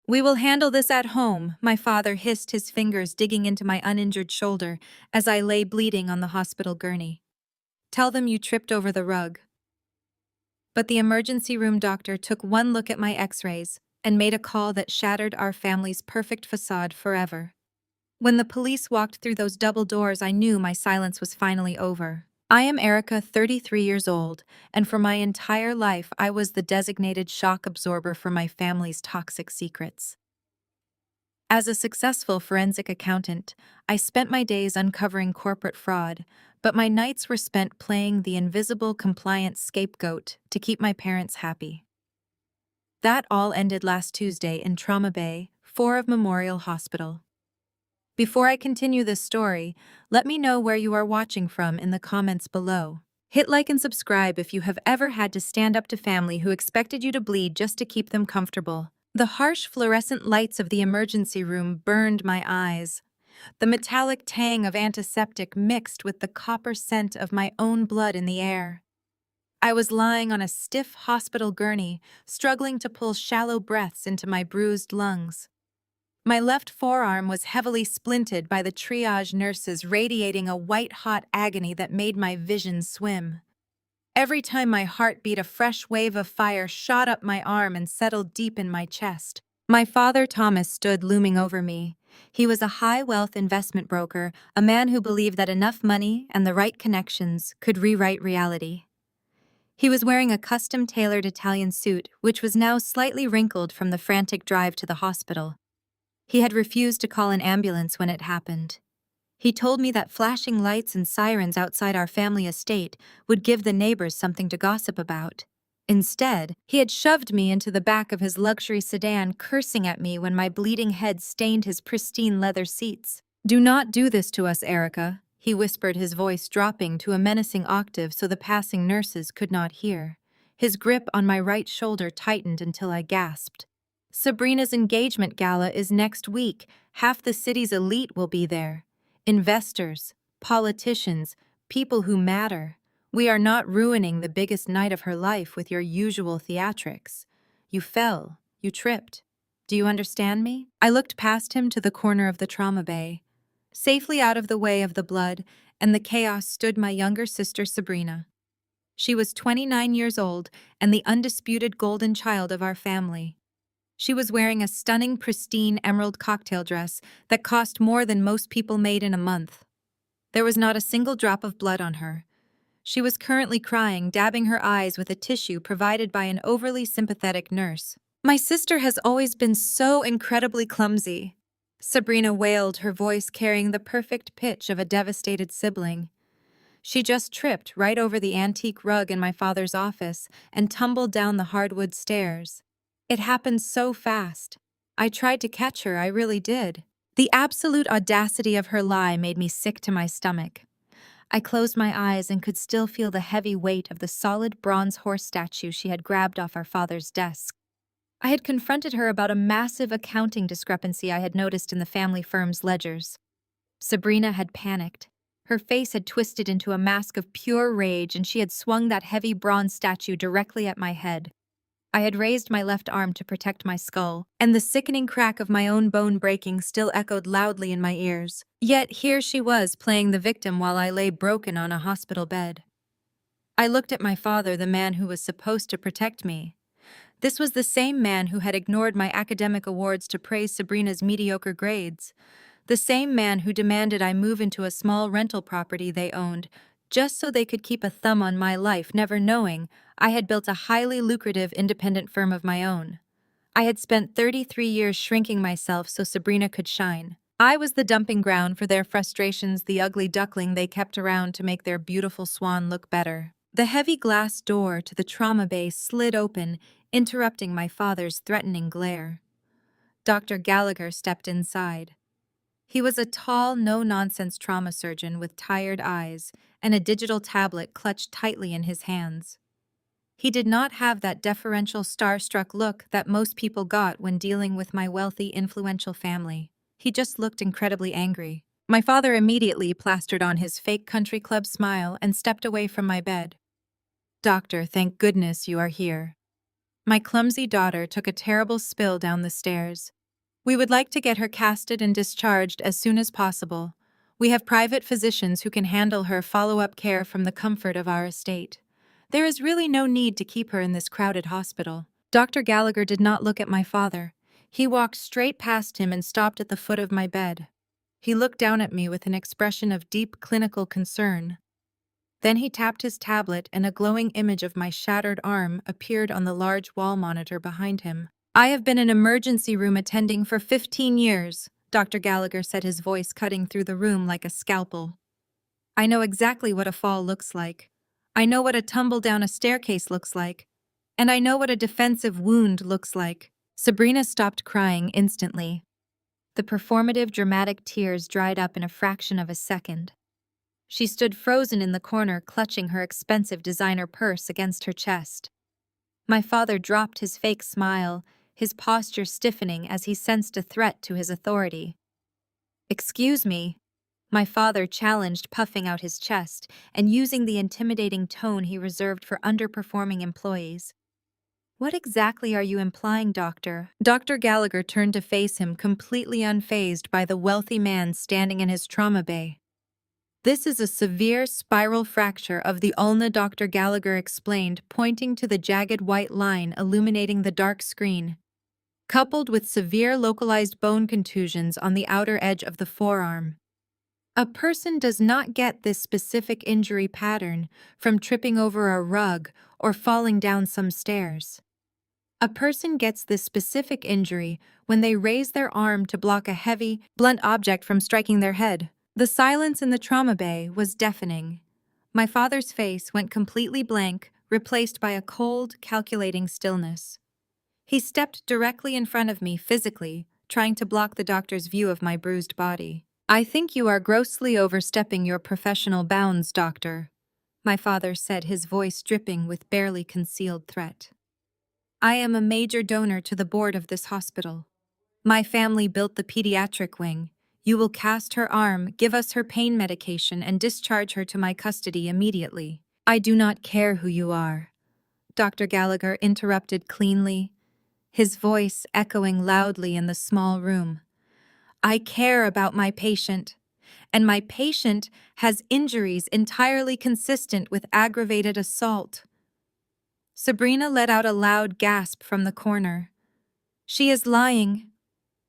"We will handle this at home," my father hissed, his fingers digging into my uninjured shoulder as I lay bleeding on the hospital gurney. "Tell them you tripped over the rug." But the emergency room doctor took one look at my x-rays and made a call that shattered our family's perfect facade forever. When the police walked through those double doors, I knew my silence was finally over. I am Erica, 33 years old, and for my entire life I was the designated shock absorber for my family's toxic secrets. As a successful forensic accountant, I spent my days uncovering corporate fraud, but my nights were spent playing the invisible compliance scapegoat to keep my parents happy. That all ended last Tuesday in Trauma Bay, 4 of Memorial Hospital. Before I continue this story, let me know where you are watching from in the comments below. Hit like and subscribe if you have ever had to stand up to family who expected you to bleed just to keep them comfortable. The harsh fluorescent lights of the emergency room burned my eyes. The metallic tang of antiseptic mixed with the copper scent of my own blood in the air. I was lying on a stiff hospital gurney, struggling to pull shallow breaths into my bruised lungs. My left forearm was heavily splinted by the triage nurses, radiating a white-hot agony that made my vision swim. Every time my heart beat, a fresh wave of fire shot up my arm and settled deep in my chest. My father, Thomas, stood looming over me. He was a high-wealth investment broker, a man who believed that enough money and the right connections could rewrite reality. He was wearing a custom-tailored Italian suit, which was now slightly wrinkled from the frantic drive to the hospital. He had refused to call an ambulance when it happened. He told me that flashing lights and sirens outside our family estate would give the neighbors something to gossip about. Instead, he had shoved me into the back of his luxury sedan, cursing at me when my bleeding head stained his pristine leather seats. "Do not do this to us, Erica," he whispered, his voice dropping to a menacing octave so the passing nurses could not hear. His grip on my right shoulder tightened until I gasped. "Sabrina's engagement gala is next week. Half the city's elite will be there. Investors, politicians, people who matter. We are not ruining the biggest night of her life with your usual theatrics. You fell. You tripped. Do you understand me?" I looked past him to the corner of the trauma bay. Safely out of the way of the blood and the chaos stood my younger sister, Sabrina. She was 29 years old and the undisputed golden child of our family. She was wearing a stunning, pristine emerald cocktail dress that cost more than most people made in a month. There was not a single drop of blood on her. She was currently crying, dabbing her eyes with a tissue provided by an overly sympathetic nurse. "My sister has always been so incredibly clumsy," Sabrina wailed, her voice carrying the perfect pitch of a devastated sibling. "She just tripped right over the antique rug in my father's office and tumbled down the hardwood stairs. It happened so fast. I tried to catch her, I really did." The absolute audacity of her lie made me sick to my stomach. I closed my eyes and could still feel the heavy weight of the solid bronze horse statue she had grabbed off our father's desk. I had confronted her about a massive accounting discrepancy I had noticed in the family firm's ledgers. Sabrina had panicked. Her face had twisted into a mask of pure rage, and she had swung that heavy bronze statue directly at my head. I had raised my left arm to protect my skull, and the sickening crack of my own bone breaking still echoed loudly in my ears. Yet here she was, playing the victim while I lay broken on a hospital bed. I looked at my father, the man who was supposed to protect me. This was the same man who had ignored my academic awards to praise Sabrina's mediocre grades. The same man who demanded I move into a small rental property they owned, just so they could keep a thumb on my life, never knowing I had built a highly lucrative independent firm of my own. I had spent 33 years shrinking myself so Sabrina could shine. I was the dumping ground for their frustrations, the ugly duckling they kept around to make their beautiful swan look better. The heavy glass door to the trauma bay slid open, interrupting my father's threatening glare. Dr. Gallagher stepped inside. He was a tall, no-nonsense trauma surgeon with tired eyes and a digital tablet clutched tightly in his hands. He did not have that deferential, starstruck look that most people got when dealing with my wealthy, influential family. He just looked incredibly angry. My father immediately plastered on his fake country club smile and stepped away from my bed. "Doctor, thank goodness you are here." My clumsy daughter took a terrible spill down the stairs. We would like to get her casted and discharged as soon as possible. We have private physicians who can handle her follow-up care from the comfort of our estate. There is really no need to keep her in this crowded hospital. Dr. Gallagher did not look at my father. He walked straight past him and stopped at the foot of my bed. He looked down at me with an expression of deep clinical concern. Then he tapped his tablet and a glowing image of my shattered arm appeared on the large wall monitor behind him. I have been an emergency room attending for 15 years, Dr. Gallagher said, his voice cutting through the room like a scalpel. I know exactly what a fall looks like. I know what a tumble down a staircase looks like. And I know what a defensive wound looks like. Sabrina stopped crying instantly. The performative, dramatic tears dried up in a fraction of a second. She stood frozen in the corner, clutching her expensive designer purse against her chest. My father dropped his fake smile, his posture stiffening as he sensed a threat to his authority. "Excuse me," my father challenged, puffing out his chest and using the intimidating tone he reserved for underperforming employees. "What exactly are you implying, Doctor?" Dr. Gallagher turned to face him, completely unfazed by the wealthy man standing in his trauma bay. "This is a severe spiral fracture of the ulna," Dr. Gallagher explained, pointing to the jagged white line illuminating the dark screen, "coupled with severe localized bone contusions on the outer edge of the forearm. A person does not get this specific injury pattern from tripping over a rug or falling down some stairs. A person gets this specific injury when they raise their arm to block a heavy, blunt object from striking their head." The silence in the trauma bay was deafening. My father's face went completely blank, replaced by a cold, calculating stillness. He stepped directly in front of me physically, trying to block the doctor's view of my bruised body. "I think you are grossly overstepping your professional bounds, Doctor," my father said, his voice dripping with barely concealed threat. "I am a major donor to the board of this hospital. My family built the pediatric wing. You will cast her arm, give us her pain medication, and discharge her to my custody immediately." "I do not care who you are," Dr. Gallagher interrupted cleanly, his voice echoing loudly in the small room. "I care about my patient, and my patient has injuries entirely consistent with aggravated assault." Sabrina let out a loud gasp from the corner. "She is lying,"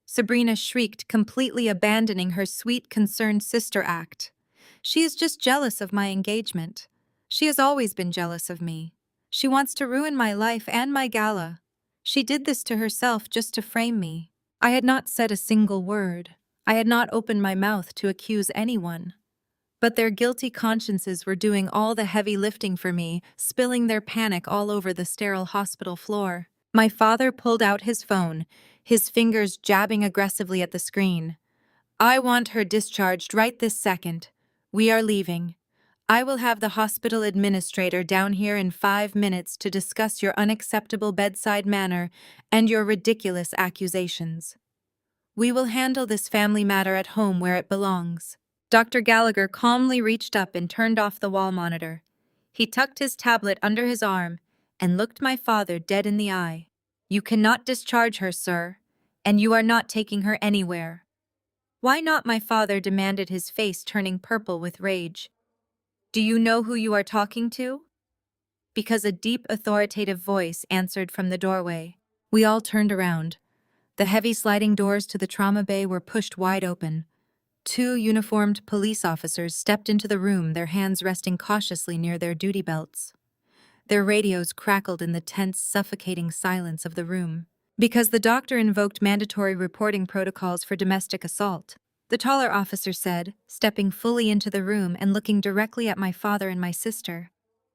Sabrina shrieked, completely abandoning her sweet, concerned sister act. "She is just jealous of my engagement. She has always been jealous of me. She wants to ruin my life and my gala. She did this to herself just to frame me." I had not said a single word. I had not opened my mouth to accuse anyone. But their guilty consciences were doing all the heavy lifting for me, spilling their panic all over the sterile hospital floor. My father pulled out his phone, his fingers jabbing aggressively at the screen. "I want her discharged right this second. We are leaving. I will have the hospital administrator down here in 5 minutes to discuss your unacceptable bedside manner and your ridiculous accusations. We will handle this family matter at home where it belongs." Dr. Gallagher calmly reached up and turned off the wall monitor. He tucked his tablet under his arm and looked my father dead in the eye. "You cannot discharge her, sir, and you are not taking her anywhere." "Why not?" my father demanded, his face turning purple with rage. "Do you know who you are talking to?" Because a deep, authoritative voice answered from the doorway. We all turned around. The heavy sliding doors to the trauma bay were pushed wide open. 2 uniformed police officers stepped into the room, their hands resting cautiously near their duty belts. Their radios crackled in the tense, suffocating silence of the room. "Because the doctor invoked mandatory reporting protocols for domestic assault," the taller officer said, stepping fully into the room and looking directly at my father and my sister.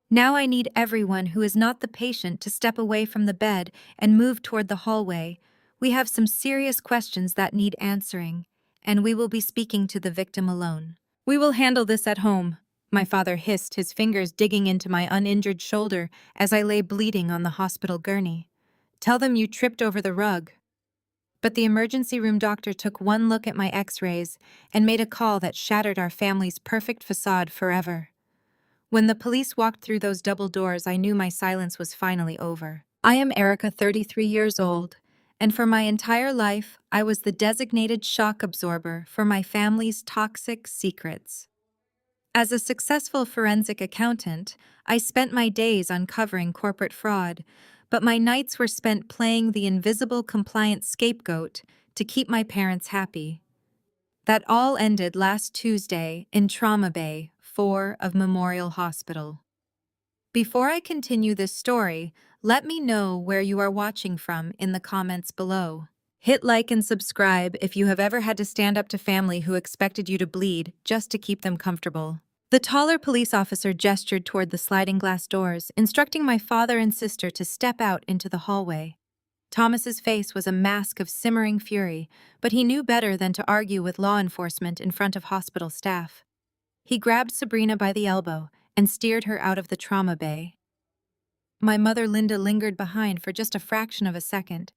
"Now I need everyone who is not the patient to step away from the bed and move toward the hallway. We have some serious questions that need answering, and we will be speaking to the victim alone." "We will handle this at home," my father hissed, his fingers digging into my uninjured shoulder as I lay bleeding on the hospital gurney. "Tell them you tripped over the rug." But the emergency room doctor took one look at my x-rays and made a call that shattered our family's perfect facade forever. When the police walked through those double doors, I knew my silence was finally over. I am Erica, 33 years old, and for my entire life, I was the designated shock absorber for my family's toxic secrets. As a successful forensic accountant, I spent my days uncovering corporate fraud, but my nights were spent playing the invisible compliance scapegoat to keep my parents happy. That all ended last Tuesday in Trauma Bay 4 of Memorial Hospital. Before I continue this story, let me know where you are watching from in the comments below. Hit like and subscribe if you have ever had to stand up to family who expected you to bleed just to keep them comfortable. The taller police officer gestured toward the sliding glass doors, instructing my father and sister to step out into the hallway. Thomas's face was a mask of simmering fury, but he knew better than to argue with law enforcement in front of hospital staff. He grabbed Sabrina by the elbow and steered her out of the trauma bay. My mother Linda lingered behind for just a fraction of a second.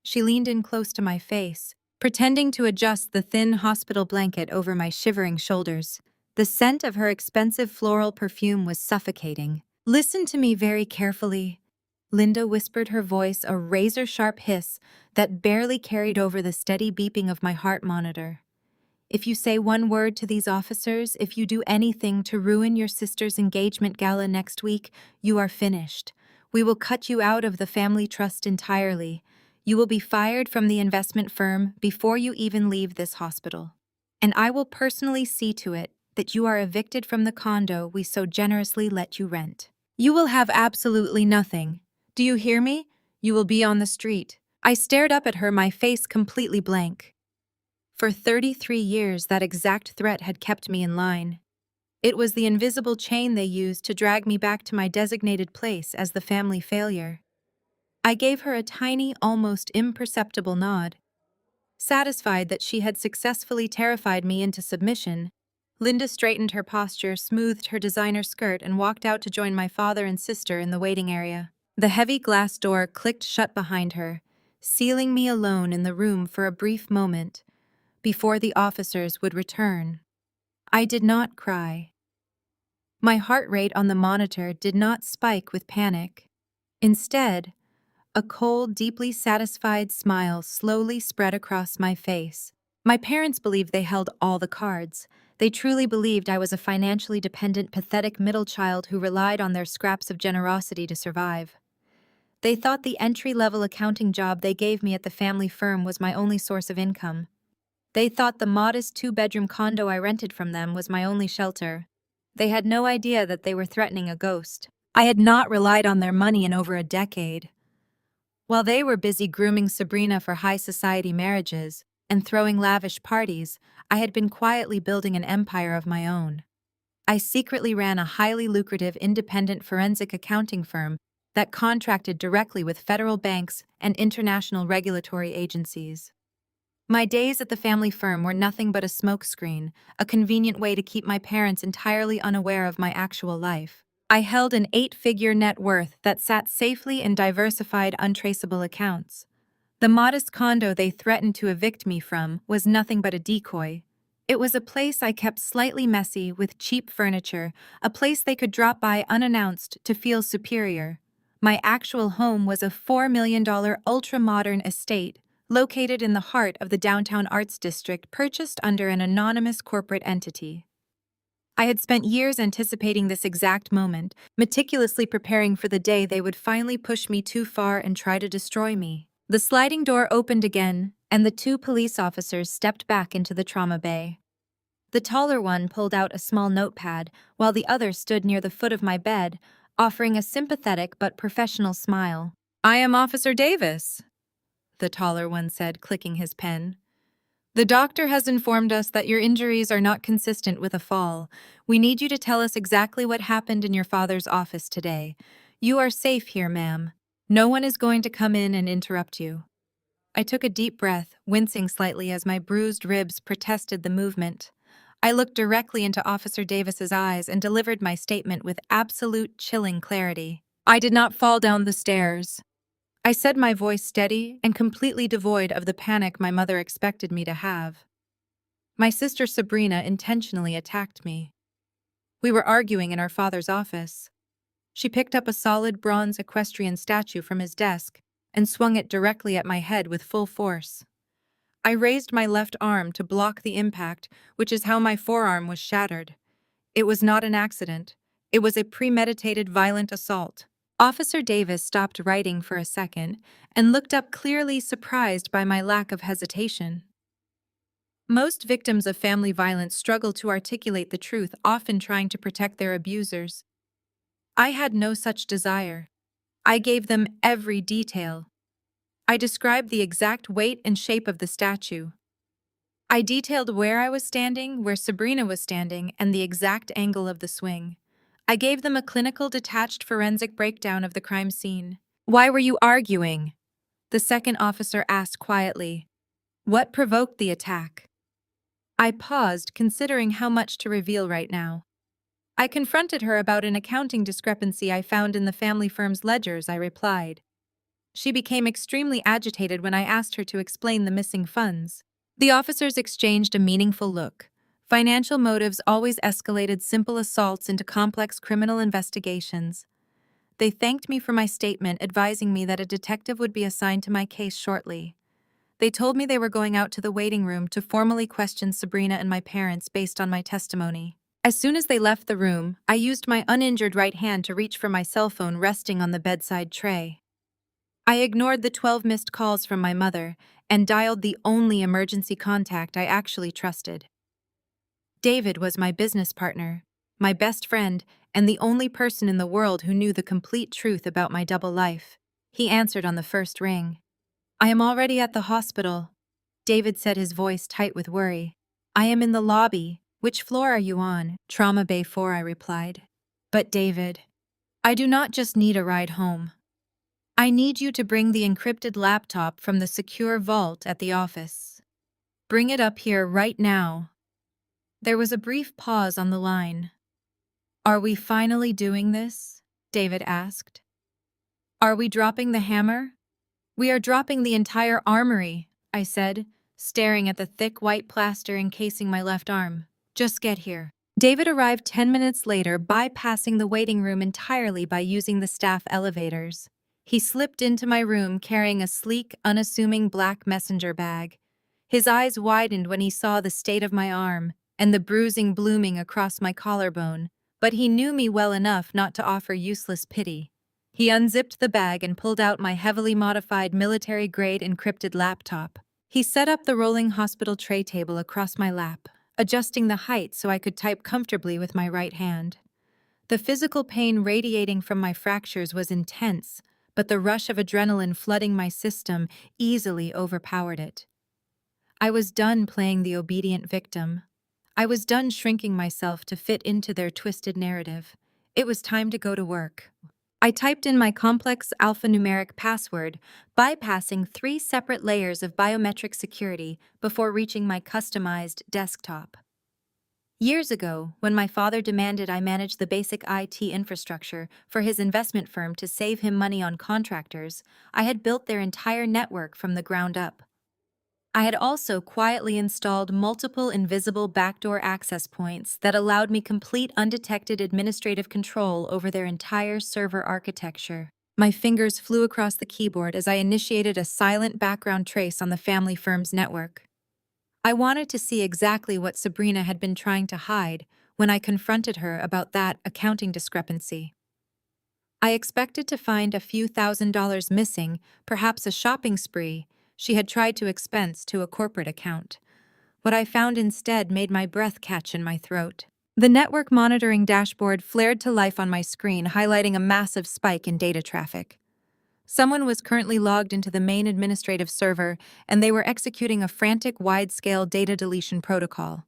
She leaned in close to my face, pretending to adjust the thin hospital blanket over my shivering shoulders. The scent of her expensive floral perfume was suffocating. "Listen to me very carefully," Linda whispered, her voice a razor-sharp hiss that barely carried over the steady beeping of my heart monitor. "If you say one word to these officers, if you do anything to ruin your sister's engagement gala next week, you are finished. We will cut you out of the family trust entirely. You will be fired from the investment firm before you even leave this hospital. And I will personally see to it that you are evicted from the condo we so generously let you rent. You will have absolutely nothing. Do you hear me? You will be on the street." I stared up at her, my face completely blank. For 33 years, that exact threat had kept me in line. It was the invisible chain they used to drag me back to my designated place as the family failure. I gave her a tiny, almost imperceptible nod. Satisfied that she had successfully terrified me into submission, Linda straightened her posture, smoothed her designer skirt, and walked out to join my father and sister in the waiting area. The heavy glass door clicked shut behind her, sealing me alone in the room for a brief moment before the officers would return. I did not cry. My heart rate on the monitor did not spike with panic. Instead, a cold, deeply satisfied smile slowly spread across my face. My parents believed they held all the cards. They truly believed I was a financially dependent, pathetic middle child who relied on their scraps of generosity to survive. They thought the entry-level accounting job they gave me at the family firm was my only source of income. They thought the modest 2-bedroom condo I rented from them was my only shelter. They had no idea that they were threatening a ghost. I had not relied on their money in over a decade. While they were busy grooming Sabrina for high society marriages and throwing lavish parties, I had been quietly building an empire of my own. I secretly ran a highly lucrative independent forensic accounting firm that contracted directly with federal banks and international regulatory agencies. My days at the family firm were nothing but a smokescreen, a convenient way to keep my parents entirely unaware of my actual life. I held an 8-figure net worth that sat safely in diversified, untraceable accounts. The modest condo they threatened to evict me from was nothing but a decoy. It was a place I kept slightly messy with cheap furniture, a place they could drop by unannounced to feel superior. My actual home was a $4 million ultra-modern estate located in the heart of the downtown arts district, purchased under an anonymous corporate entity. I had spent years anticipating this exact moment, meticulously preparing for the day they would finally push me too far and try to destroy me. The sliding door opened again, and the 2 police officers stepped back into the trauma bay. The taller one pulled out a small notepad, while the other stood near the foot of my bed, offering a sympathetic but professional smile. "I am Officer Davis," the taller one said, clicking his pen. "The doctor has informed us that your injuries are not consistent with a fall. We need you to tell us exactly what happened in your father's office today. You are safe here, ma'am. No one is going to come in and interrupt you." I took a deep breath, wincing slightly as my bruised ribs protested the movement. I looked directly into Officer Davis's eyes and delivered my statement with absolute chilling clarity. "I did not fall down the stairs," I said, my voice steady and completely devoid of the panic my mother expected me to have. My sister Sabrina intentionally attacked me. We were arguing in our father's office. She picked up a solid bronze equestrian statue from his desk and swung it directly at my head with full force. I raised my left arm to block the impact, which is how my forearm was shattered. It was not an accident. It was a premeditated violent assault. Officer Davis stopped writing for a second and looked up, clearly surprised by my lack of hesitation. Most victims of family violence struggle to articulate the truth, often trying to protect their abusers. I had no such desire. I gave them every detail. I described the exact weight and shape of the statue. I detailed where I was standing, where Sabrina was standing, and the exact angle of the swing. I gave them a clinical, detached forensic breakdown of the crime scene. "Why were you arguing?" the second officer asked quietly. "What provoked the attack?" I paused, considering how much to reveal right now. I confronted her about an accounting discrepancy I found in the family firm's ledgers, I replied. She became extremely agitated when I asked her to explain the missing funds. The officers exchanged a meaningful look. Financial motives always escalated simple assaults into complex criminal investigations. They thanked me for my statement, advising me that a detective would be assigned to my case shortly. They told me they were going out to the waiting room to formally question Sabrina and my parents based on my testimony. As soon as they left the room, I used my uninjured right hand to reach for my cell phone resting on the bedside tray. I ignored the 12 missed calls from my mother and dialed the only emergency contact I actually trusted. David was my business partner, my best friend, and the only person in the world who knew the complete truth about my double life. He answered on the first ring. "I am already at the hospital," David said, his voice tight with worry. "I am in the lobby. Which floor are you on?" "Trauma Bay 4, I replied. "But David, I do not just need a ride home. I need you to bring the encrypted laptop from the secure vault at the office. Bring it up here right now." There was a brief pause on the line. "Are we finally doing this?" David asked. "Are we dropping the hammer?" "We are dropping the entire armory," I said, staring at the thick white plaster encasing my left arm. "Just get here." David arrived 10 minutes later, bypassing the waiting room entirely by using the staff elevators. He slipped into my room carrying a sleek, unassuming black messenger bag. His eyes widened when he saw the state of my arm and the bruising blooming across my collarbone, but he knew me well enough not to offer useless pity. He unzipped the bag and pulled out my heavily modified military-grade encrypted laptop. He set up the rolling hospital tray table across my lap, adjusting the height so I could type comfortably with my right hand. The physical pain radiating from my fractures was intense, but the rush of adrenaline flooding my system easily overpowered it. I was done playing the obedient victim. I was done shrinking myself to fit into their twisted narrative. It was time to go to work. I typed in my complex alphanumeric password, bypassing 3 separate layers of biometric security before reaching my customized desktop. Years ago, when my father demanded I manage the basic IT infrastructure for his investment firm to save him money on contractors, I had built their entire network from the ground up. I had also quietly installed multiple invisible backdoor access points that allowed me complete undetected administrative control over their entire server architecture. My fingers flew across the keyboard as I initiated a silent background trace on the family firm's network. I wanted to see exactly what Sabrina had been trying to hide when I confronted her about that accounting discrepancy. I expected to find a few $1,000s missing, perhaps a shopping spree she had tried to expense to a corporate account. What I found instead made my breath catch in my throat. The network monitoring dashboard flared to life on my screen, highlighting a massive spike in data traffic. Someone was currently logged into the main administrative server, and they were executing a frantic, wide-scale data deletion protocol.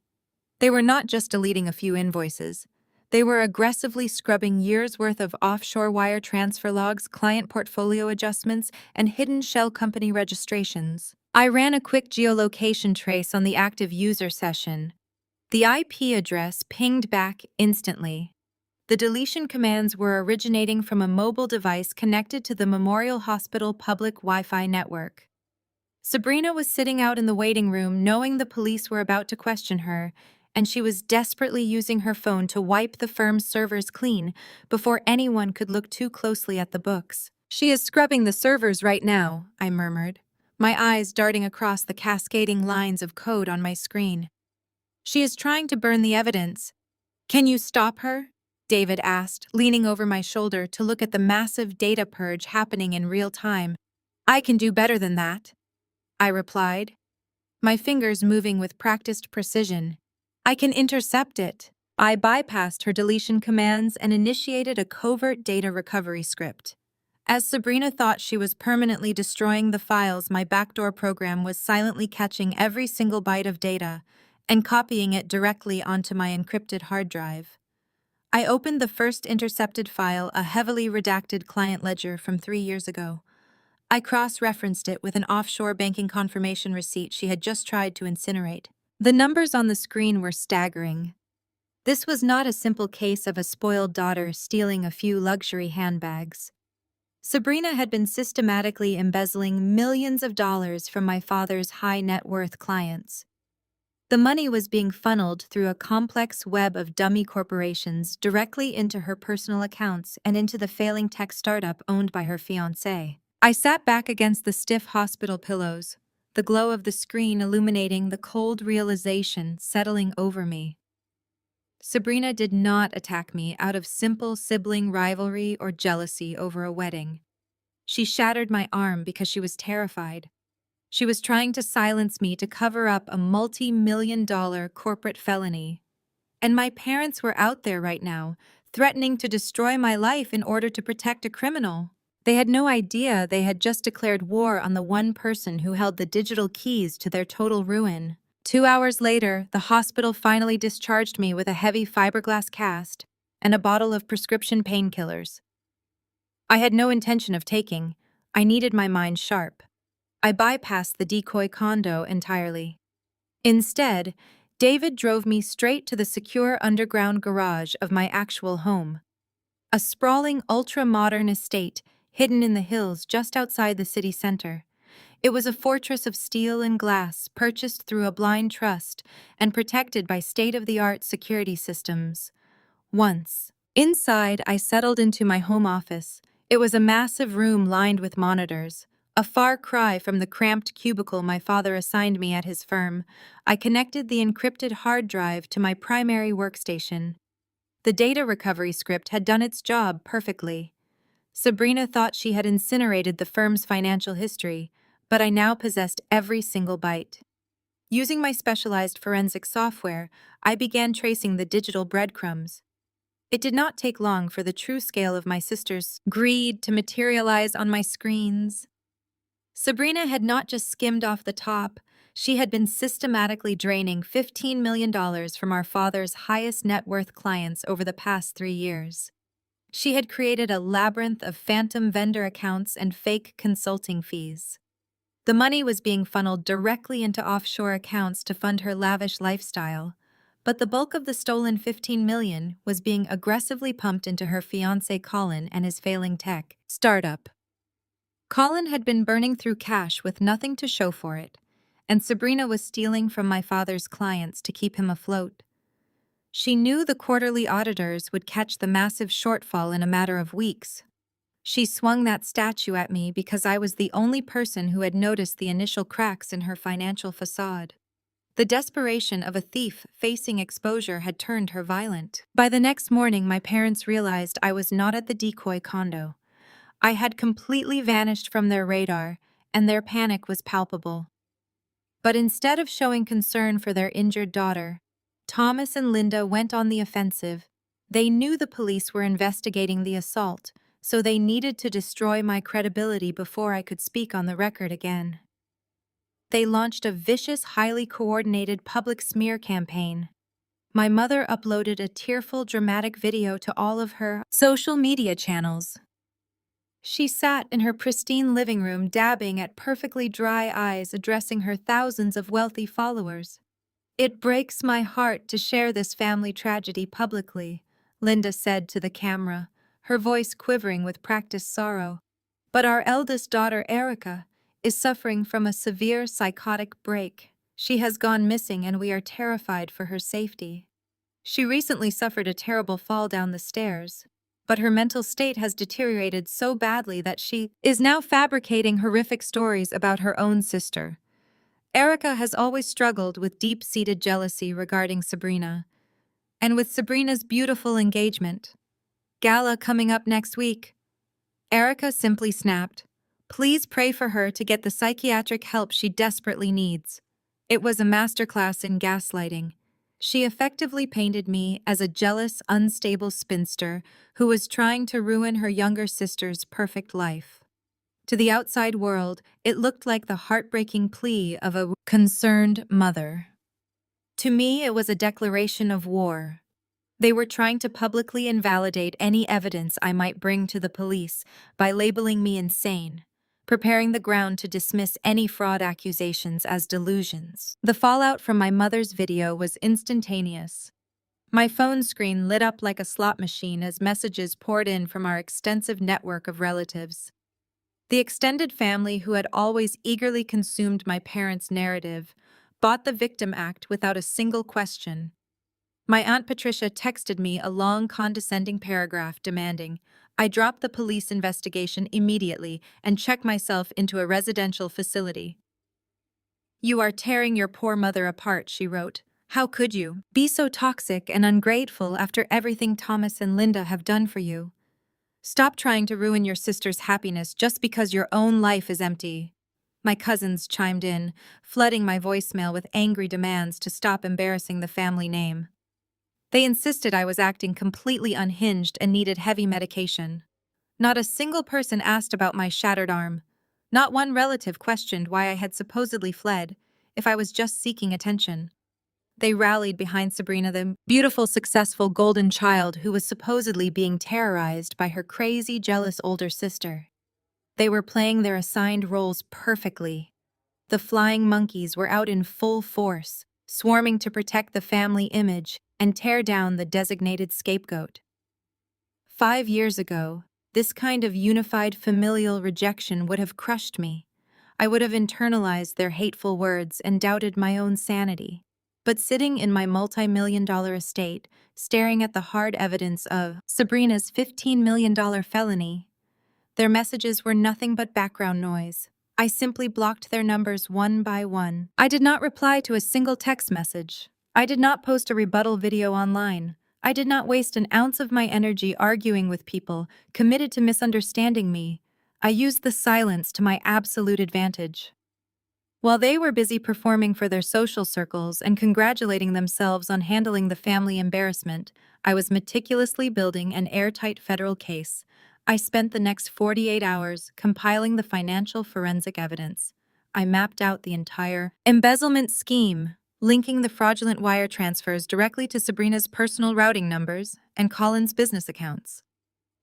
They were not just deleting a few invoices. They were aggressively scrubbing years' worth of offshore wire transfer logs, client portfolio adjustments, and hidden shell company registrations. I ran a quick geolocation trace on the active user session. The IP address pinged back instantly. The deletion commands were originating from a mobile device connected to the Memorial Hospital public Wi-Fi network. Sabrina was sitting out in the waiting room, knowing the police were about to question her, and she was desperately using her phone to wipe the firm's servers clean before anyone could look too closely at the books. "She is scrubbing the servers right now," I murmured. my eyes darting across the cascading lines of code on my screen. She is trying to burn the evidence. Can you stop her? David asked, leaning over my shoulder to look at the massive data purge happening in real time. I can do better than that, I replied, my fingers moving with practiced precision. I can intercept it. I bypassed her deletion commands and initiated a covert data recovery script. As Sabrina thought she was permanently destroying the files, my backdoor program was silently catching every single byte of data and copying it directly onto my encrypted hard drive. I opened the first intercepted file, a heavily redacted client ledger from 3 years ago. I cross-referenced it with an offshore banking confirmation receipt she had just tried to incinerate. The numbers on the screen were staggering. This was not a simple case of a spoiled daughter stealing a few luxury handbags. Sabrina had been systematically embezzling millions of dollars from my father's high-net-worth clients. The money was being funneled through a complex web of dummy corporations directly into her personal accounts and into the failing tech startup owned by her fiancé. I sat back against the stiff hospital pillows, the glow of the screen illuminating the cold realization settling over me. Sabrina did not attack me out of simple sibling rivalry or jealousy over a wedding. She shattered my arm because she was terrified. She was trying to silence me to cover up a multi-million-dollar corporate felony. And my parents were out there right now, threatening to destroy my life in order to protect a criminal. They had no idea they had just declared war on the one person who held the digital keys to their total ruin. 2 hours later, the hospital finally discharged me with a heavy fiberglass cast and a bottle of prescription painkillers. I had no intention of taking. I needed my mind sharp. I bypassed the decoy condo entirely. Instead, David drove me straight to the secure underground garage of my actual home. A sprawling, ultra-modern estate hidden in the hills just outside the city center. It was a fortress of steel and glass purchased through a blind trust and protected by state-of-the-art security systems. Once inside, I settled into my home office. It was a massive room lined with monitors, a far cry from the cramped cubicle my father assigned me at his firm. I connected the encrypted hard drive to my primary workstation. The data recovery script had done its job perfectly. Sabrina thought she had incinerated the firm's financial history, but I now possessed every single byte. Using my specialized forensic software, I began tracing the digital breadcrumbs. It did not take long for the true scale of my sister's greed to materialize on my screens. Sabrina had not just skimmed off the top, she had been systematically draining $15 million from our father's highest net worth clients over the past 3 years. She had created a labyrinth of phantom vendor accounts and fake consulting fees. The money was being funneled directly into offshore accounts to fund her lavish lifestyle, but the bulk of the stolen $15 million was being aggressively pumped into her fiancé Colin and his failing tech startup. Colin had been burning through cash with nothing to show for it, and Sabrina was stealing from my father's clients to keep him afloat. She knew the quarterly auditors would catch the massive shortfall in a matter of weeks. She swung that statue at me because I was the only person who had noticed the initial cracks in her financial facade. The desperation of a thief facing exposure had turned her violent. By the next morning, my parents realized I was not at the decoy condo. I had completely vanished from their radar, and their panic was palpable. But instead of showing concern for their injured daughter, Thomas and Linda went on the offensive. They knew the police were investigating the assault, so they needed to destroy my credibility before I could speak on the record again. They launched a vicious, highly coordinated public smear campaign. My mother uploaded a tearful, dramatic video to all of her social media channels. She sat in her pristine living room dabbing at perfectly dry eyes, addressing her thousands of wealthy followers. "It breaks my heart to share this family tragedy publicly," Linda said to the camera, her voice quivering with practiced sorrow. "But our eldest daughter, Erica, is suffering from a severe psychotic break. She has gone missing and we are terrified for her safety. She recently suffered a terrible fall down the stairs." but her mental state has deteriorated so badly that she is now fabricating horrific stories about her own sister. Erica has always struggled with deep-seated jealousy regarding Sabrina, and with Sabrina's beautiful engagement gala coming up next week, Erica simply snapped, "Please pray for her to get the psychiatric help she desperately needs." It was a masterclass in gaslighting. She effectively painted me as a jealous, unstable spinster who was trying to ruin her younger sister's perfect life. To the outside world, it looked like the heartbreaking plea of a concerned mother. To me, it was a declaration of war. They were trying to publicly invalidate any evidence I might bring to the police by labeling me insane, preparing the ground to dismiss any fraud accusations as delusions. The fallout from my mother's video was instantaneous. My phone screen lit up like a slot machine as messages poured in from our extensive network of relatives. The extended family, who had always eagerly consumed my parents' narrative, bought the victim act without a single question. My Aunt Patricia texted me a long, condescending paragraph demanding I drop the police investigation immediately and check myself into a residential facility. "You are tearing your poor mother apart," she wrote. "How could you be so toxic and ungrateful after everything Thomas and Linda have done for you? Stop trying to ruin your sister's happiness just because your own life is empty." My cousins chimed in, flooding my voicemail with angry demands to stop embarrassing the family name. They insisted I was acting completely unhinged and needed heavy medication. Not a single person asked about my shattered arm. Not one relative questioned why I had supposedly fled, if I was just seeking attention. They rallied behind Sabrina, the beautiful, successful golden child who was supposedly being terrorized by her crazy, jealous older sister. They were playing their assigned roles perfectly. The flying monkeys were out in full force, swarming to protect the family image and tear down the designated scapegoat. 5 years ago, this kind of unified familial rejection would have crushed me. I would have internalized their hateful words and doubted my own sanity. But sitting in my multi-million-dollar estate, staring at the hard evidence of Sabrina's $15 million felony, their messages were nothing but background noise. I simply blocked their numbers one by one. I did not reply to a single text message. I did not post a rebuttal video online. I did not waste an ounce of my energy arguing with people committed to misunderstanding me. I used the silence to my absolute advantage. While they were busy performing for their social circles and congratulating themselves on handling the family embarrassment, I was meticulously building an airtight federal case. I spent the next 48 hours compiling the financial forensic evidence. I mapped out the entire embezzlement scheme, linking the fraudulent wire transfers directly to Sabrina's personal routing numbers and Colin's business accounts.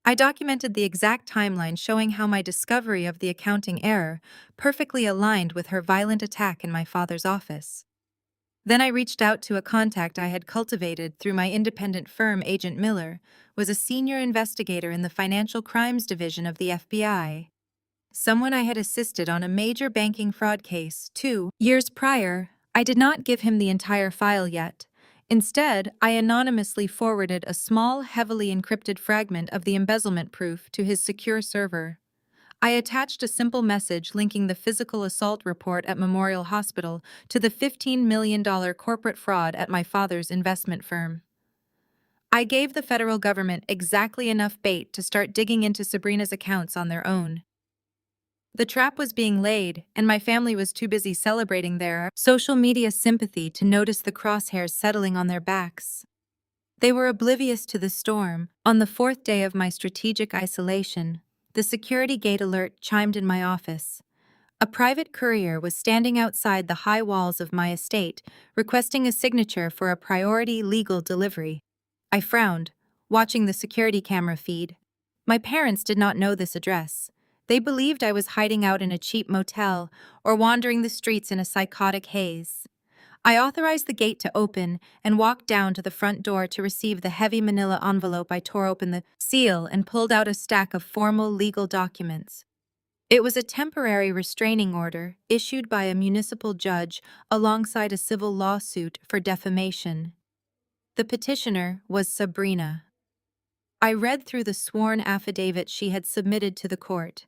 I documented the exact timeline showing how my discovery of the accounting error perfectly aligned with her violent attack in my father's office. Then I reached out to a contact I had cultivated through my independent firm. Agent Miller was a senior investigator in the Financial Crimes Division of the FBI. Someone I had assisted on a major banking fraud case 2 years prior. I did not give him the entire file yet. Instead, I anonymously forwarded a small, heavily encrypted fragment of the embezzlement proof to his secure server. I attached a simple message linking the physical assault report at Memorial Hospital to the $15 million corporate fraud at my father's investment firm. I gave the federal government exactly enough bait to start digging into Sabrina's accounts on their own. The trap was being laid, and my family was too busy celebrating their social media sympathy to notice the crosshairs settling on their backs. They were oblivious to the storm. On the 4th day of my strategic isolation, the security gate alert chimed in my office. A private courier was standing outside the high walls of my estate, requesting a signature for a priority legal delivery. I frowned, watching the security camera feed. My parents did not know this address. They believed I was hiding out in a cheap motel or wandering the streets in a psychotic haze. I authorized the gate to open and walked down to the front door to receive the heavy manila envelope. I tore open the seal and pulled out a stack of formal legal documents. It was a temporary restraining order issued by a municipal judge alongside a civil lawsuit for defamation. The petitioner was Sabrina. I read through the sworn affidavit she had submitted to the court.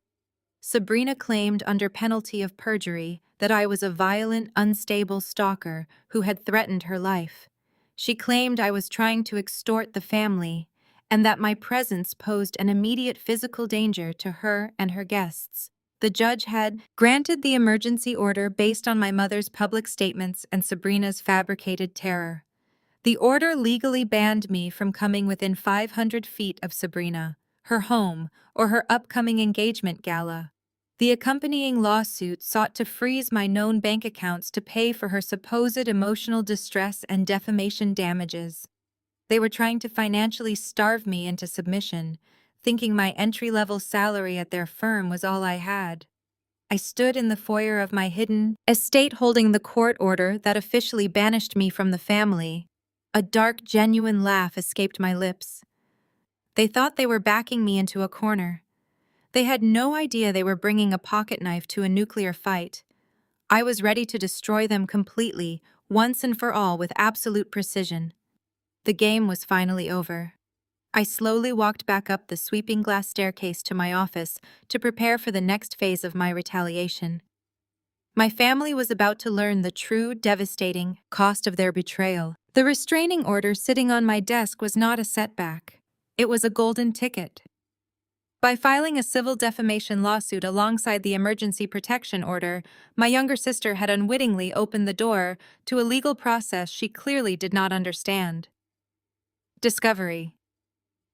Sabrina claimed under penalty of perjury that I was a violent, unstable stalker who had threatened her life. She claimed I was trying to extort the family and that my presence posed an immediate physical danger to her and her guests. The judge had granted the emergency order based on my mother's public statements and Sabrina's fabricated terror. The order legally banned me from coming within 500 feet of Sabrina, her home, or her upcoming engagement gala. The accompanying lawsuit sought to freeze my known bank accounts to pay for her supposed emotional distress and defamation damages. They were trying to financially starve me into submission, thinking my entry-level salary at their firm was all I had. I stood in the foyer of my hidden estate holding the court order that officially banished me from the family. A dark, genuine laugh escaped my lips. They thought they were backing me into a corner. They had no idea they were bringing a pocket knife to a nuclear fight. I was ready to destroy them completely, once and for all, with absolute precision. The game was finally over. I slowly walked back up the sweeping glass staircase to my office to prepare for the next phase of my retaliation. My family was about to learn the true, devastating cost of their betrayal. The restraining order sitting on my desk was not a setback. It was a golden ticket. By filing a civil defamation lawsuit alongside the emergency protection order, my younger sister had unwittingly opened the door to a legal process she clearly did not understand. Discovery.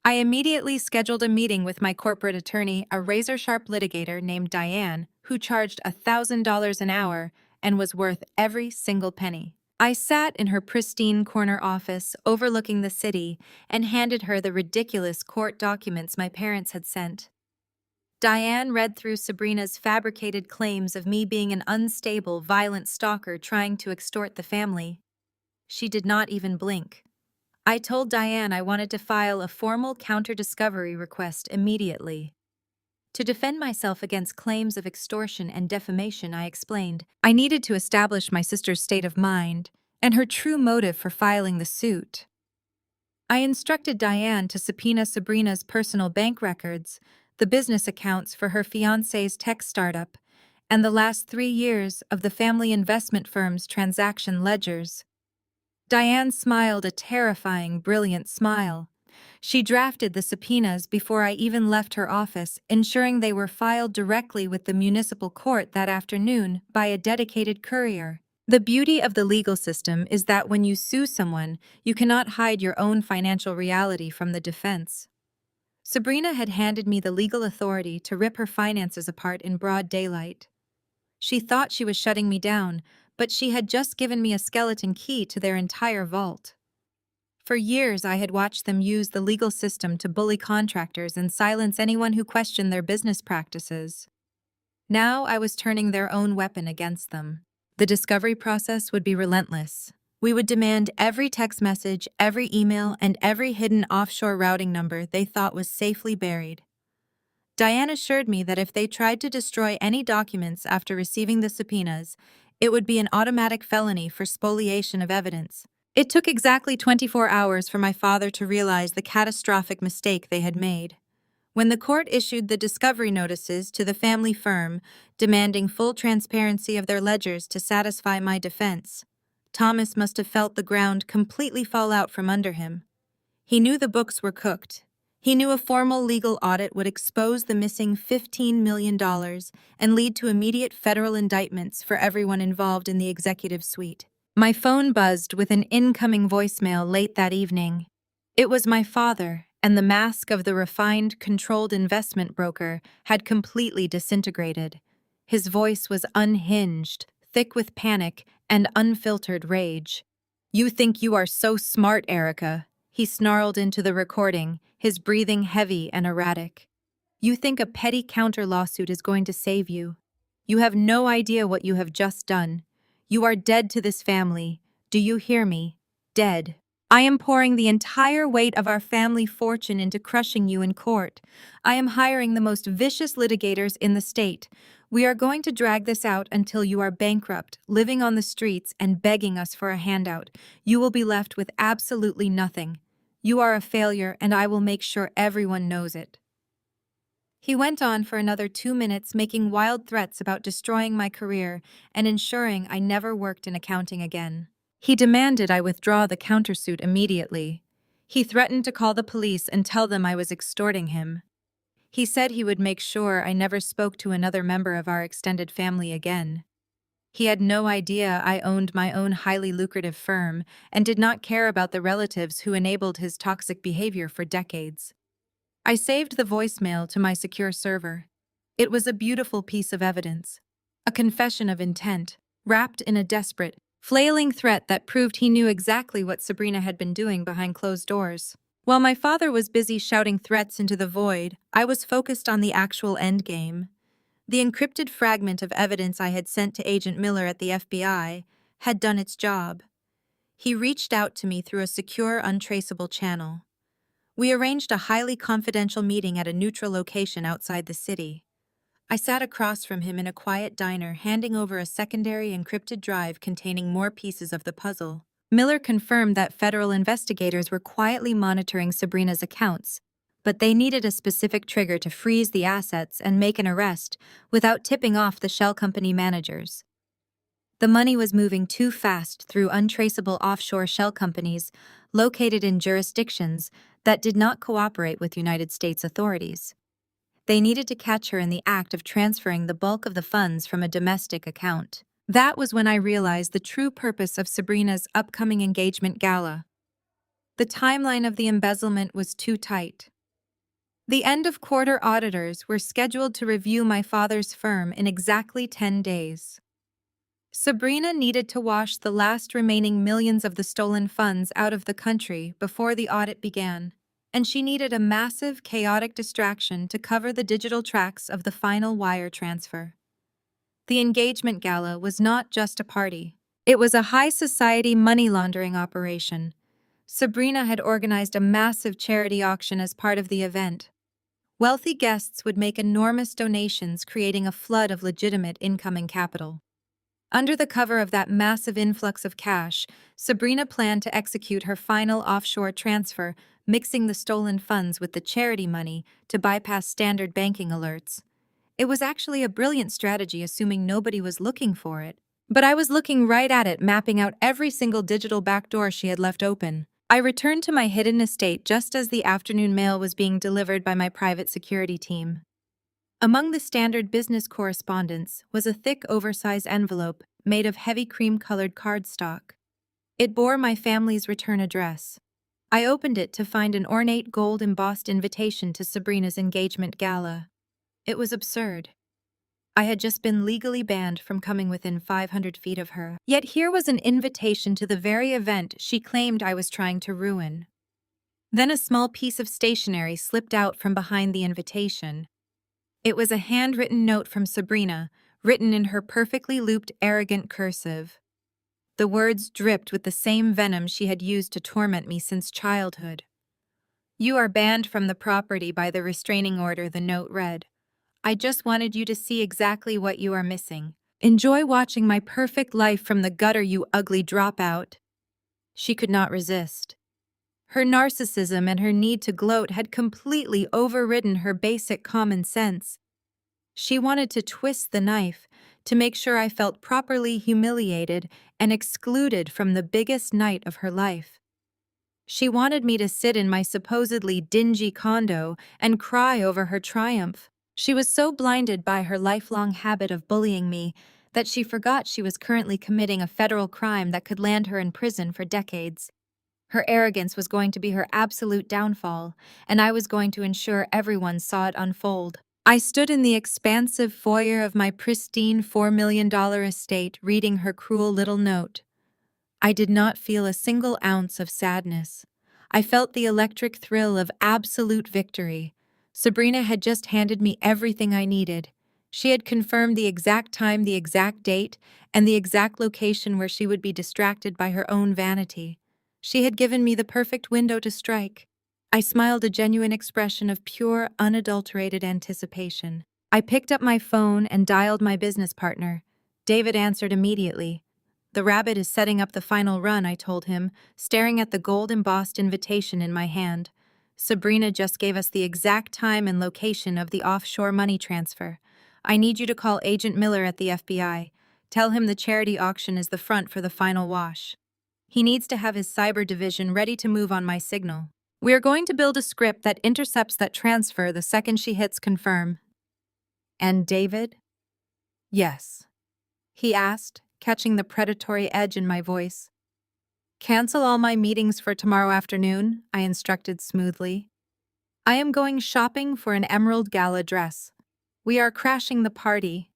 I immediately scheduled a meeting with my corporate attorney, a razor-sharp litigator named Diane, who charged $1,000 an hour and was worth every single penny. I sat in her pristine corner office overlooking the city and handed her the ridiculous court documents my parents had sent. Diane read through Sabrina's fabricated claims of me being an unstable, violent stalker trying to extort the family. She did not even blink. I told Diane I wanted to file a formal counter-discovery request immediately. To defend myself against claims of extortion and defamation, I explained, I needed to establish my sister's state of mind and her true motive for filing the suit. I instructed Diane to subpoena Sabrina's personal bank records, the business accounts for her fiancé's tech startup, and the last 3 years of the family investment firm's transaction ledgers. Diane smiled a terrifying, brilliant smile. She drafted the subpoenas before I even left her office, ensuring they were filed directly with the municipal court that afternoon by a dedicated courier. The beauty of the legal system is that when you sue someone, you cannot hide your own financial reality from the defense. Sabrina had handed me the legal authority to rip her finances apart in broad daylight. She thought she was shutting me down, but she had just given me a skeleton key to their entire vault. For years, I had watched them use the legal system to bully contractors and silence anyone who questioned their business practices. Now I was turning their own weapon against them. The discovery process would be relentless. We would demand every text message, every email, and every hidden offshore routing number they thought was safely buried. Diane assured me that if they tried to destroy any documents after receiving the subpoenas, it would be an automatic felony for spoliation of evidence. It took exactly 24 hours for my father to realize the catastrophic mistake they had made. When the court issued the discovery notices to the family firm, demanding full transparency of their ledgers to satisfy my defense, Thomas must have felt the ground completely fall out from under him. He knew the books were cooked. He knew a formal legal audit would expose the missing $15 million and lead to immediate federal indictments for everyone involved in the executive suite. My phone buzzed with an incoming voicemail late that evening. It was my father, and the mask of the refined, controlled investment broker had completely disintegrated. His voice was unhinged, thick with panic and unfiltered rage. "You think you are so smart, Erica," he snarled into the recording, his breathing heavy and erratic. "You think a petty counter lawsuit is going to save you. You have no idea what you have just done. You are dead to this family. Do you hear me? Dead. I am pouring the entire weight of our family fortune into crushing you in court. I am hiring the most vicious litigators in the state. We are going to drag this out until you are bankrupt, living on the streets and begging us for a handout. You will be left with absolutely nothing. You are a failure, and I will make sure everyone knows it." He went on for another 2 minutes, making wild threats about destroying my career and ensuring I never worked in accounting again. He demanded I withdraw the countersuit immediately. He threatened to call the police and tell them I was extorting him. He said he would make sure I never spoke to another member of our extended family again. He had no idea I owned my own highly lucrative firm and did not care about the relatives who enabled his toxic behavior for decades. I saved the voicemail to my secure server. It was a beautiful piece of evidence. A confession of intent, wrapped in a desperate, flailing threat that proved he knew exactly what Sabrina had been doing behind closed doors. While my father was busy shouting threats into the void, I was focused on the actual endgame. The encrypted fragment of evidence I had sent to Agent Miller at the FBI had done its job. He reached out to me through a secure, untraceable channel. We arranged a highly confidential meeting at a neutral location outside the city. I sat across from him in a quiet diner, handing over a secondary encrypted drive containing more pieces of the puzzle. Miller confirmed that federal investigators were quietly monitoring Sabrina's accounts, but they needed a specific trigger to freeze the assets and make an arrest without tipping off the shell company managers. The money was moving too fast through untraceable offshore shell companies located in jurisdictions that did not cooperate with United States authorities. They needed to catch her in the act of transferring the bulk of the funds from a domestic account. That was when I realized the true purpose of Sabrina's upcoming engagement gala. The timeline of the embezzlement was too tight. The end-of-quarter auditors were scheduled to review my father's firm in exactly 10 days. Sabrina needed to wash the last remaining millions of the stolen funds out of the country before the audit began, and she needed a massive, chaotic distraction to cover the digital tracks of the final wire transfer. The engagement gala was not just a party. It was a high-society money laundering operation. Sabrina had organized a massive charity auction as part of the event. Wealthy guests would make enormous donations, creating a flood of legitimate incoming capital. Under the cover of that massive influx of cash, Sabrina planned to execute her final offshore transfer, mixing the stolen funds with the charity money to bypass standard banking alerts. It was actually a brilliant strategy, assuming nobody was looking for it. But I was looking right at it, mapping out every single digital backdoor she had left open. I returned to my hidden estate just as the afternoon mail was being delivered by my private security team. Among the standard business correspondence was a thick, oversized envelope made of heavy cream-colored cardstock. It bore my family's return address. I opened it to find an ornate gold-embossed invitation to Sabrina's engagement gala. It was absurd. I had just been legally banned from coming within 500 feet of her. Yet here was an invitation to the very event she claimed I was trying to ruin. Then a small piece of stationery slipped out from behind the invitation. It was a handwritten note from Sabrina, written in her perfectly looped, arrogant cursive. The words dripped with the same venom she had used to torment me since childhood. "You are banned from the property by the restraining order," the note read. "I just wanted you to see exactly what you are missing. Enjoy watching my perfect life from the gutter, you ugly dropout." She could not resist. Her narcissism and her need to gloat had completely overridden her basic common sense. She wanted to twist the knife to make sure I felt properly humiliated and excluded from the biggest night of her life. She wanted me to sit in my supposedly dingy condo and cry over her triumph. She was so blinded by her lifelong habit of bullying me that she forgot she was currently committing a federal crime that could land her in prison for decades. Her arrogance was going to be her absolute downfall, and I was going to ensure everyone saw it unfold. I stood in the expansive foyer of my pristine $4 million estate reading her cruel little note. I did not feel a single ounce of sadness. I felt the electric thrill of absolute victory. Sabrina had just handed me everything I needed. She had confirmed the exact time, the exact date, and the exact location where she would be distracted by her own vanity. She had given me the perfect window to strike. I smiled, a genuine expression of pure, unadulterated anticipation. I picked up my phone and dialed my business partner. David answered immediately. The rabbit is setting up the final run, I told him, staring at the gold-embossed invitation in my hand. Sabrina just gave us the exact time and location of the offshore money transfer. I need you to call Agent Miller at the FBI. Tell him the charity auction is the front for the final wash. He needs to have his cyber division ready to move on my signal. We are going to build a script that intercepts that transfer the second she hits confirm. And David? Yes. He asked, catching the predatory edge in my voice. Cancel all my meetings for tomorrow afternoon, I instructed smoothly. I am going shopping for an emerald gala dress. We are crashing the party.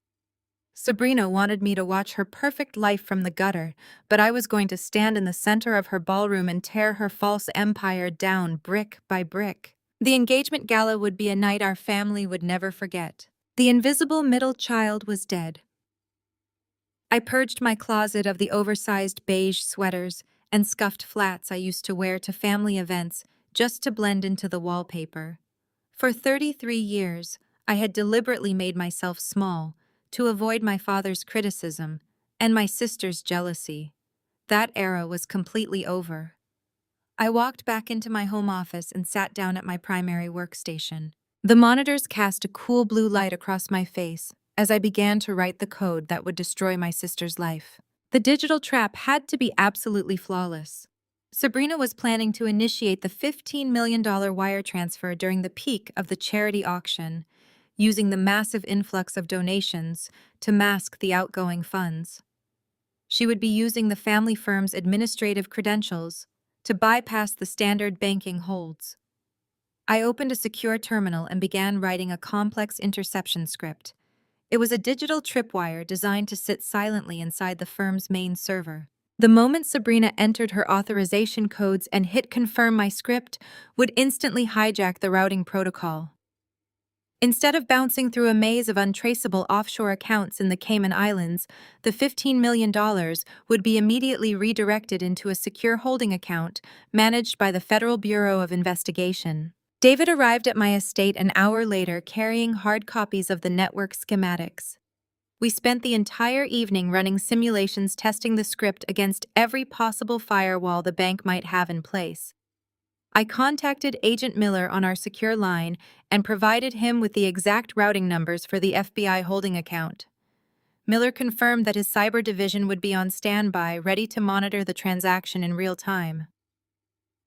Sabrina wanted me to watch her perfect life from the gutter, but I was going to stand in the center of her ballroom and tear her false empire down brick by brick. The engagement gala would be a night our family would never forget. The invisible middle child was dead. I purged my closet of the oversized beige sweaters and scuffed flats I used to wear to family events just to blend into the wallpaper. For 33 years, I had deliberately made myself small to avoid my father's criticism and my sister's jealousy. That era was completely over. I walked back into my home office and sat down at my primary workstation. The monitors cast a cool blue light across my face as I began to write the code that would destroy my sister's life. The digital trap had to be absolutely flawless. Sabrina was planning to initiate the $15 million wire transfer during the peak of the charity auction, using the massive influx of donations to mask the outgoing funds. She would be using the family firm's administrative credentials to bypass the standard banking holds. I opened a secure terminal and began writing a complex interception script. It was a digital tripwire designed to sit silently inside the firm's main server. The moment Sabrina entered her authorization codes and hit confirm, my script would instantly hijack the routing protocol. Instead of bouncing through a maze of untraceable offshore accounts in the Cayman Islands, the $15 million would be immediately redirected into a secure holding account managed by the Federal Bureau of Investigation. David arrived at my estate an hour later carrying hard copies of the network schematics. We spent the entire evening running simulations testing the script against every possible firewall the bank might have in place. I contacted Agent Miller on our secure line and provided him with the exact routing numbers for the FBI holding account. Miller confirmed that his cyber division would be on standby, ready to monitor the transaction in real time.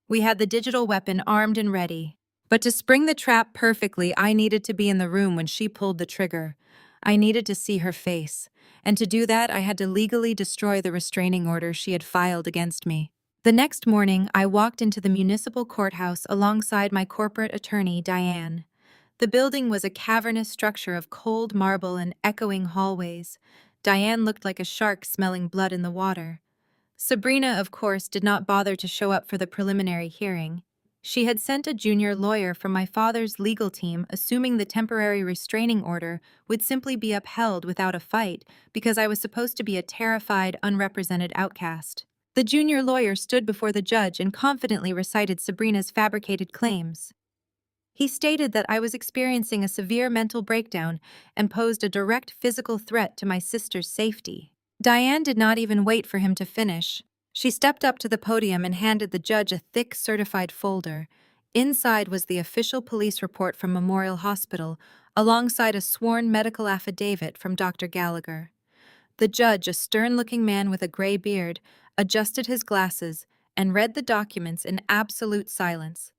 We had the digital weapon armed and ready. But to spring the trap perfectly, I needed to be in the room when she pulled the trigger. I needed to see her face, and to do that I had to legally destroy the restraining order she had filed against me. The next morning, I walked into the municipal courthouse alongside my corporate attorney, Diane. The building was a cavernous structure of cold marble and echoing hallways. Diane looked like a shark smelling blood in the water. Sabrina, of course, did not bother to show up for the preliminary hearing. She had sent a junior lawyer from my father's legal team, assuming the temporary restraining order would simply be upheld without a fight because I was supposed to be a terrified, unrepresented outcast. The junior lawyer stood before the judge and confidently recited Sabrina's fabricated claims. He stated that I was experiencing a severe mental breakdown and posed a direct physical threat to my sister's safety. Diane did not even wait for him to finish. She stepped up to the podium and handed the judge a thick certified folder. Inside was the official police report from Memorial Hospital, alongside a sworn medical affidavit from Dr. Gallagher. The judge, a stern-looking man with a gray beard, adjusted his glasses and read the documents in absolute silence.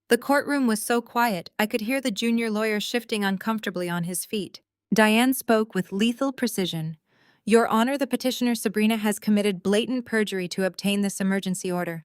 The courtroom was so quiet, I could hear the junior lawyer shifting uncomfortably on his feet. Diane spoke with lethal precision. Your Honor, the petitioner Sabrina has committed blatant perjury to obtain this emergency order.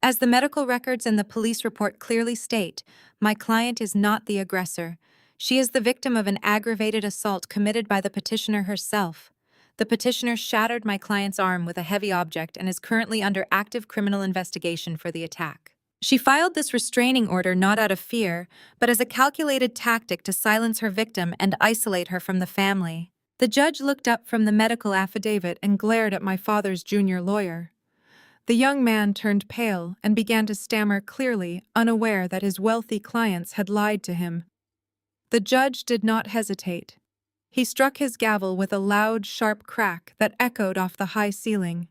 As the medical records and the police report clearly state, my client is not the aggressor. She is the victim of an aggravated assault committed by the petitioner herself. The petitioner shattered my client's arm with a heavy object and is currently under active criminal investigation for the attack. She filed this restraining order not out of fear, but as a calculated tactic to silence her victim and isolate her from the family. The judge looked up from the medical affidavit and glared at my father's junior lawyer. The young man turned pale and began to stammer clearly, unaware that his wealthy clients had lied to him. The judge did not hesitate. He struck his gavel with a loud, sharp crack that echoed off the high ceiling.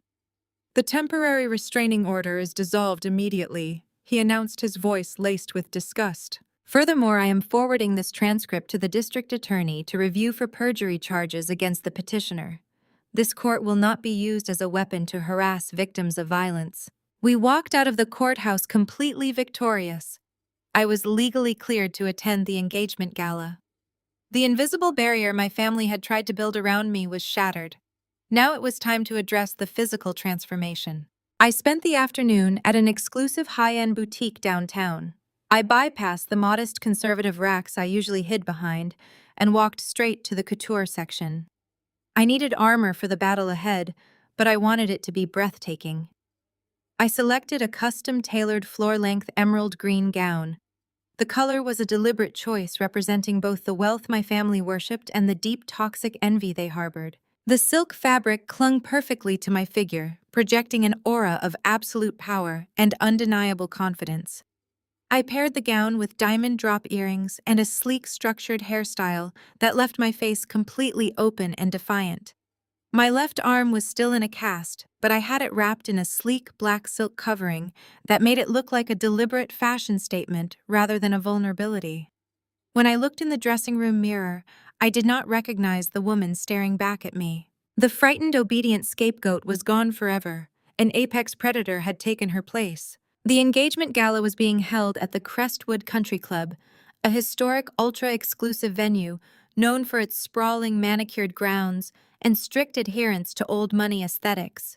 "The temporary restraining order is dissolved immediately," he announced, his voice laced with disgust. "Furthermore, I am forwarding this transcript to the district attorney to review for perjury charges against the petitioner. This court will not be used as a weapon to harass victims of violence." We walked out of the courthouse completely victorious. I was legally cleared to attend the engagement gala. The invisible barrier my family had tried to build around me was shattered. Now it was time to address the physical transformation. I spent the afternoon at an exclusive high-end boutique downtown. I bypassed the modest conservative racks I usually hid behind and walked straight to the couture section. I needed armor for the battle ahead, but I wanted it to be breathtaking. I selected a custom-tailored floor-length emerald green gown. The color was a deliberate choice, representing both the wealth my family worshipped and the deep toxic envy they harbored. The silk fabric clung perfectly to my figure, projecting an aura of absolute power and undeniable confidence. I paired the gown with diamond drop earrings and a sleek, structured hairstyle that left my face completely open and defiant. My left arm was still in a cast, but I had it wrapped in a sleek black silk covering that made it look like a deliberate fashion statement rather than a vulnerability. When I looked in the dressing room mirror, I did not recognize the woman staring back at me. The frightened, obedient scapegoat was gone forever. An apex predator had taken her place. The engagement gala was being held at the Crestwood Country Club, a historic, ultra-exclusive venue known for its sprawling, manicured grounds and strict adherence to old money aesthetics.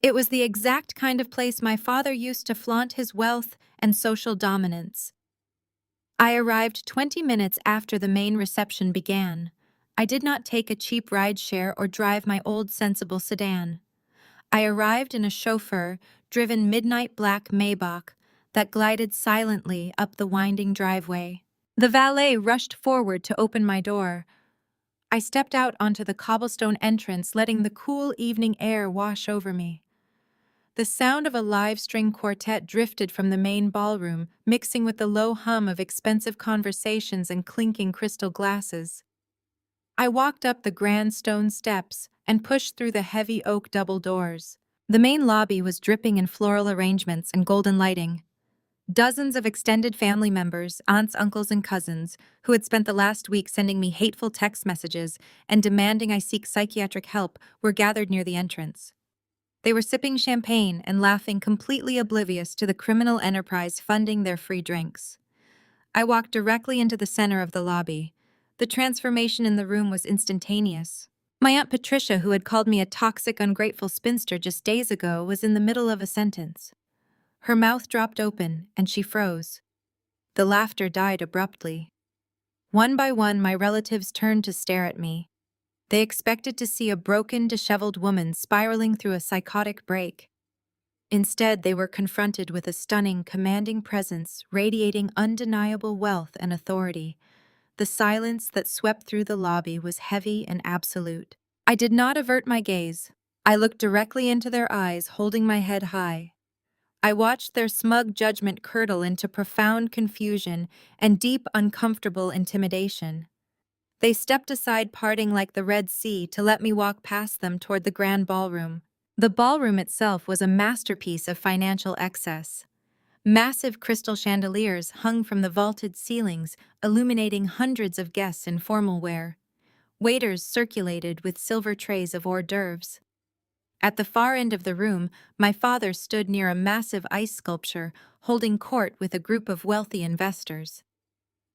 It was the exact kind of place my father used to flaunt his wealth and social dominance. I arrived 20 minutes after the main reception began. I did not take a cheap rideshare or drive my old sensible sedan. I arrived in a chauffeur-driven midnight black Maybach that glided silently up the winding driveway. The valet rushed forward to open my door. I stepped out onto the cobblestone entrance, letting the cool evening air wash over me. The sound of a live string quartet drifted from the main ballroom, mixing with the low hum of expensive conversations and clinking crystal glasses. I walked up the grand stone steps and pushed through the heavy oak double doors. The main lobby was dripping in floral arrangements and golden lighting. Dozens of extended family members, aunts, uncles, and cousins, who had spent the last week sending me hateful text messages and demanding I seek psychiatric help, were gathered near the entrance. They were sipping champagne and laughing, completely oblivious to the criminal enterprise funding their free drinks. I walked directly into the center of the lobby. The transformation in the room was instantaneous. My Aunt Patricia, who had called me a toxic, ungrateful spinster just days ago, was in the middle of a sentence. Her mouth dropped open, and she froze. The laughter died abruptly. One by one, my relatives turned to stare at me. They expected to see a broken, disheveled woman spiraling through a psychotic break. Instead, they were confronted with a stunning, commanding presence radiating undeniable wealth and authority. The silence that swept through the lobby was heavy and absolute. I did not avert my gaze. I looked directly into their eyes, holding my head high. I watched their smug judgment curdle into profound confusion and deep, uncomfortable intimidation. They stepped aside, parting like the Red Sea, to let me walk past them toward the grand ballroom. The ballroom itself was a masterpiece of financial excess. Massive crystal chandeliers hung from the vaulted ceilings, illuminating hundreds of guests in formal wear. Waiters circulated with silver trays of hors d'oeuvres. At the far end of the room, my father stood near a massive ice sculpture, holding court with a group of wealthy investors.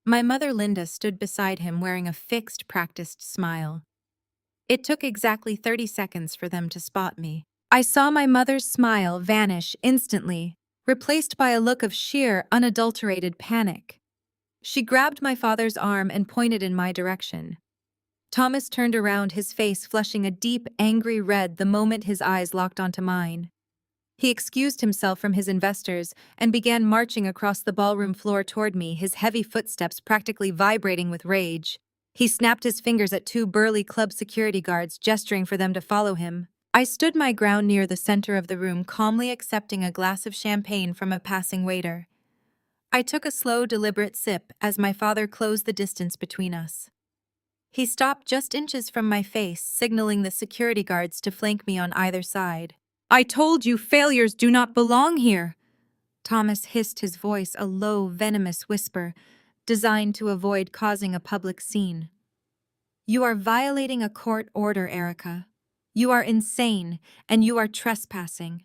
My mother Linda stood beside him, wearing a fixed, practiced smile. It took exactly 30 seconds for them to spot me. I saw my mother's smile vanish instantly, replaced by a look of sheer, unadulterated panic. She grabbed my father's arm and pointed in my direction. Thomas turned around, his face flushing a deep, angry red the moment his eyes locked onto mine. He excused himself from his investors and began marching across the ballroom floor toward me, his heavy footsteps practically vibrating with rage. He snapped his fingers at two burly club security guards, gesturing for them to follow him. I stood my ground near the center of the room, calmly accepting a glass of champagne from a passing waiter. I took a slow, deliberate sip as my father closed the distance between us. He stopped just inches from my face, signaling the security guards to flank me on either side. "I told you failures do not belong here!" Thomas hissed, his voice a low, venomous whisper, designed to avoid causing a public scene. "You are violating a court order, Erica. You are insane, and you are trespassing.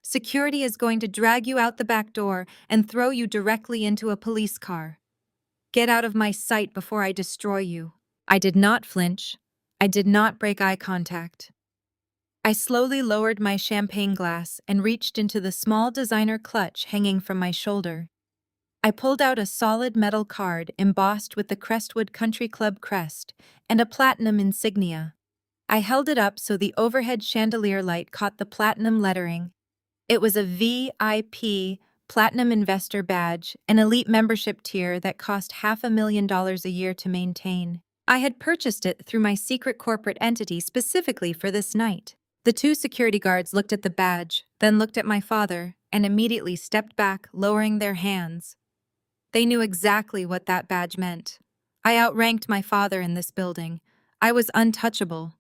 Security is going to drag you out the back door and throw you directly into a police car. Get out of my sight before I destroy you." I did not flinch. I did not break eye contact. I slowly lowered my champagne glass and reached into the small designer clutch hanging from my shoulder. I pulled out a solid metal card embossed with the Crestwood Country Club crest and a platinum insignia. I held it up so the overhead chandelier light caught the platinum lettering. It was a VIP Platinum Investor badge, an elite membership tier that cost $500,000 a year to maintain. I had purchased it through my secret corporate entity specifically for this night. The two security guards looked at the badge, then looked at my father, and immediately stepped back, lowering their hands. They knew exactly what that badge meant. I outranked my father in this building. I was untouchable.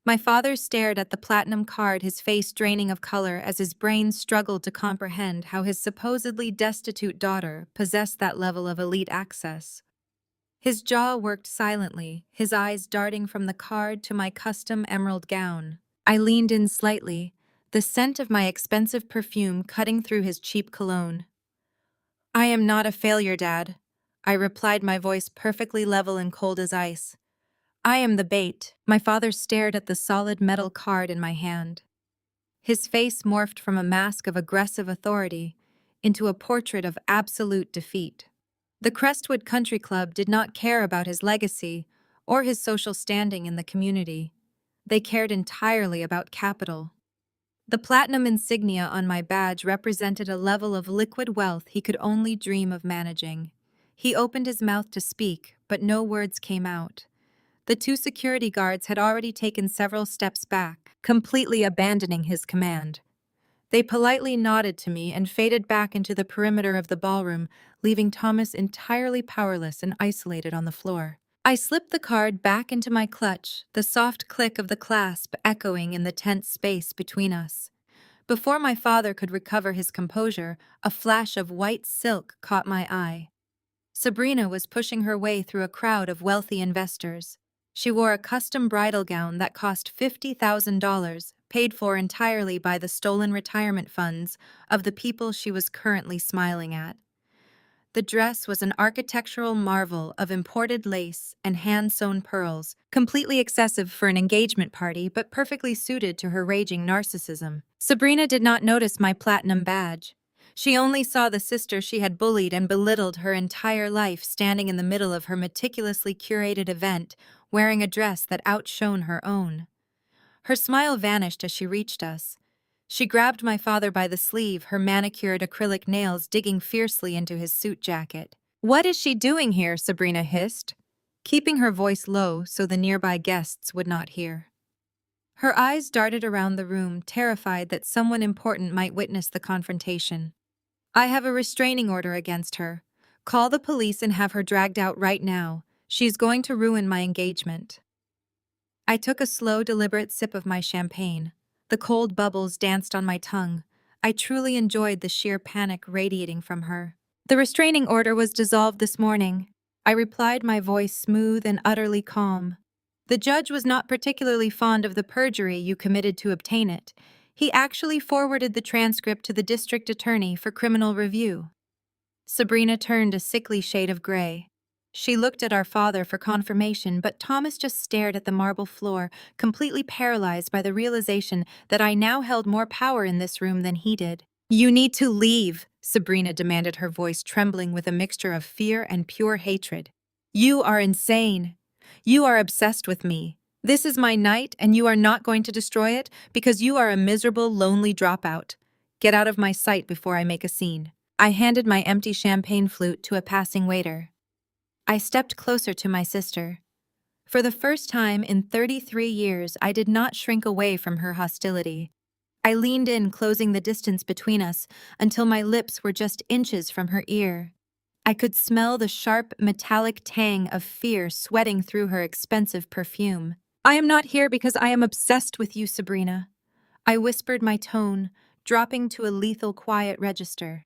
My father stared at the platinum card, his face draining of color as his brain struggled to comprehend how his supposedly destitute daughter possessed that level of elite access. His jaw worked silently, his eyes darting from the card to my custom emerald gown. I leaned in slightly, the scent of my expensive perfume cutting through his cheap cologne. "I am not a failure, Dad," I replied, my voice perfectly level and cold as ice. "I am the bait." My father stared at the solid metal card in my hand. His face morphed from a mask of aggressive authority into a portrait of absolute defeat. The Crestwood Country Club did not care about his legacy or his social standing in the community. They cared entirely about capital. The platinum insignia on my badge represented a level of liquid wealth he could only dream of managing. He opened his mouth to speak, but no words came out. The two security guards had already taken several steps back, completely abandoning his command. They politely nodded to me and faded back into the perimeter of the ballroom, leaving Thomas entirely powerless and isolated on the floor. I slipped the card back into my clutch, the soft click of the clasp echoing in the tense space between us. Before my father could recover his composure, a flash of white silk caught my eye. Sabrina was pushing her way through a crowd of wealthy investors. She wore a custom bridal gown that cost $50,000, paid for entirely by the stolen retirement funds of the people she was currently smiling at. The dress was an architectural marvel of imported lace and hand-sewn pearls, completely excessive for an engagement party but perfectly suited to her raging narcissism. Sabrina did not notice my platinum badge. She only saw the sister she had bullied and belittled her entire life standing in the middle of her meticulously curated event, wearing a dress that outshone her own. Her smile vanished as she reached us. She grabbed my father by the sleeve, her manicured acrylic nails digging fiercely into his suit jacket. "What is she doing here?" Sabrina hissed, keeping her voice low so the nearby guests would not hear. Her eyes darted around the room, terrified that someone important might witness the confrontation. "I have a restraining order against her. Call the police and have her dragged out right now. She's going to ruin my engagement." I took a slow, deliberate sip of my champagne. The cold bubbles danced on my tongue. I truly enjoyed the sheer panic radiating from her. "The restraining order was dissolved this morning," I replied, my voice smooth and utterly calm. "The judge was not particularly fond of the perjury you committed to obtain it. He actually forwarded the transcript to the district attorney for criminal review." Sabrina turned a sickly shade of gray. She looked at our father for confirmation, but Thomas just stared at the marble floor, completely paralyzed by the realization that I now held more power in this room than he did. "You need to leave," Sabrina demanded, her voice trembling with a mixture of fear and pure hatred. "You are insane. You are obsessed with me. This is my night, and you are not going to destroy it because you are a miserable, lonely dropout. Get out of my sight before I make a scene." I handed my empty champagne flute to a passing waiter. I stepped closer to my sister. For the first time in 33 years, I did not shrink away from her hostility. I leaned in, closing the distance between us until my lips were just inches from her ear. I could smell the sharp, metallic tang of fear sweating through her expensive perfume. I am not here because I am obsessed with you, Sabrina. I whispered my tone, dropping to a lethal quiet register.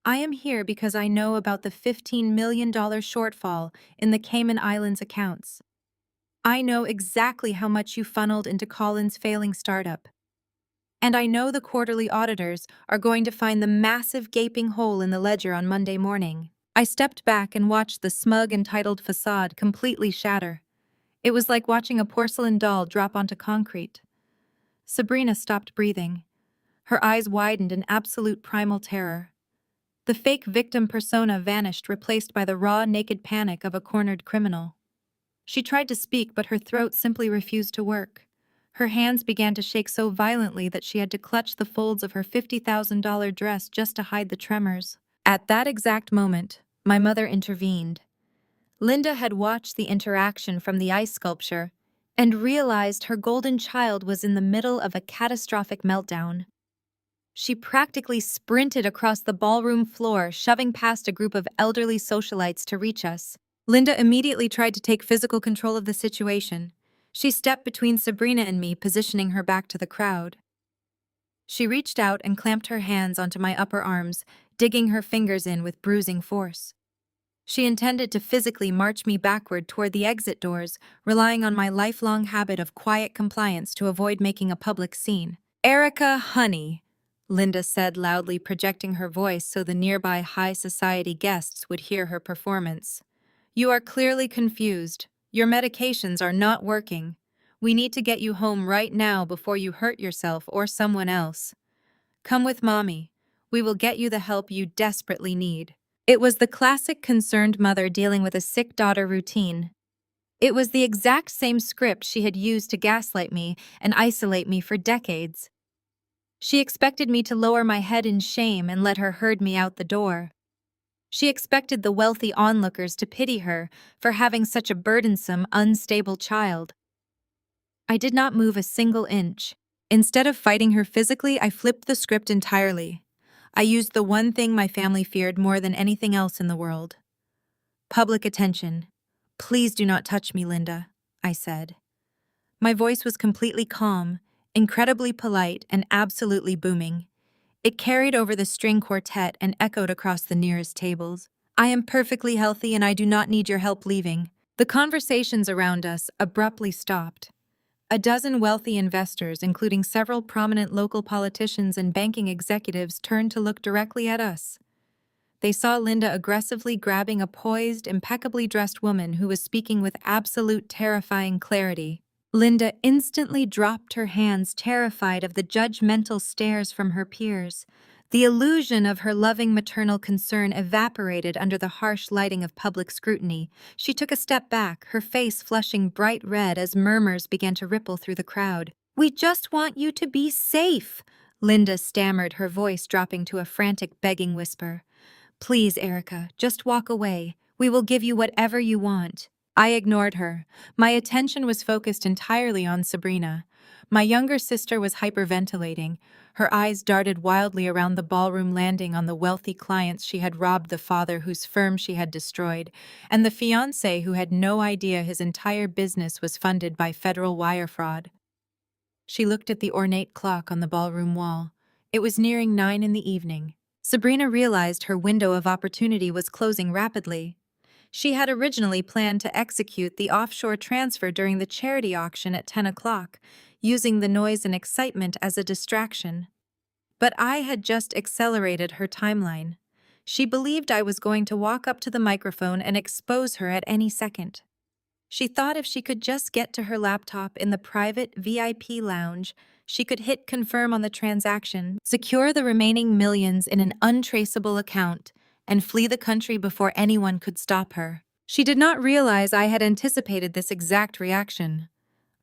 I am here because I know about the $15 million shortfall in the Cayman Islands accounts. I know exactly how much you funneled into Colin's failing startup. And I know the quarterly auditors are going to find the massive gaping hole in the ledger on Monday morning. I stepped back and watched the smug, entitled facade completely shatter. It was like watching a porcelain doll drop onto concrete. Sabrina stopped breathing. Her eyes widened in absolute primal terror. The fake victim persona vanished, replaced by the raw, naked panic of a cornered criminal. She tried to speak, but her throat simply refused to work. Her hands began to shake so violently that she had to clutch the folds of her $50,000 dress just to hide the tremors. At that exact moment, my mother intervened. Linda had watched the interaction from the ice sculpture and realized her golden child was in the middle of a catastrophic meltdown. She practically sprinted across the ballroom floor, shoving past a group of elderly socialites to reach us. Linda immediately tried to take physical control of the situation. She stepped between Sabrina and me, positioning her back to the crowd. She reached out and clamped her hands onto my upper arms, digging her fingers in with bruising force. She intended to physically march me backward toward the exit doors, relying on my lifelong habit of quiet compliance to avoid making a public scene. "Erica, honey," Linda said loudly, projecting her voice so the nearby high society guests would hear her performance. "You are clearly confused. Your medications are not working. We need to get you home right now before you hurt yourself or someone else. Come with Mommy. We will get you the help you desperately need." It was the classic concerned mother dealing with a sick daughter routine. It was the exact same script she had used to gaslight me and isolate me for decades. She expected me to lower my head in shame and let her herd me out the door. She expected the wealthy onlookers to pity her for having such a burdensome, unstable child. I did not move a single inch. Instead of fighting her physically, I flipped the script entirely. I used the one thing my family feared more than anything else in the world: public attention. "Please do not touch me, Linda," I said. My voice was completely calm, incredibly polite, and absolutely booming. It carried over the string quartet and echoed across the nearest tables. "I am perfectly healthy and I do not need your help leaving." The conversations around us abruptly stopped. A dozen wealthy investors, including several prominent local politicians and banking executives, turned to look directly at us. They saw Linda aggressively grabbing a poised, impeccably dressed woman who was speaking with absolute terrifying clarity. Linda instantly dropped her hands, terrified of the judgmental stares from her peers. The illusion of her loving maternal concern evaporated under the harsh lighting of public scrutiny. She took a step back, her face flushing bright red as murmurs began to ripple through the crowd. "We just want you to be safe," Linda stammered, her voice dropping to a frantic begging whisper. "Please, Erica, just walk away. We will give you whatever you want." I ignored her. My attention was focused entirely on Sabrina. My younger sister was hyperventilating. Her eyes darted wildly around the ballroom, landing on the wealthy clients she had robbed, the father whose firm she had destroyed, and the fiancé who had no idea his entire business was funded by federal wire fraud. She looked at the ornate clock on the ballroom wall. It was nearing 9 in the evening. Sabrina realized her window of opportunity was closing rapidly. She had originally planned to execute the offshore transfer during the charity auction at 10 o'clock, using the noise and excitement as a distraction. But I had just accelerated her timeline. She believed I was going to walk up to the microphone and expose her at any second. She thought if she could just get to her laptop in the private VIP lounge, she could hit confirm on the transaction, secure the remaining millions in an untraceable account, and flee the country before anyone could stop her. She did not realize I had anticipated this exact reaction.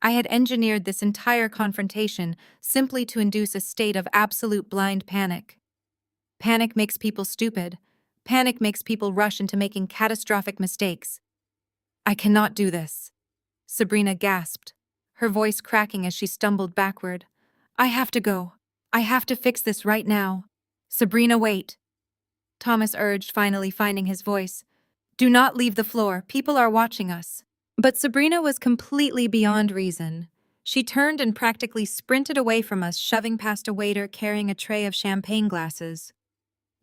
I had engineered this entire confrontation simply to induce a state of absolute blind panic. Panic makes people stupid. Panic makes people rush into making catastrophic mistakes. "I cannot do this," Sabrina gasped, her voice cracking as she stumbled backward. "I have to go. I have to fix this right now." "Sabrina, wait." Thomas urged, finally finding his voice. "Do not leave the floor. People are watching us." But Sabrina was completely beyond reason. She turned and practically sprinted away from us, shoving past a waiter carrying a tray of champagne glasses.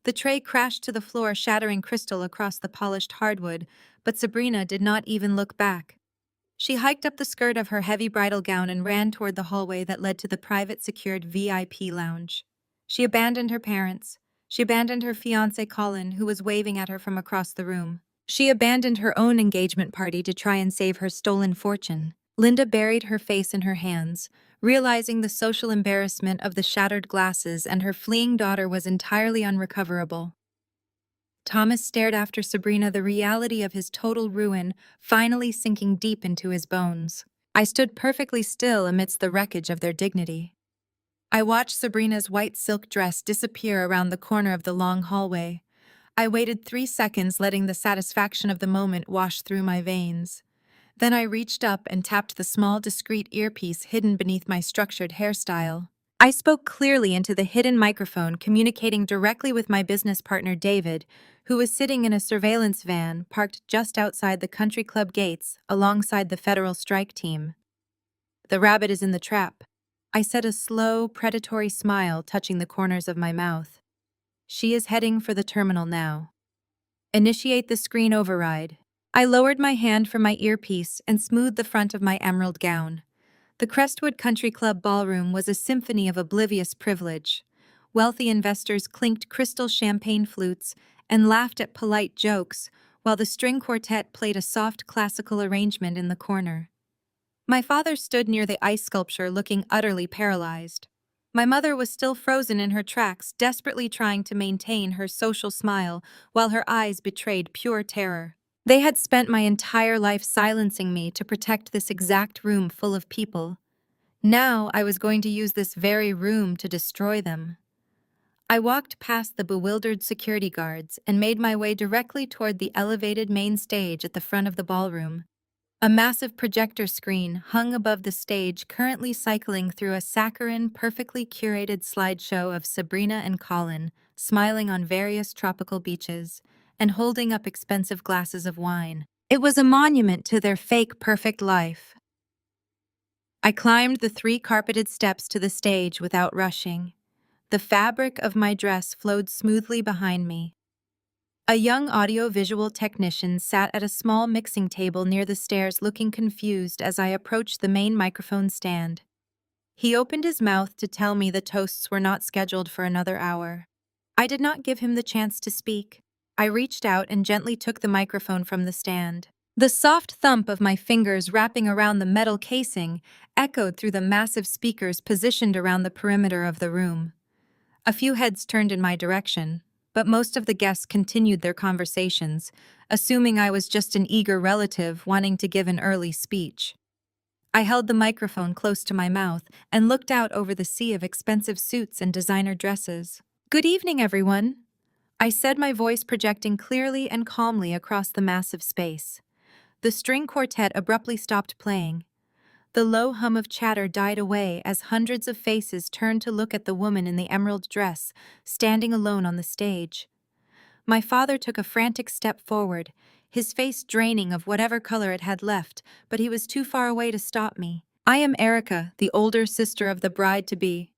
The tray crashed to the floor, shattering crystal across the polished hardwood, but Sabrina did not even look back. She hiked up the skirt of her heavy bridal gown and ran toward the hallway that led to the private secured VIP lounge. She abandoned her parents. She abandoned her fiancé Colin, who was waving at her from across the room. She abandoned her own engagement party to try and save her stolen fortune. Linda buried her face in her hands, realizing the social embarrassment of the shattered glasses, and her fleeing daughter was entirely unrecoverable. Thomas stared after Sabrina, the reality of his total ruin finally sinking deep into his bones. I stood perfectly still amidst the wreckage of their dignity. I watched Sabrina's white silk dress disappear around the corner of the long hallway. I waited 3 seconds, letting the satisfaction of the moment wash through my veins. Then I reached up and tapped the small, discreet earpiece hidden beneath my structured hairstyle. I spoke clearly into the hidden microphone, communicating directly with my business partner David, who was sitting in a surveillance van parked just outside the country club gates alongside the federal strike team. "The rabbit is in the trap." I said, a slow, predatory smile touching the corners of my mouth. "She is heading for the terminal now. Initiate the screen override." I lowered my hand from my earpiece and smoothed the front of my emerald gown. The Crestwood Country Club ballroom was a symphony of oblivious privilege. Wealthy investors clinked crystal champagne flutes and laughed at polite jokes, while the string quartet played a soft classical arrangement in the corner. My father stood near the ice sculpture, looking utterly paralyzed. My mother was still frozen in her tracks, desperately trying to maintain her social smile while her eyes betrayed pure terror. They had spent my entire life silencing me to protect this exact room full of people. Now I was going to use this very room to destroy them. I walked past the bewildered security guards and made my way directly toward the elevated main stage at the front of the ballroom. A massive projector screen hung above the stage, currently cycling through a saccharine, perfectly curated slideshow of Sabrina and Colin, smiling on various tropical beaches and holding up expensive glasses of wine. It was a monument to their fake perfect life. I climbed the 3 carpeted steps to the stage without rushing. The fabric of my dress flowed smoothly behind me. A young audio-visual technician sat at a small mixing table near the stairs, looking confused as I approached the main microphone stand. He opened his mouth to tell me the toasts were not scheduled for another hour. I did not give him the chance to speak. I reached out and gently took the microphone from the stand. The soft thump of my fingers wrapping around the metal casing echoed through the massive speakers positioned around the perimeter of the room. A few heads turned in my direction, but most of the guests continued their conversations, assuming I was just an eager relative wanting to give an early speech. I held the microphone close to my mouth and looked out over the sea of expensive suits and designer dresses. "Good evening, everyone," I said, my voice projecting clearly and calmly across the massive space. The string quartet abruptly stopped playing. The low hum of chatter died away as hundreds of faces turned to look at the woman in the emerald dress, standing alone on the stage. My father took a frantic step forward, his face draining of whatever color it had left, but he was too far away to stop me. "I am Erica, the older sister of the bride-to-be."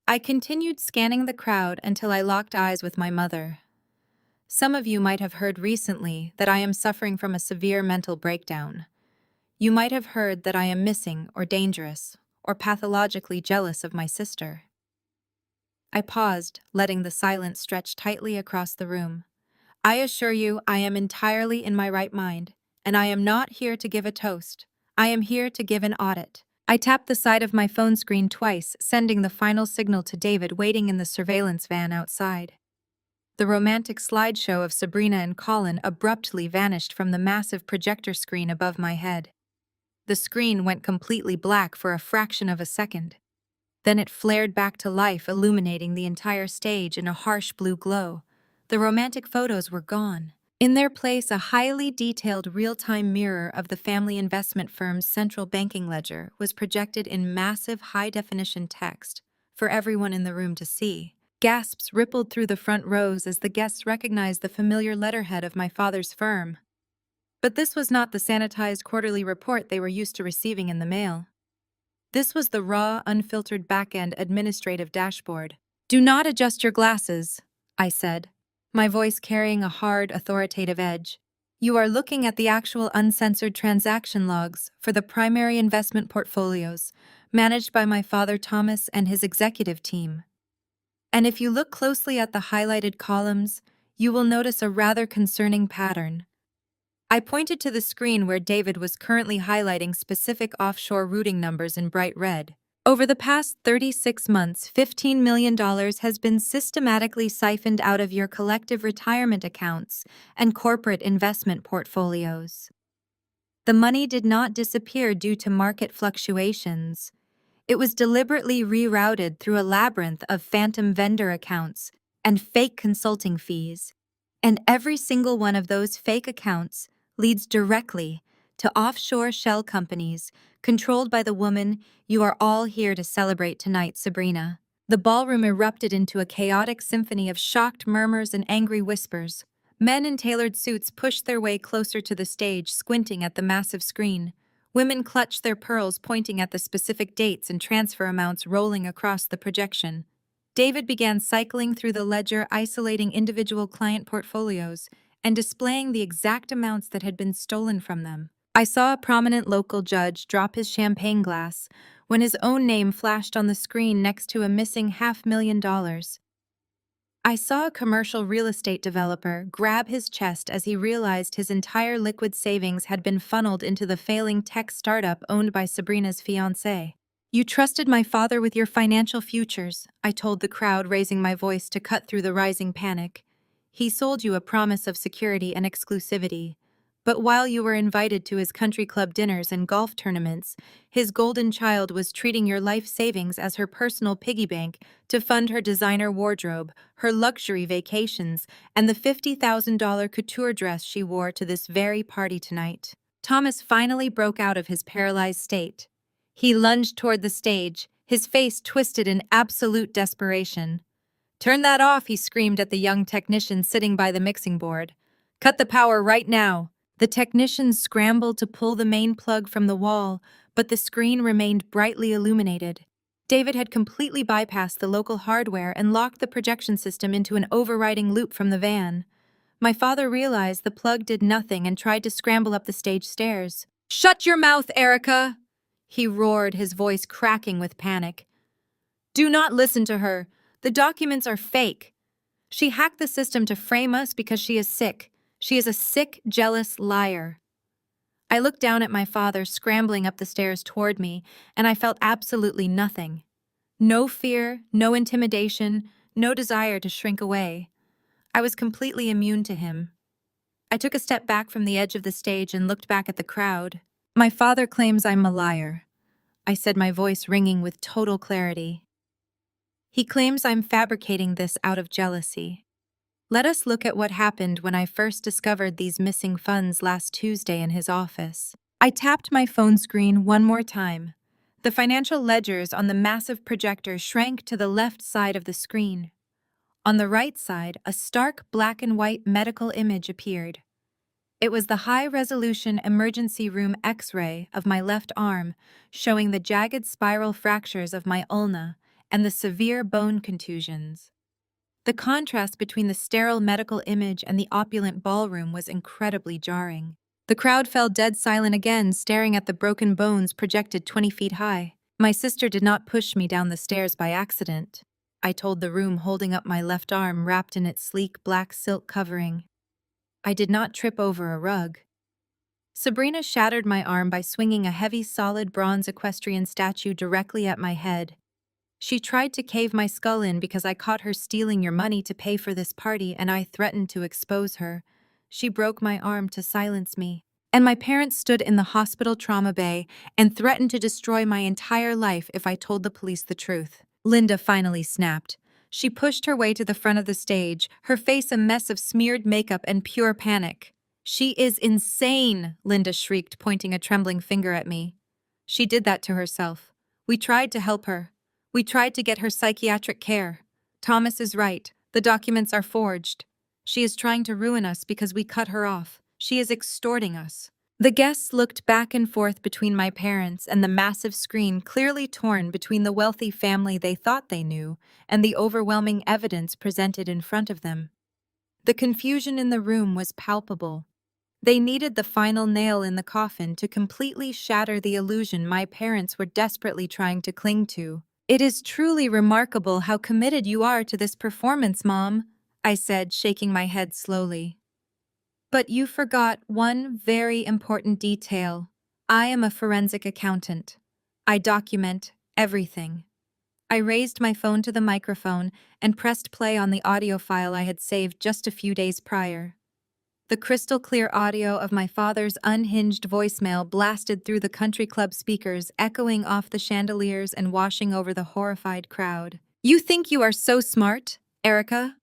I continued scanning the crowd until I locked eyes with my mother. Some of you might have heard recently that I am suffering from a severe mental breakdown. You might have heard that I am missing or dangerous or pathologically jealous of my sister. I paused, letting the silence stretch tightly across the room. I assure you I am entirely in my right mind, and I am not here to give a toast. I am here to give an audit. I tapped the side of my phone screen twice, sending the final signal to David waiting in the surveillance van outside. The romantic slideshow of Sabrina and Colin abruptly vanished from the massive projector screen above my head. The screen went completely black for a fraction of a second. Then it flared back to life, illuminating the entire stage in a harsh blue glow. The romantic photos were gone. In their place, a highly detailed real-time mirror of the family investment firm's central banking ledger was projected in massive high-definition text for everyone in the room to see. Gasps rippled through the front rows as the guests recognized the familiar letterhead of my father's firm. But this was not the sanitized quarterly report they were used to receiving in the mail. This was the raw, unfiltered back-end administrative dashboard. "Do not adjust your glasses," I said, my voice carrying a hard, authoritative edge. "You are looking at the actual uncensored transaction logs for the primary investment portfolios, managed by my father Thomas and his executive team. And if you look closely at the highlighted columns, you will notice a rather concerning pattern." I pointed to the screen where David was currently highlighting specific offshore routing numbers in bright red. "Over the past 36 months, $15 million has been systematically siphoned out of your collective retirement accounts and corporate investment portfolios. The money did not disappear due to market fluctuations. It was deliberately rerouted through a labyrinth of phantom vendor accounts and fake consulting fees. And every single one of those fake accounts leads directly to offshore shell companies controlled by the woman you are all here to celebrate tonight, Sabrina." The ballroom erupted into a chaotic symphony of shocked murmurs and angry whispers. Men in tailored suits pushed their way closer to the stage, squinting at the massive screen. Women clutched their pearls, pointing at the specific dates and transfer amounts rolling across the projection. David began cycling through the ledger, isolating individual client portfolios and displaying the exact amounts that had been stolen from them. I saw a prominent local judge drop his champagne glass when his own name flashed on the screen next to a missing $500,000. I saw a commercial real estate developer grab his chest as he realized his entire liquid savings had been funneled into the failing tech startup owned by Sabrina's fiancé. "You trusted my father with your financial futures," I told the crowd, raising my voice to cut through the rising panic. "He sold you a promise of security and exclusivity. But while you were invited to his country club dinners and golf tournaments, his golden child was treating your life savings as her personal piggy bank to fund her designer wardrobe, her luxury vacations, and the $50,000 couture dress she wore to this very party tonight." Thomas finally broke out of his paralyzed state. He lunged toward the stage, his face twisted in absolute desperation. "Turn that off," he screamed at the young technician sitting by the mixing board. "Cut the power right now." The technician scrambled to pull the main plug from the wall, but the screen remained brightly illuminated. David had completely bypassed the local hardware and locked the projection system into an overriding loop from the van. My father realized the plug did nothing and tried to scramble up the stage stairs. "Shut your mouth, Erica!" he roared, his voice cracking with panic. "Do not listen to her. The documents are fake. She hacked the system to frame us because she is sick. She is a sick, jealous liar." I looked down at my father scrambling up the stairs toward me, and I felt absolutely nothing. No fear, no intimidation, no desire to shrink away. I was completely immune to him. I took a step back from the edge of the stage and looked back at the crowd. "My father claims I'm a liar," I said, my voice ringing with total clarity. "He claims I'm fabricating this out of jealousy. Let us look at what happened when I first discovered these missing funds last Tuesday in his office." I tapped my phone screen one more time. The financial ledgers on the massive projector shrank to the left side of the screen. On the right side, a stark black and white medical image appeared. It was the high-resolution emergency room X-ray of my left arm, showing the jagged spiral fractures of my ulna and the severe bone contusions. The contrast between the sterile medical image and the opulent ballroom was incredibly jarring. The crowd fell dead silent again, staring at the broken bones projected 20 feet high. "My sister did not push me down the stairs by accident," I told the room, holding up my left arm wrapped in its sleek black silk covering. "I did not trip over a rug." Sabrina shattered my arm by swinging a heavy, solid bronze equestrian statue directly at my head. "She tried to cave my skull in because I caught her stealing your money to pay for this party, and I threatened to expose her. She broke my arm to silence me. And my parents stood in the hospital trauma bay and threatened to destroy my entire life if I told the police the truth." Linda finally snapped. She pushed her way to the front of the stage, her face a mess of smeared makeup and pure panic. "She is insane," Linda shrieked, pointing a trembling finger at me. "She did that to herself. We tried to help her. We tried to get her psychiatric care. Thomas is right. The documents are forged. She is trying to ruin us because we cut her off. She is extorting us. The guests looked back and forth between my parents and the massive screen clearly torn between the wealthy family they thought they knew and the overwhelming evidence presented in front of them. The confusion in the room was palpable. They needed the final nail in the coffin to completely shatter the illusion my parents were desperately trying to cling to. "It is truly remarkable how committed you are to this performance, Mom," I said, shaking my head slowly. "But you forgot one very important detail. I am a forensic accountant. I document everything." I raised my phone to the microphone and pressed play on the audio file I had saved just a few days prior. The crystal-clear audio of my father's unhinged voicemail blasted through the country club speakers, echoing off the chandeliers and washing over the horrified crowd. "You think you are so smart, Erica?"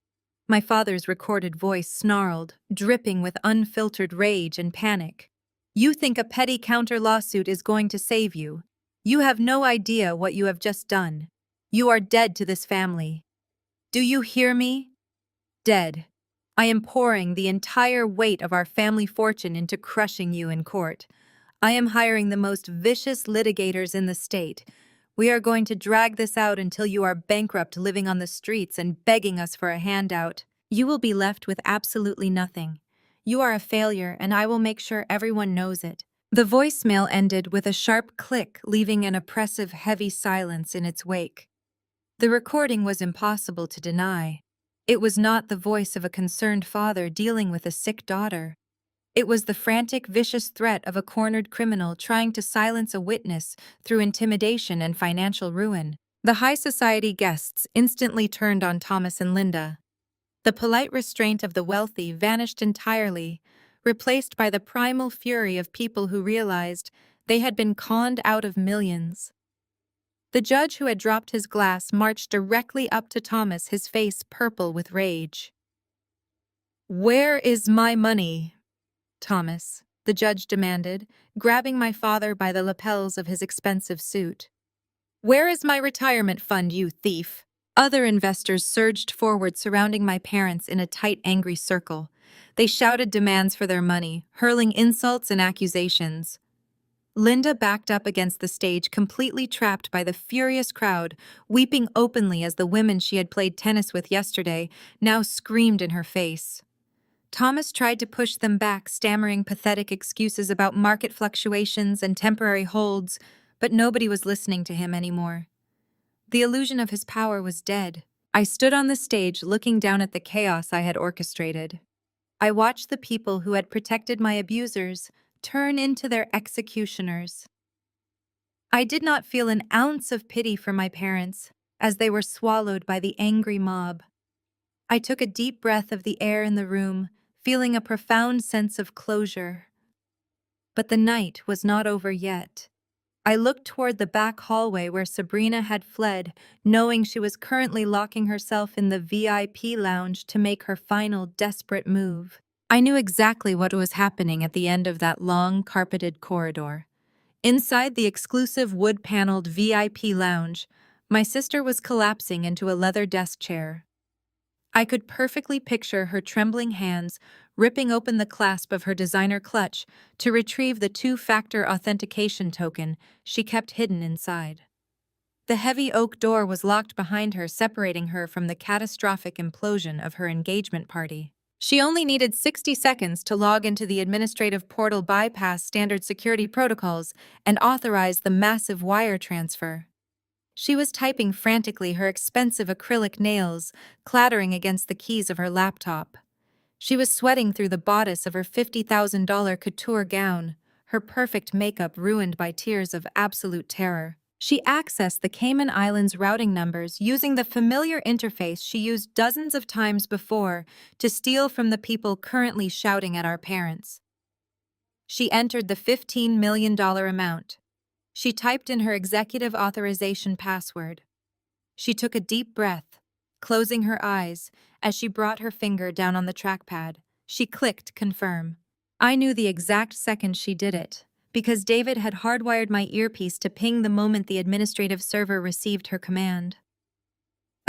My father's recorded voice snarled, dripping with unfiltered rage and panic. "You think a petty counter-lawsuit is going to save you? You have no idea what you have just done. You are dead to this family. Do you hear me? Dead. I am pouring the entire weight of our family fortune into crushing you in court. I am hiring the most vicious litigators in the state. We are going to drag this out until you are bankrupt, living on the streets and begging us for a handout. You will be left with absolutely nothing. You are a failure, and I will make sure everyone knows it." The voicemail ended with a sharp click, leaving an oppressive, heavy silence in its wake. The recording was impossible to deny. It was not the voice of a concerned father dealing with a sick daughter. It was the frantic, vicious threat of a cornered criminal trying to silence a witness through intimidation and financial ruin. The high society guests instantly turned on Thomas and Linda. The polite restraint of the wealthy vanished entirely, replaced by the primal fury of people who realized they had been conned out of millions. The judge, who had dropped his glass, marched directly up to Thomas, his face purple with rage. "Where is my money, Thomas?" the judge demanded, grabbing my father by the lapels of his expensive suit. "Where is my retirement fund, you thief?" Other investors surged forward, surrounding my parents in a tight, angry circle. They shouted demands for their money, hurling insults and accusations. Linda backed up against the stage, completely trapped by the furious crowd, weeping openly as the women she had played tennis with yesterday now screamed in her face. Thomas tried to push them back, stammering pathetic excuses about market fluctuations and temporary holds, but nobody was listening to him anymore. The illusion of his power was dead. I stood on the stage, looking down at the chaos I had orchestrated. I watched the people who had protected my abusers turn into their executioners. I did not feel an ounce of pity for my parents as they were swallowed by the angry mob. I took a deep breath of the air in the room, feeling a profound sense of closure. But the night was not over yet. I looked toward the back hallway where Sabrina had fled, knowing she was currently locking herself in the VIP lounge to make her final desperate move. I knew exactly what was happening at the end of that long, carpeted corridor. Inside the exclusive wood-paneled VIP lounge, my sister was collapsing into a leather desk chair. I could perfectly picture her trembling hands ripping open the clasp of her designer clutch to retrieve the two-factor authentication token she kept hidden inside. The heavy oak door was locked behind her, separating her from the catastrophic implosion of her engagement party. She only needed 60 seconds to log into the administrative portal, bypass standard security protocols, and authorize the massive wire transfer. She was typing frantically, her expensive acrylic nails clattering against the keys of her laptop. She was sweating through the bodice of her $50,000 couture gown, her perfect makeup ruined by tears of absolute terror. She accessed the Cayman Islands routing numbers using the familiar interface she used dozens of times before to steal from the people currently shouting at our parents. She entered the $15 million amount. She typed in her executive authorization password. She took a deep breath, closing her eyes as she brought her finger down on the trackpad. She clicked confirm. I knew the exact second she did it, because David had hardwired my earpiece to ping the moment the administrative server received her command.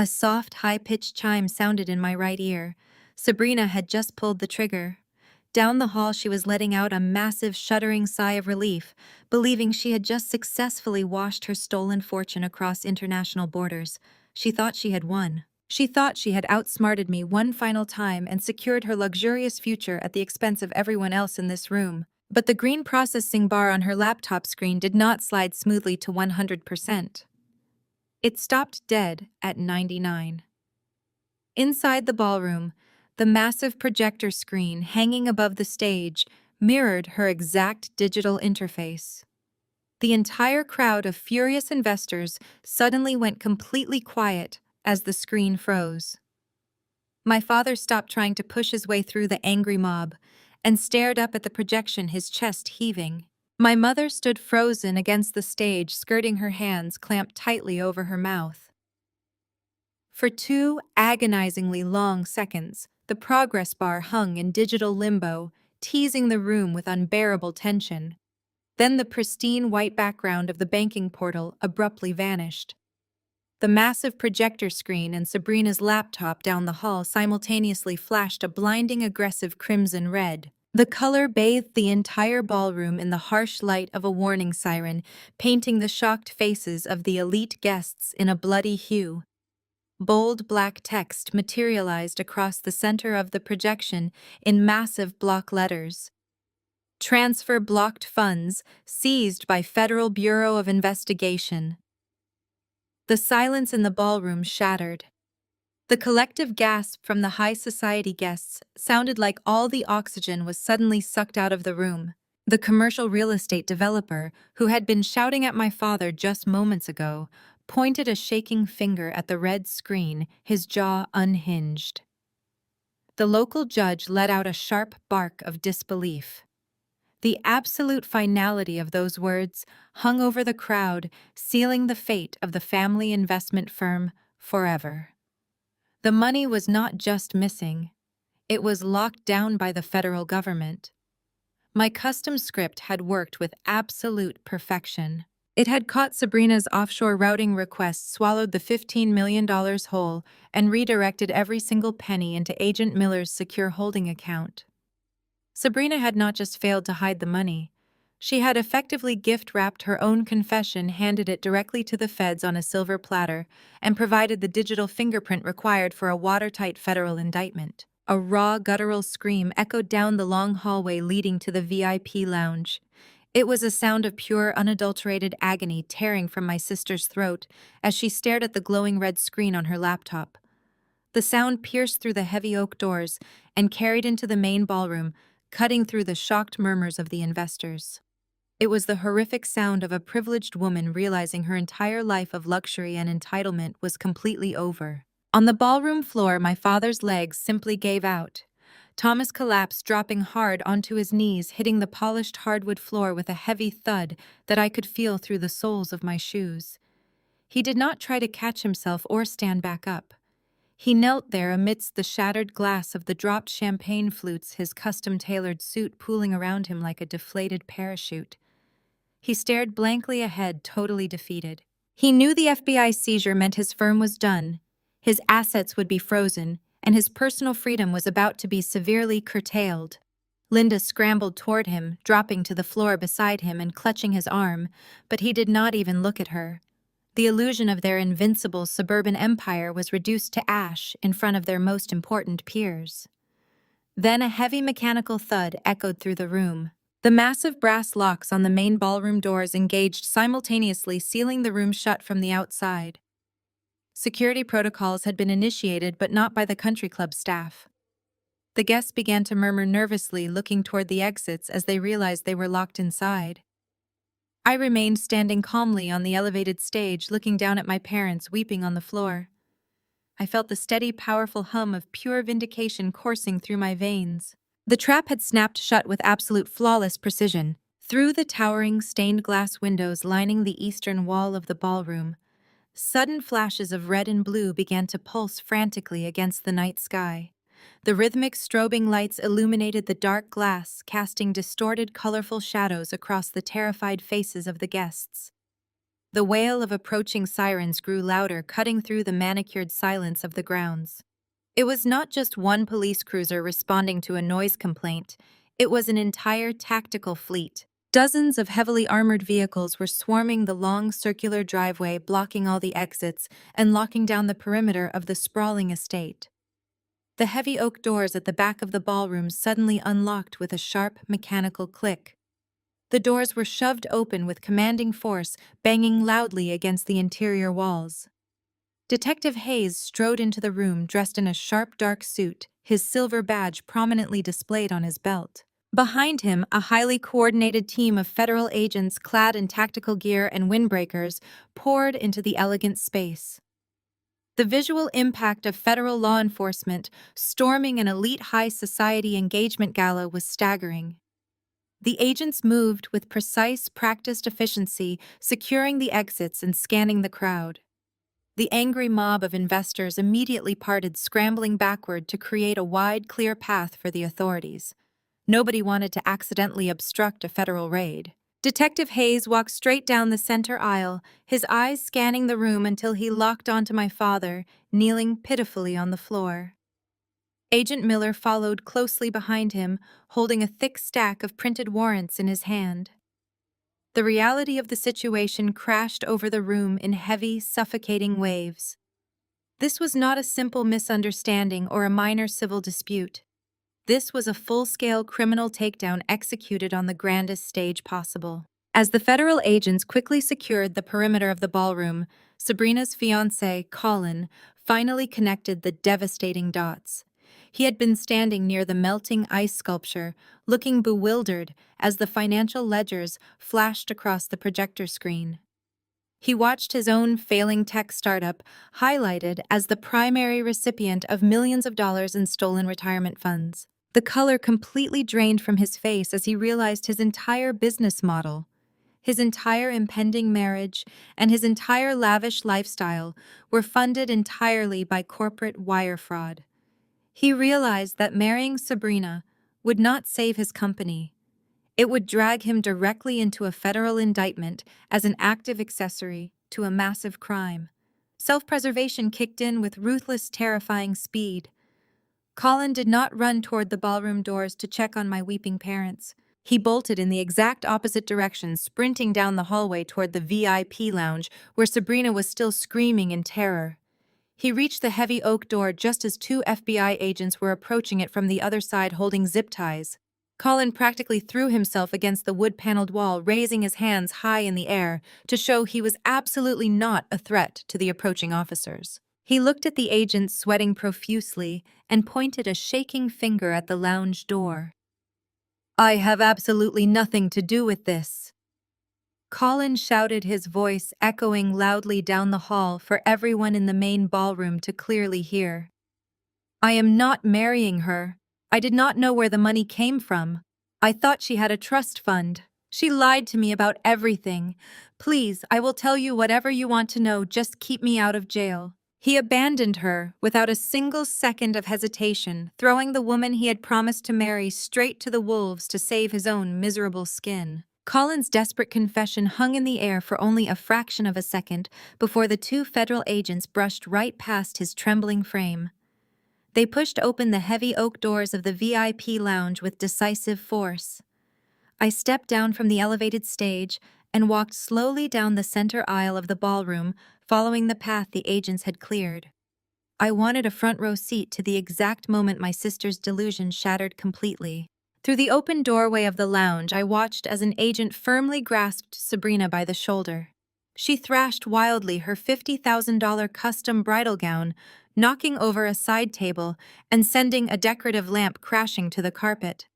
A soft, high-pitched chime sounded in my right ear. Sabrina had just pulled the trigger. Down the hall, she was letting out a massive, shuddering sigh of relief, believing she had just successfully washed her stolen fortune across international borders. She thought she had won. She thought she had outsmarted me one final time and secured her luxurious future at the expense of everyone else in this room. But the green processing bar on her laptop screen did not slide smoothly to 100%. It stopped dead at 99. Inside the ballroom, the massive projector screen hanging above the stage mirrored her exact digital interface. The entire crowd of furious investors suddenly went completely quiet as the screen froze. My father stopped trying to push his way through the angry mob and stared up at the projection, his chest heaving. My mother stood frozen against the stage, skirting her hands clamped tightly over her mouth. For 2 agonizingly long seconds, the progress bar hung in digital limbo, teasing the room with unbearable tension. Then the pristine white background of the banking portal abruptly vanished. The massive projector screen and Sabrina's laptop down the hall simultaneously flashed a blinding, aggressive crimson red. The color bathed the entire ballroom in the harsh light of a warning siren, painting the shocked faces of the elite guests in a bloody hue. Bold black text materialized across the center of the projection in massive block letters. Transfer blocked funds seized by Federal Bureau of Investigation. The silence in the ballroom shattered. The collective gasp from the high society guests sounded like all the oxygen was suddenly sucked out of the room. The commercial real estate developer, who had been shouting at my father just moments ago, pointed a shaking finger at the red screen, his jaw unhinged. The local judge let out a sharp bark of disbelief. The absolute finality of those words hung over the crowd, sealing the fate of the family investment firm forever. The money was not just missing, it was locked down by the federal government. My custom script had worked with absolute perfection. It had caught Sabrina's offshore routing request, swallowed the $15 million whole, and redirected every single penny into Agent Miller's secure holding account. Sabrina had not just failed to hide the money. She had effectively gift-wrapped her own confession, handed it directly to the feds on a silver platter, and provided the digital fingerprint required for a watertight federal indictment. A raw, guttural scream echoed down the long hallway leading to the VIP lounge. It was a sound of pure, unadulterated agony tearing from my sister's throat as she stared at the glowing red screen on her laptop. The sound pierced through the heavy oak doors and carried into the main ballroom, cutting through the shocked murmurs of the investors. It was the horrific sound of a privileged woman realizing her entire life of luxury and entitlement was completely over. On the ballroom floor, my father's legs simply gave out. Thomas collapsed, dropping hard onto his knees, hitting the polished hardwood floor with a heavy thud that I could feel through the soles of my shoes. He did not try to catch himself or stand back up. He knelt there amidst the shattered glass of the dropped champagne flutes, his custom-tailored suit pooling around him like a deflated parachute. He stared blankly ahead, totally defeated. He knew the FBI seizure meant his firm was done, his assets would be frozen, and his personal freedom was about to be severely curtailed. Linda scrambled toward him, dropping to the floor beside him and clutching his arm, but he did not even look at her. The illusion of their invincible suburban empire was reduced to ash in front of their most important peers. Then a heavy mechanical thud echoed through the room. The massive brass locks on the main ballroom doors engaged simultaneously, sealing the room shut from the outside. Security protocols had been initiated, but not by the country club staff. The guests began to murmur nervously, looking toward the exits as they realized they were locked inside. I remained standing calmly on the elevated stage, looking down at my parents weeping on the floor. I felt the steady, powerful hum of pure vindication coursing through my veins. The trap had snapped shut with absolute flawless precision. Through the towering stained glass windows lining the eastern wall of the ballroom, sudden flashes of red and blue began to pulse frantically against the night sky. The rhythmic strobing lights illuminated the dark glass, casting distorted, colorful shadows across the terrified faces of the guests. The wail of approaching sirens grew louder, cutting through the manicured silence of the grounds. It was not just one police cruiser responding to a noise complaint, it was an entire tactical fleet. Dozens of heavily armored vehicles were swarming the long circular driveway, blocking all the exits and locking down the perimeter of the sprawling estate. The heavy oak doors at the back of the ballroom suddenly unlocked with a sharp, mechanical click. The doors were shoved open with commanding force, banging loudly against the interior walls. Detective Hayes strode into the room dressed in a sharp, dark suit, his silver badge prominently displayed on his belt. Behind him, a highly coordinated team of federal agents clad in tactical gear and windbreakers poured into the elegant space. The visual impact of federal law enforcement storming an elite high society engagement gala was staggering. The agents moved with precise, practiced efficiency, securing the exits and scanning the crowd. The angry mob of investors immediately parted, scrambling backward to create a wide, clear path for the authorities. Nobody wanted to accidentally obstruct a federal raid. Detective Hayes walked straight down the center aisle, his eyes scanning the room until he locked onto my father, kneeling pitifully on the floor. Agent Miller followed closely behind him, holding a thick stack of printed warrants in his hand. The reality of the situation crashed over the room in heavy, suffocating waves. This was not a simple misunderstanding or a minor civil dispute. This was a full-scale criminal takedown executed on the grandest stage possible. As the federal agents quickly secured the perimeter of the ballroom, Sabrina's fiancé, Colin, finally connected the devastating dots. He had been standing near the melting ice sculpture, looking bewildered as the financial ledgers flashed across the projector screen. He watched his own failing tech startup highlighted as the primary recipient of millions of dollars in stolen retirement funds. The color completely drained from his face as he realized his entire business model, his entire impending marriage, and his entire lavish lifestyle were funded entirely by corporate wire fraud. He realized that marrying Sabrina would not save his company. It would drag him directly into a federal indictment as an active accessory to a massive crime. Self-preservation kicked in with ruthless, terrifying speed. Colin did not run toward the ballroom doors to check on my weeping parents. He bolted in the exact opposite direction, sprinting down the hallway toward the VIP lounge, where Sabrina was still screaming in terror. He reached the heavy oak door just as two FBI agents were approaching it from the other side holding zip ties. Colin practically threw himself against the wood-paneled wall, raising his hands high in the air to show he was absolutely not a threat to the approaching officers. He looked at the agents sweating profusely and pointed a shaking finger at the lounge door. "I have absolutely nothing to do with this." Colin shouted, his voice echoing loudly down the hall for everyone in the main ballroom to clearly hear. "I am not marrying her. I did not know where the money came from. I thought she had a trust fund. She lied to me about everything. Please, I will tell you whatever you want to know, just keep me out of jail." He abandoned her without a single second of hesitation, throwing the woman he had promised to marry straight to the wolves to save his own miserable skin. Colin's desperate confession hung in the air for only a fraction of a second before the two federal agents brushed right past his trembling frame. They pushed open the heavy oak doors of the VIP lounge with decisive force. I stepped down from the elevated stage and walked slowly down the center aisle of the ballroom, following the path the agents had cleared. I wanted a front row seat to the exact moment my sister's delusion shattered completely. Through the open doorway of the lounge, I watched as an agent firmly grasped Sabrina by the shoulder. She thrashed wildly, her $50,000 custom bridal gown knocking over a side table and sending a decorative lamp crashing to the carpet.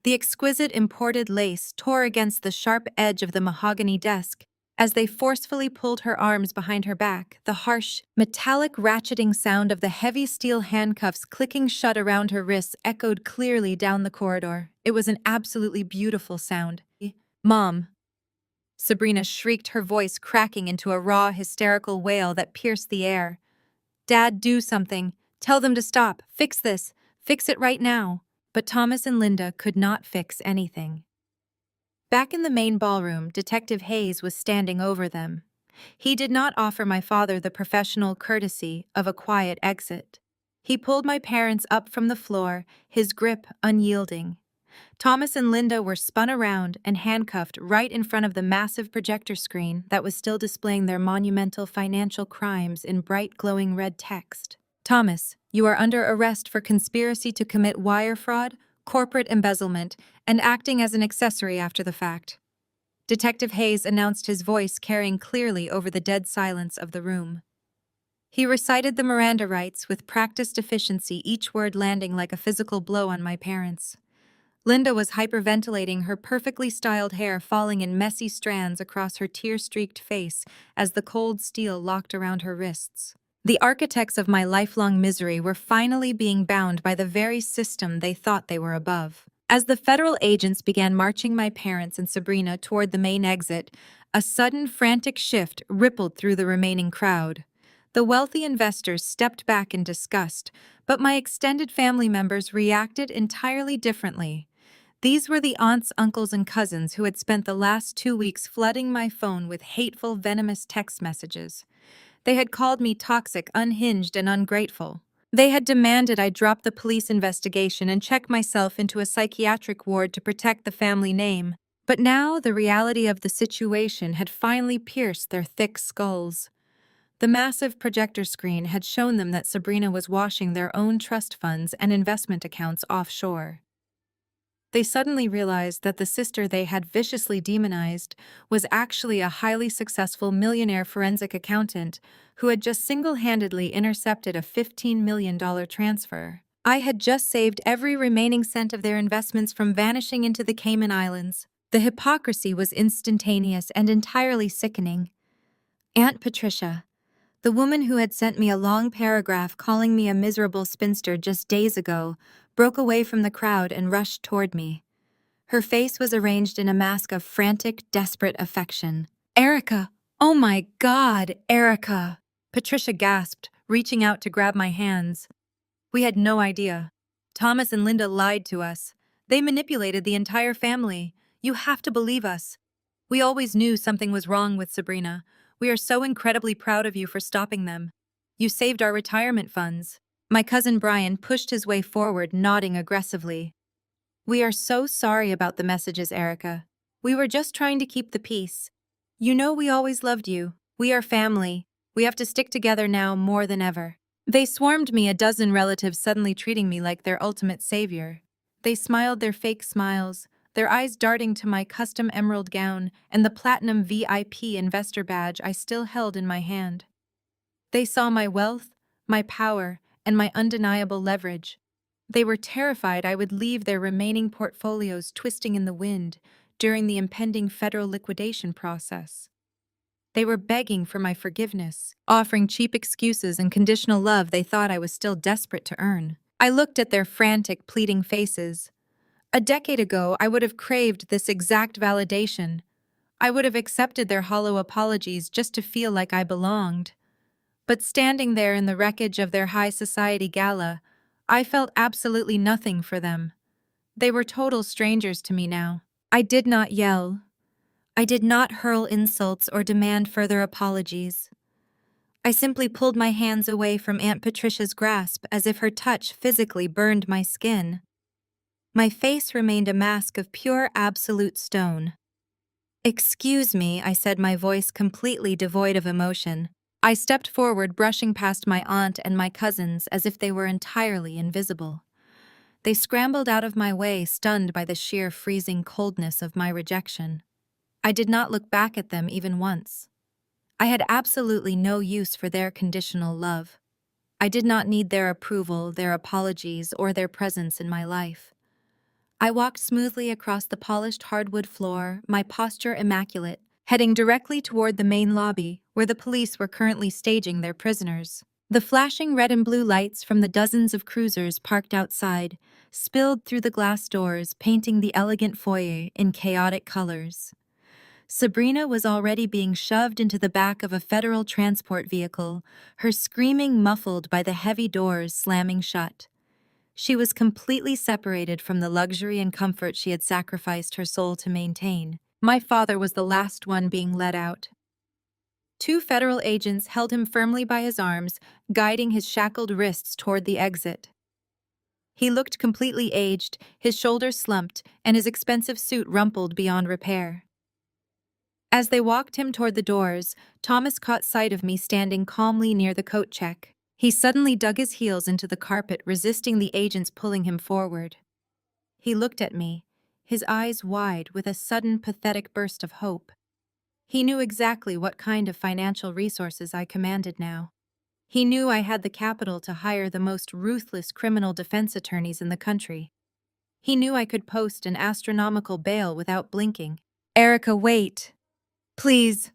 The exquisite imported lace tore against the sharp edge of the mahogany desk as they forcefully pulled her arms behind her back. The harsh, metallic ratcheting sound of the heavy steel handcuffs clicking shut around her wrists echoed clearly down the corridor. It was an absolutely beautiful sound. "Mom!" Sabrina shrieked, her voice cracking into a raw, hysterical wail that pierced the air. "Dad, do something. Tell them to stop. Fix this. Fix it right now." But Thomas and Linda could not fix anything. Back in the main ballroom, Detective Hayes was standing over them. He did not offer my father the professional courtesy of a quiet exit. He pulled my parents up from the floor, his grip unyielding. Thomas and Linda were spun around and handcuffed right in front of the massive projector screen that was still displaying their monumental financial crimes in bright glowing red text. Thomas, you are under arrest for conspiracy to commit wire fraud, corporate embezzlement, and acting as an accessory after the fact. Detective Hayes announced, his voice carrying clearly over the dead silence of the room. He recited the Miranda rights with practiced efficiency, each word landing like a physical blow on my parents. Linda was hyperventilating, her perfectly styled hair falling in messy strands across her tear-streaked face as the cold steel locked around her wrists. The architects of my lifelong misery were finally being bound by the very system they thought they were above. As the federal agents began marching my parents and Sabrina toward the main exit, a sudden frantic shift rippled through the remaining crowd. The wealthy investors stepped back in disgust, but my extended family members reacted entirely differently. These were the aunts, uncles, and cousins who had spent the last 2 weeks flooding my phone with hateful, venomous text messages. They had called me toxic, unhinged, and ungrateful. They had demanded I drop the police investigation and check myself into a psychiatric ward to protect the family name. But now the reality of the situation had finally pierced their thick skulls. The massive projector screen had shown them that Sabrina was washing their own trust funds and investment accounts offshore. They suddenly realized that the sister they had viciously demonized was actually a highly successful millionaire forensic accountant who had just single-handedly intercepted a $15 million transfer. I had just saved every remaining cent of their investments from vanishing into the Cayman Islands. The hypocrisy was instantaneous and entirely sickening. Aunt Patricia, the woman who had sent me a long paragraph calling me a miserable spinster just days ago, broke away from the crowd and rushed toward me. Her face was arranged in a mask of frantic, desperate affection. "Erica! Oh my God, Erica!" Patricia gasped, reaching out to grab my hands. "We had no idea. Thomas and Linda lied to us. They manipulated the entire family. You have to believe us. We always knew something was wrong with Sabrina. We are so incredibly proud of you for stopping them. You saved our retirement funds." My cousin Brian pushed his way forward, nodding aggressively. "We are so sorry about the messages, Erica. We were just trying to keep the peace. You know we always loved you. We are family. We have to stick together now more than ever." They swarmed me, a dozen relatives suddenly treating me like their ultimate savior. They smiled their fake smiles, their eyes darting to my custom emerald gown and the platinum VIP investor badge I still held in my hand. They saw my wealth, my power, and my undeniable leverage. They were terrified I would leave their remaining portfolios twisting in the wind during the impending federal liquidation process. They were begging for my forgiveness, offering cheap excuses and conditional love they thought I was still desperate to earn. I looked at their frantic, pleading faces. A decade ago, I would have craved this exact validation. I would have accepted their hollow apologies just to feel like I belonged. But standing there in the wreckage of their high society gala, I felt absolutely nothing for them. They were total strangers to me now. I did not yell. I did not hurl insults or demand further apologies. I simply pulled my hands away from Aunt Patricia's grasp as if her touch physically burned my skin. My face remained a mask of pure absolute stone. "Excuse me," I said, my voice completely devoid of emotion. I stepped forward, brushing past my aunt and my cousins as if they were entirely invisible. They scrambled out of my way, stunned by the sheer freezing coldness of my rejection. I did not look back at them even once. I had absolutely no use for their conditional love. I did not need their approval, their apologies, or their presence in my life. I walked smoothly across the polished hardwood floor, my posture immaculate, heading directly toward the main lobby, where the police were currently staging their prisoners. The flashing red and blue lights from the dozens of cruisers parked outside spilled through the glass doors, painting the elegant foyer in chaotic colors. Sabrina was already being shoved into the back of a federal transport vehicle, her screaming muffled by the heavy doors slamming shut. She was completely separated from the luxury and comfort she had sacrificed her soul to maintain. My father was the last one being let out. Two federal agents held him firmly by his arms, guiding his shackled wrists toward the exit. He looked completely aged, his shoulders slumped, and his expensive suit rumpled beyond repair. As they walked him toward the doors, Thomas caught sight of me standing calmly near the coat check. He suddenly dug his heels into the carpet, resisting the agents pulling him forward. He looked at me, his eyes wide with a sudden pathetic burst of hope. He knew exactly what kind of financial resources I commanded now. He knew I had the capital to hire the most ruthless criminal defense attorneys in the country. He knew I could post an astronomical bail without blinking. Erica, wait. Please.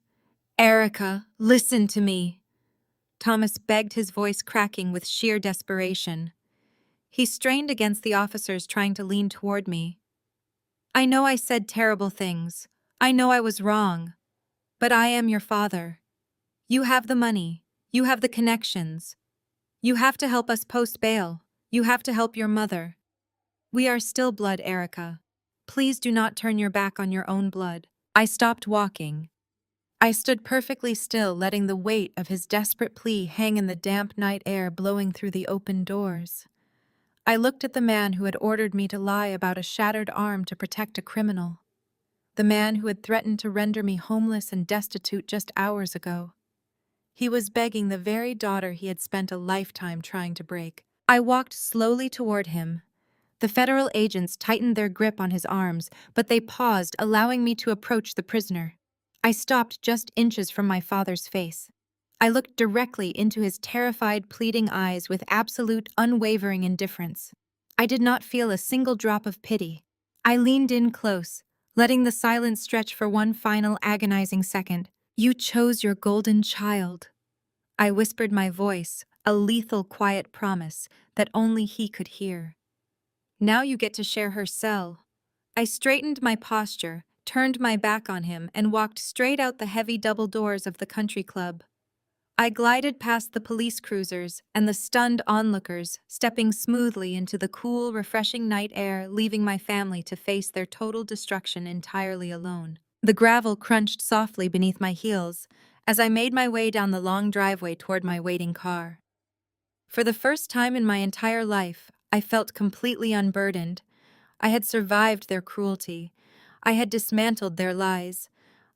Erica, listen to me. Thomas begged, his voice cracking with sheer desperation. He strained against the officers trying to lean toward me. I know I said terrible things. I know I was wrong. But I am your father. You have the money. You have the connections. You have to help us post bail. You have to help your mother. We are still blood, Erica. Please do not turn your back on your own blood. I stopped walking. I stood perfectly still, letting the weight of his desperate plea hang in the damp night air blowing through the open doors. I looked at the man who had ordered me to lie about a shattered arm to protect a criminal. The man who had threatened to render me homeless and destitute just hours ago. He was begging the very daughter he had spent a lifetime trying to break. I walked slowly toward him. The federal agents tightened their grip on his arms, but they paused, allowing me to approach the prisoner. I stopped just inches from my father's face. I looked directly into his terrified, pleading eyes with absolute, unwavering indifference. I did not feel a single drop of pity. I leaned in close, letting the silence stretch for one final agonizing second. You chose your golden child. I whispered, my voice, a lethal, quiet promise that only he could hear. Now you get to share her cell. I straightened my posture, turned my back on him, and walked straight out the heavy double doors of the country club. I glided past the police cruisers and the stunned onlookers, stepping smoothly into the cool, refreshing night air, leaving my family to face their total destruction entirely alone. The gravel crunched softly beneath my heels as I made my way down the long driveway toward my waiting car. For the first time in my entire life, I felt completely unburdened. I had survived their cruelty. I had dismantled their lies.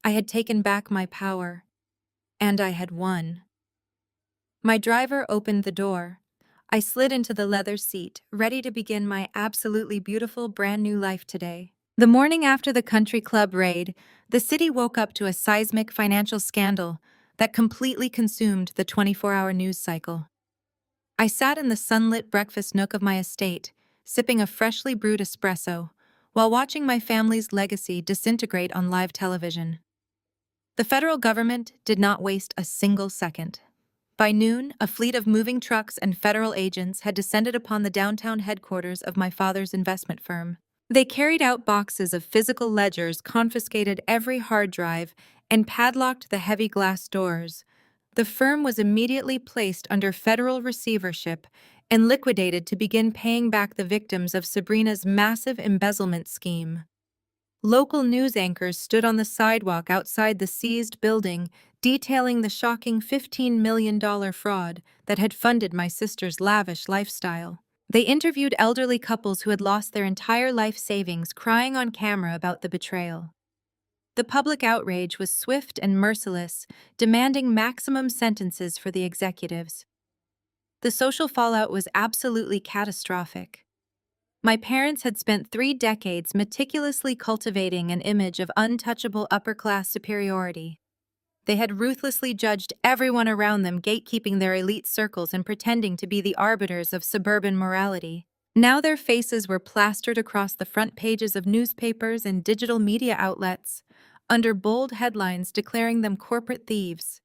I had taken back my power. And I had won. My driver opened the door. I slid into the leather seat, ready to begin my absolutely beautiful brand new life today. The morning after the country club raid, the city woke up to a seismic financial scandal that completely consumed the 24-hour news cycle. I sat in the sunlit breakfast nook of my estate, sipping a freshly brewed espresso, while watching my family's legacy disintegrate on live television. The federal government did not waste a single second. By noon, a fleet of moving trucks and federal agents had descended upon the downtown headquarters of my father's investment firm. They carried out boxes of physical ledgers, confiscated every hard drive, and padlocked the heavy glass doors. The firm was immediately placed under federal receivership and liquidated to begin paying back the victims of Sabrina's massive embezzlement scheme. Local news anchors stood on the sidewalk outside the seized building, detailing the shocking $15 million fraud that had funded my sister's lavish lifestyle. They interviewed elderly couples who had lost their entire life savings, crying on camera about the betrayal. The public outrage was swift and merciless, demanding maximum sentences for the executives. The social fallout was absolutely catastrophic. My parents had spent 3 decades meticulously cultivating an image of untouchable upper-class superiority. They had ruthlessly judged everyone around them, gatekeeping their elite circles and pretending to be the arbiters of suburban morality. Now their faces were plastered across the front pages of newspapers and digital media outlets, under bold headlines declaring them corporate thieves.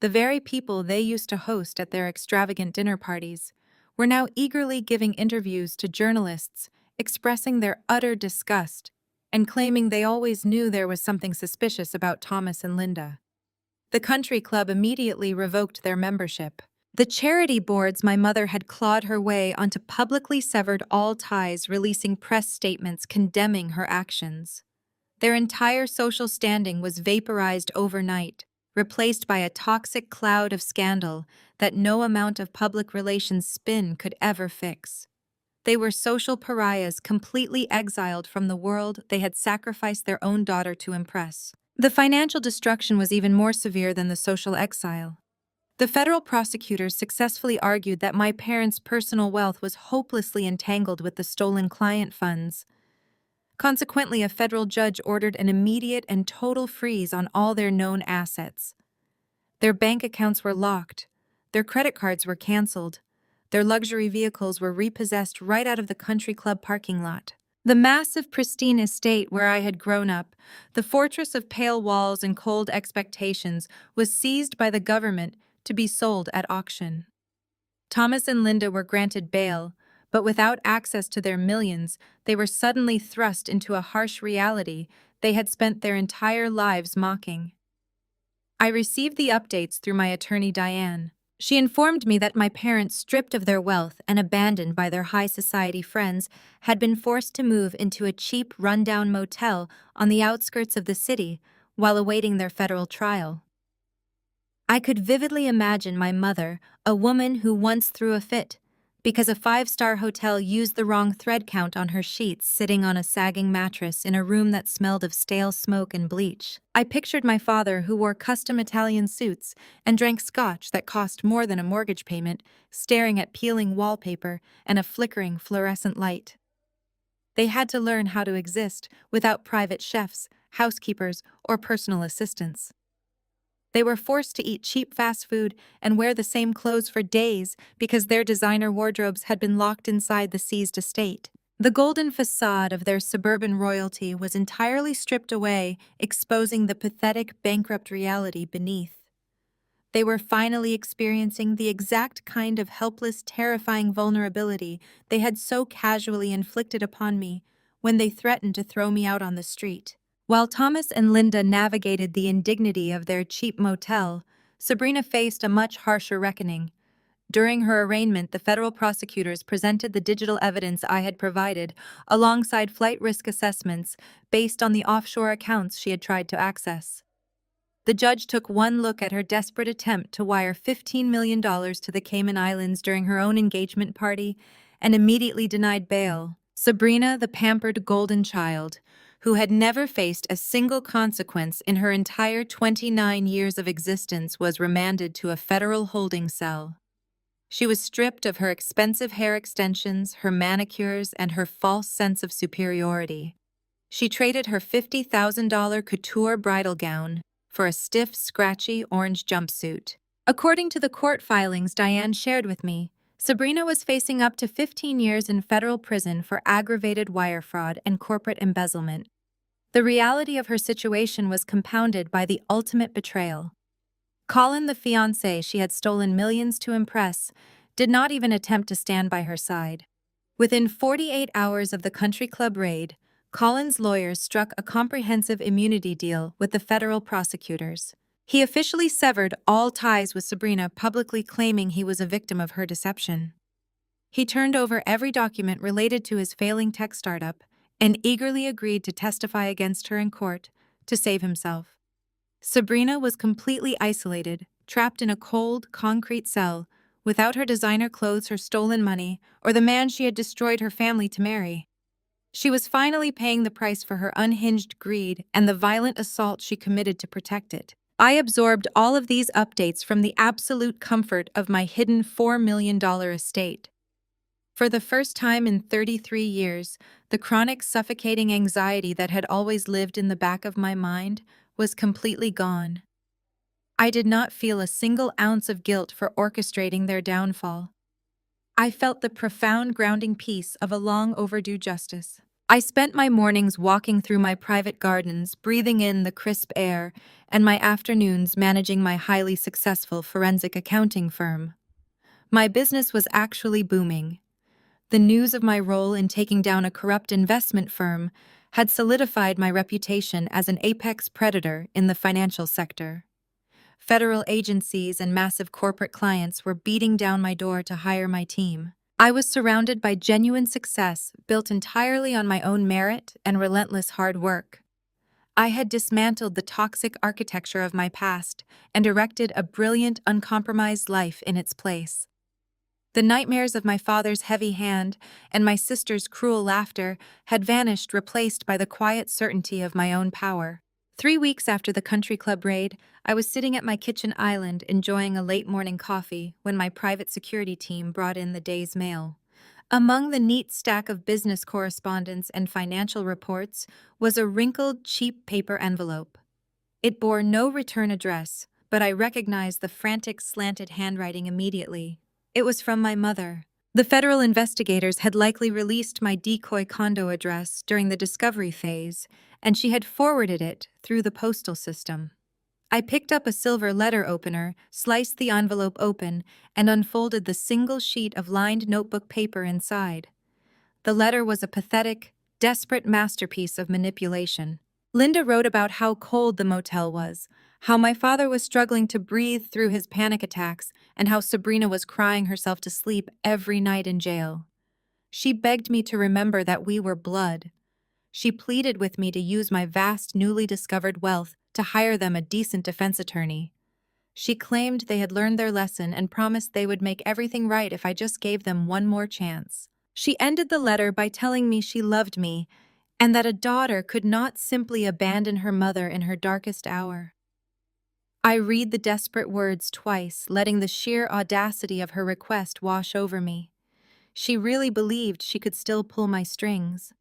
The very people they used to host at their extravagant dinner parties were now eagerly giving interviews to journalists, expressing their utter disgust and claiming they always knew there was something suspicious about Thomas and Linda. The country club immediately revoked their membership. The charity boards my mother had clawed her way onto publicly severed all ties, releasing press statements condemning her actions. Their entire social standing was vaporized overnight, replaced by a toxic cloud of scandal that no amount of public relations spin could ever fix. They were social pariahs completely exiled from the world they had sacrificed their own daughter to impress. The financial destruction was even more severe than the social exile. The federal prosecutors successfully argued that my parents' personal wealth was hopelessly entangled with the stolen client funds. Consequently, a federal judge ordered an immediate and total freeze on all their known assets. Their bank accounts were locked, their credit cards were canceled, their luxury vehicles were repossessed right out of the country club parking lot. The massive, pristine estate where I had grown up, the fortress of pale walls and cold expectations, was seized by the government to be sold at auction. Thomas and Linda were granted bail, but without access to their millions, they were suddenly thrust into a harsh reality they had spent their entire lives mocking. I received the updates through my attorney Diane. She informed me that my parents, stripped of their wealth and abandoned by their high society friends, had been forced to move into a cheap, rundown motel on the outskirts of the city while awaiting their federal trial. I could vividly imagine my mother, a woman who once threw a fit because a five-star hotel used the wrong thread count on her sheets, sitting on a sagging mattress in a room that smelled of stale smoke and bleach. I pictured my father, who wore custom Italian suits and drank scotch that cost more than a mortgage payment, staring at peeling wallpaper and a flickering fluorescent light. They had to learn how to exist without private chefs, housekeepers, or personal assistants. They were forced to eat cheap fast food and wear the same clothes for days because their designer wardrobes had been locked inside the seized estate. The golden facade of their suburban royalty was entirely stripped away, exposing the pathetic, bankrupt reality beneath. They were finally experiencing the exact kind of helpless, terrifying vulnerability they had so casually inflicted upon me when they threatened to throw me out on the street. While Thomas and Linda navigated the indignity of their cheap motel, Sabrina faced a much harsher reckoning. During her arraignment, the federal prosecutors presented the digital evidence I had provided, alongside flight risk assessments based on the offshore accounts she had tried to access. The judge took one look at her desperate attempt to wire $15 million to the Cayman Islands during her own engagement party and immediately denied bail. Sabrina, the pampered golden child, who had never faced a single consequence in her entire 29 years of existence, was remanded to a federal holding cell. She was stripped of her expensive hair extensions, her manicures, and her false sense of superiority. She traded her $50,000 couture bridal gown for a stiff, scratchy orange jumpsuit. According to the court filings Diane shared with me, Sabrina was facing up to 15 years in federal prison for aggravated wire fraud and corporate embezzlement. The reality of her situation was compounded by the ultimate betrayal. Colin, the fiancé she had stolen millions to impress, did not even attempt to stand by her side. Within 48 hours of the country club raid, Colin's lawyers struck a comprehensive immunity deal with the federal prosecutors. He officially severed all ties with Sabrina, publicly claiming he was a victim of her deception. He turned over every document related to his failing tech startup and eagerly agreed to testify against her in court to save himself. Sabrina was completely isolated, trapped in a cold, concrete cell, without her designer clothes, her stolen money, or the man she had destroyed her family to marry. She was finally paying the price for her unhinged greed and the violent assault she committed to protect it. I absorbed all of these updates from the absolute comfort of my hidden $4 million estate. For the first time in 33 years, the chronic, suffocating anxiety that had always lived in the back of my mind was completely gone. I did not feel a single ounce of guilt for orchestrating their downfall. I felt the profound, grounding peace of a long overdue justice. I spent my mornings walking through my private gardens, breathing in the crisp air, and my afternoons managing my highly successful forensic accounting firm. My business was actually booming. The news of my role in taking down a corrupt investment firm had solidified my reputation as an apex predator in the financial sector. Federal agencies and massive corporate clients were beating down my door to hire my team. I was surrounded by genuine success built entirely on my own merit and relentless hard work. I had dismantled the toxic architecture of my past and erected a brilliant, uncompromised life in its place. The nightmares of my father's heavy hand and my sister's cruel laughter had vanished, replaced by the quiet certainty of my own power. 3 weeks after the country club raid, I was sitting at my kitchen island enjoying a late morning coffee when my private security team brought in the day's mail. Among the neat stack of business correspondence and financial reports was a wrinkled, cheap paper envelope. It bore no return address, but I recognized the frantic, slanted handwriting immediately. It was from my mother. The federal investigators had likely released my decoy condo address during the discovery phase, and she had forwarded it through the postal system. I picked up a silver letter opener, sliced the envelope open, and unfolded the single sheet of lined notebook paper inside. The letter was a pathetic, desperate masterpiece of manipulation. Linda wrote about how cold the motel was, how my father was struggling to breathe through his panic attacks, and how Sabrina was crying herself to sleep every night in jail. She begged me to remember that we were blood. She pleaded with me to use my vast, newly discovered wealth to hire them a decent defense attorney. She claimed they had learned their lesson and promised they would make everything right if I just gave them one more chance. She ended the letter by telling me she loved me and that a daughter could not simply abandon her mother in her darkest hour. I read the desperate words twice, letting the sheer audacity of her request wash over me. She really believed she could still pull my strings.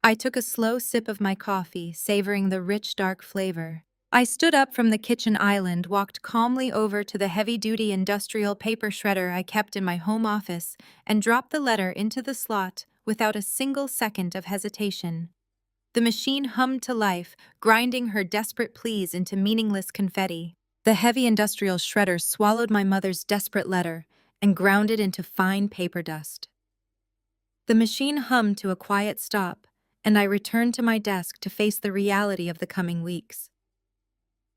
I took a slow sip of my coffee, savoring the rich, dark flavor. I stood up from the kitchen island, walked calmly over to the heavy-duty industrial paper shredder I kept in my home office, and dropped the letter into the slot without a single second of hesitation. The machine hummed to life, grinding her desperate pleas into meaningless confetti. The heavy industrial shredder swallowed my mother's desperate letter and ground it into fine paper dust. The machine hummed to a quiet stop, and I returned to my desk to face the reality of the coming weeks.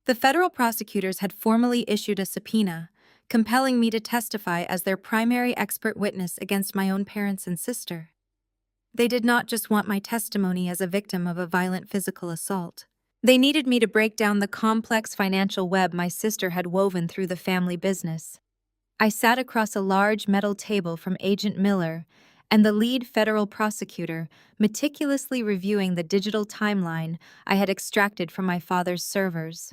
The federal prosecutors had formally issued a subpoena, compelling me to testify as their primary expert witness against my own parents and sister. They did not just want my testimony as a victim of a violent physical assault. They needed me to break down the complex financial web my sister had woven through the family business. I sat across a large metal table from Agent Miller and the lead federal prosecutor, meticulously reviewing the digital timeline I had extracted from my father's servers.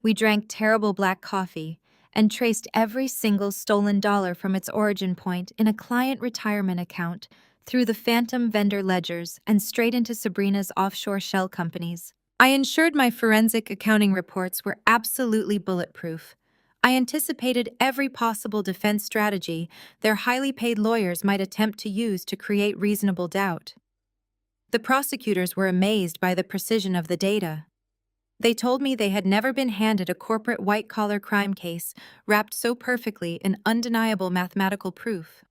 We drank terrible black coffee and traced every single stolen dollar from its origin point in a client retirement account through the phantom vendor ledgers and straight into Sabrina's offshore shell companies. I ensured my forensic accounting reports were absolutely bulletproof. I anticipated every possible defense strategy their highly paid lawyers might attempt to use to create reasonable doubt. The prosecutors were amazed by the precision of the data. They told me they had never been handed a corporate white-collar crime case wrapped so perfectly in undeniable mathematical proof.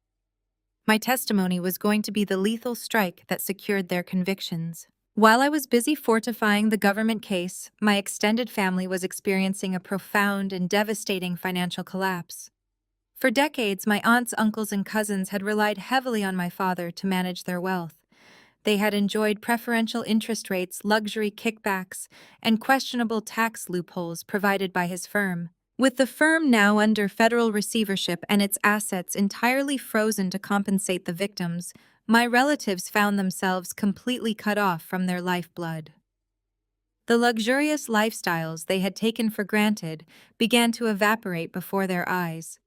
My testimony was going to be the lethal strike that secured their convictions. While I was busy fortifying the government case, my extended family was experiencing a profound and devastating financial collapse. For decades, my aunts, uncles, and cousins had relied heavily on my father to manage their wealth. They had enjoyed preferential interest rates, luxury kickbacks, and questionable tax loopholes provided by his firm. With the firm now under federal receivership and its assets entirely frozen to compensate the victims, my relatives found themselves completely cut off from their lifeblood. The luxurious lifestyles they had taken for granted began to evaporate before their eyes.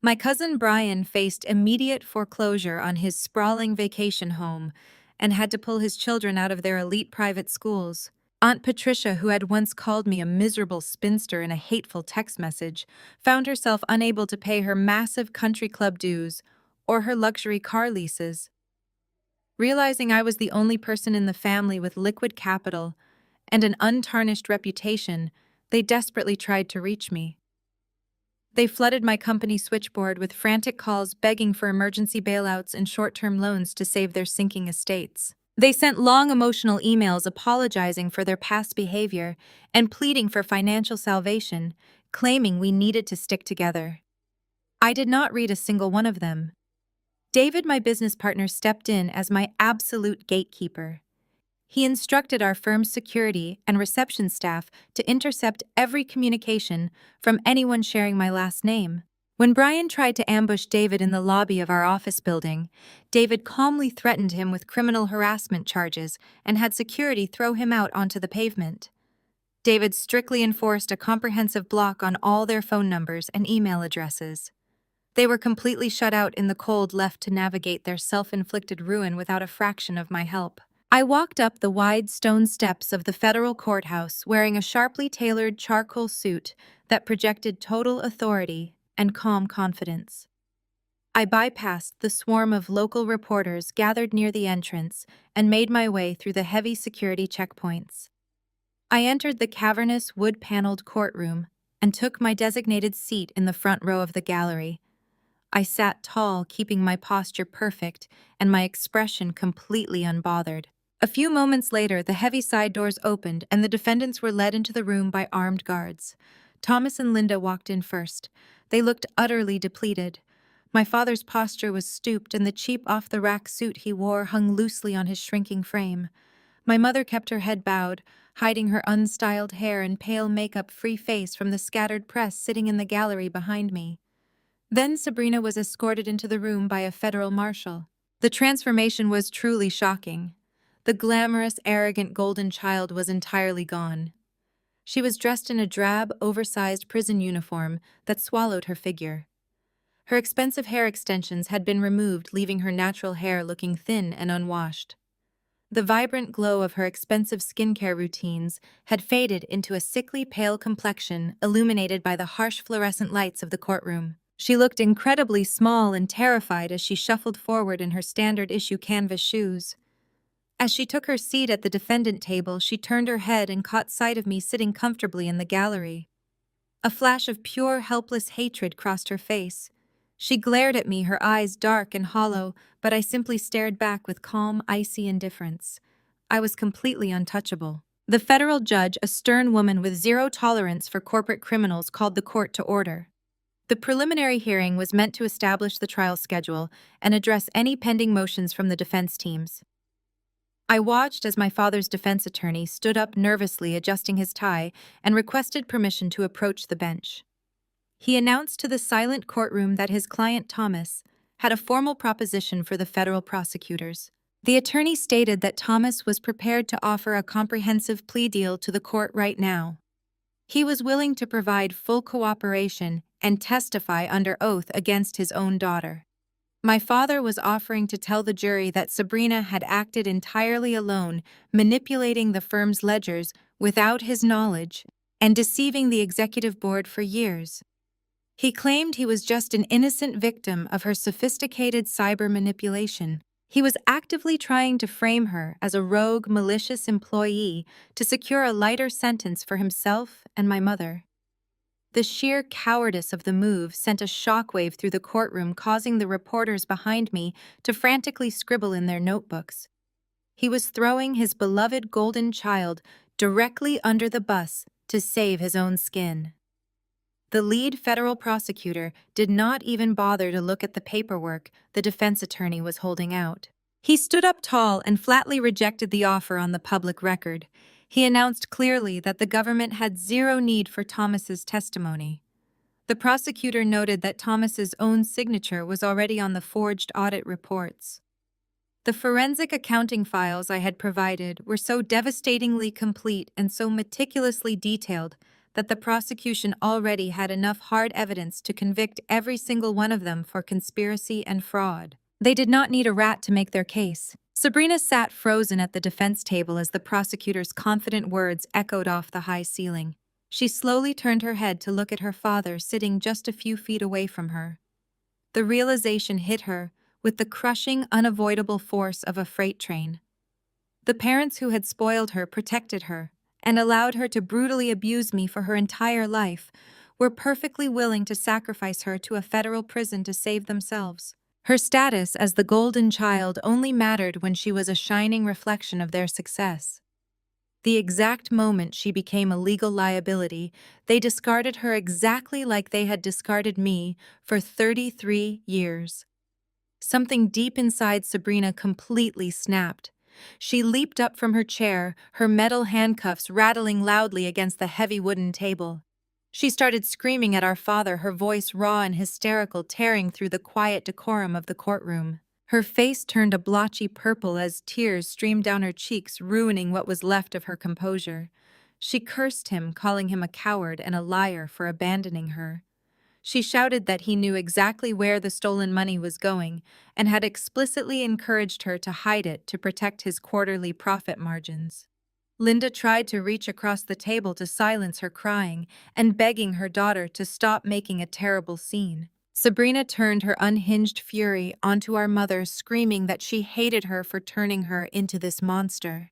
My cousin Brian faced immediate foreclosure on his sprawling vacation home and had to pull his children out of their elite private schools. Aunt Patricia, who had once called me a miserable spinster in a hateful text message, found herself unable to pay her massive country club dues or her luxury car leases. Realizing I was the only person in the family with liquid capital and an untarnished reputation, they desperately tried to reach me. They flooded my company switchboard with frantic calls begging for emergency bailouts and short-term loans to save their sinking estates. They sent long emotional emails apologizing for their past behavior and pleading for financial salvation, claiming we needed to stick together. I did not read a single one of them. David, my business partner, stepped in as my absolute gatekeeper. He instructed our firm's security and reception staff to intercept every communication from anyone sharing my last name. When Brian tried to ambush David in the lobby of our office building, David calmly threatened him with criminal harassment charges and had security throw him out onto the pavement. David strictly enforced a comprehensive block on all their phone numbers and email addresses. They were completely shut out in the cold, left to navigate their self-inflicted ruin without a fraction of my help. I walked up the wide stone steps of the federal courthouse wearing a sharply tailored charcoal suit that projected total authority and calm confidence. I bypassed the swarm of local reporters gathered near the entrance and made my way through the heavy security checkpoints. I entered the cavernous wood-paneled courtroom and took my designated seat in the front row of the gallery. I sat tall, keeping my posture perfect and my expression completely unbothered. A few moments later, the heavy side doors opened and the defendants were led into the room by armed guards. Thomas and Linda walked in first. They looked utterly depleted. My father's posture was stooped and the cheap off-the-rack suit he wore hung loosely on his shrinking frame. My mother kept her head bowed, hiding her unstyled hair and pale makeup-free face from the scattered press sitting in the gallery behind me. Then Sabrina was escorted into the room by a federal marshal. The transformation was truly shocking. The glamorous, arrogant golden child was entirely gone. She was dressed in a drab, oversized prison uniform that swallowed her figure. Her expensive hair extensions had been removed, leaving her natural hair looking thin and unwashed. The vibrant glow of her expensive skincare routines had faded into a sickly pale complexion illuminated by the harsh fluorescent lights of the courtroom. She looked incredibly small and terrified as she shuffled forward in her standard-issue canvas shoes. As she took her seat at the defendant table, she turned her head and caught sight of me sitting comfortably in the gallery. A flash of pure, helpless hatred crossed her face. She glared at me, her eyes dark and hollow, but I simply stared back with calm, icy indifference. I was completely untouchable. The federal judge, a stern woman with zero tolerance for corporate criminals, called the court to order. The preliminary hearing was meant to establish the trial schedule and address any pending motions from the defense teams. I watched as my father's defense attorney stood up nervously, adjusting his tie, and requested permission to approach the bench. He announced to the silent courtroom that his client Thomas had a formal proposition for the federal prosecutors. The attorney stated that Thomas was prepared to offer a comprehensive plea deal to the court right now. He was willing to provide full cooperation and testify under oath against his own daughter. My father was offering to tell the jury that Sabrina had acted entirely alone, manipulating the firm's ledgers without his knowledge and deceiving the executive board for years. He claimed he was just an innocent victim of her sophisticated cyber manipulation. He was actively trying to frame her as a rogue, malicious employee to secure a lighter sentence for himself and my mother. The sheer cowardice of the move sent a shockwave through the courtroom, causing the reporters behind me to frantically scribble in their notebooks. He was throwing his beloved golden child directly under the bus to save his own skin. The lead federal prosecutor did not even bother to look at the paperwork the defense attorney was holding out. He stood up tall and flatly rejected the offer on the public record. He announced clearly that the government had zero need for Thomas's testimony. The prosecutor noted that Thomas's own signature was already on the forged audit reports. The forensic accounting files I had provided were so devastatingly complete and so meticulously detailed that the prosecution already had enough hard evidence to convict every single one of them for conspiracy and fraud. They did not need a rat to make their case. Sabrina sat frozen at the defense table as the prosecutor's confident words echoed off the high ceiling. She slowly turned her head to look at her father sitting just a few feet away from her. The realization hit her with the crushing, unavoidable force of a freight train. The parents who had spoiled her, protected her, and allowed her to brutally abuse me for her entire life were perfectly willing to sacrifice her to a federal prison to save themselves. Her status as the golden child only mattered when she was a shining reflection of their success. The exact moment she became a legal liability, they discarded her exactly like they had discarded me for 33 years. Something deep inside Sabrina completely snapped. She leaped up from her chair, her metal handcuffs rattling loudly against the heavy wooden table. She started screaming at our father, her voice raw and hysterical, tearing through the quiet decorum of the courtroom. Her face turned a blotchy purple as tears streamed down her cheeks, ruining what was left of her composure. She cursed him, calling him a coward and a liar for abandoning her. She shouted that he knew exactly where the stolen money was going and had explicitly encouraged her to hide it to protect his quarterly profit margins. Linda tried to reach across the table to silence her crying and begging her daughter to stop making a terrible scene. Sabrina turned her unhinged fury onto our mother, screaming that she hated her for turning her into this monster.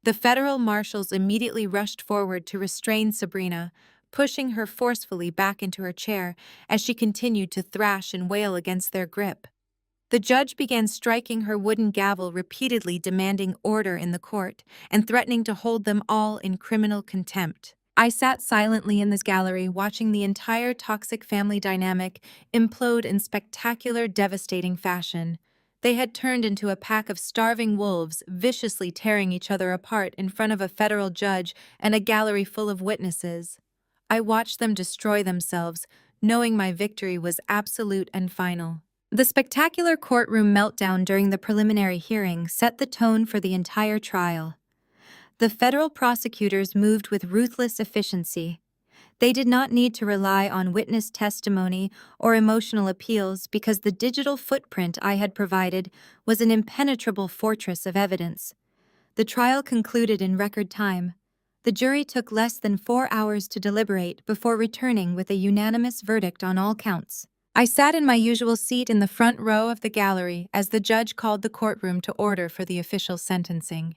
The federal marshals immediately rushed forward to restrain Sabrina, pushing her forcefully back into her chair as she continued to thrash and wail against their grip. The judge began striking her wooden gavel repeatedly, demanding order in the court and threatening to hold them all in criminal contempt. I sat silently in this gallery, watching the entire toxic family dynamic implode in spectacular, devastating fashion. They had turned into a pack of starving wolves, viciously tearing each other apart in front of a federal judge and a gallery full of witnesses. I watched them destroy themselves, knowing my victory was absolute and final. The spectacular courtroom meltdown during the preliminary hearing set the tone for the entire trial. The federal prosecutors moved with ruthless efficiency. They did not need to rely on witness testimony or emotional appeals because the digital footprint I had provided was an impenetrable fortress of evidence. The trial concluded in record time. The jury took less than 4 hours to deliberate before returning with a unanimous verdict on all counts. I sat in my usual seat in the front row of the gallery as the judge called the courtroom to order for the official sentencing.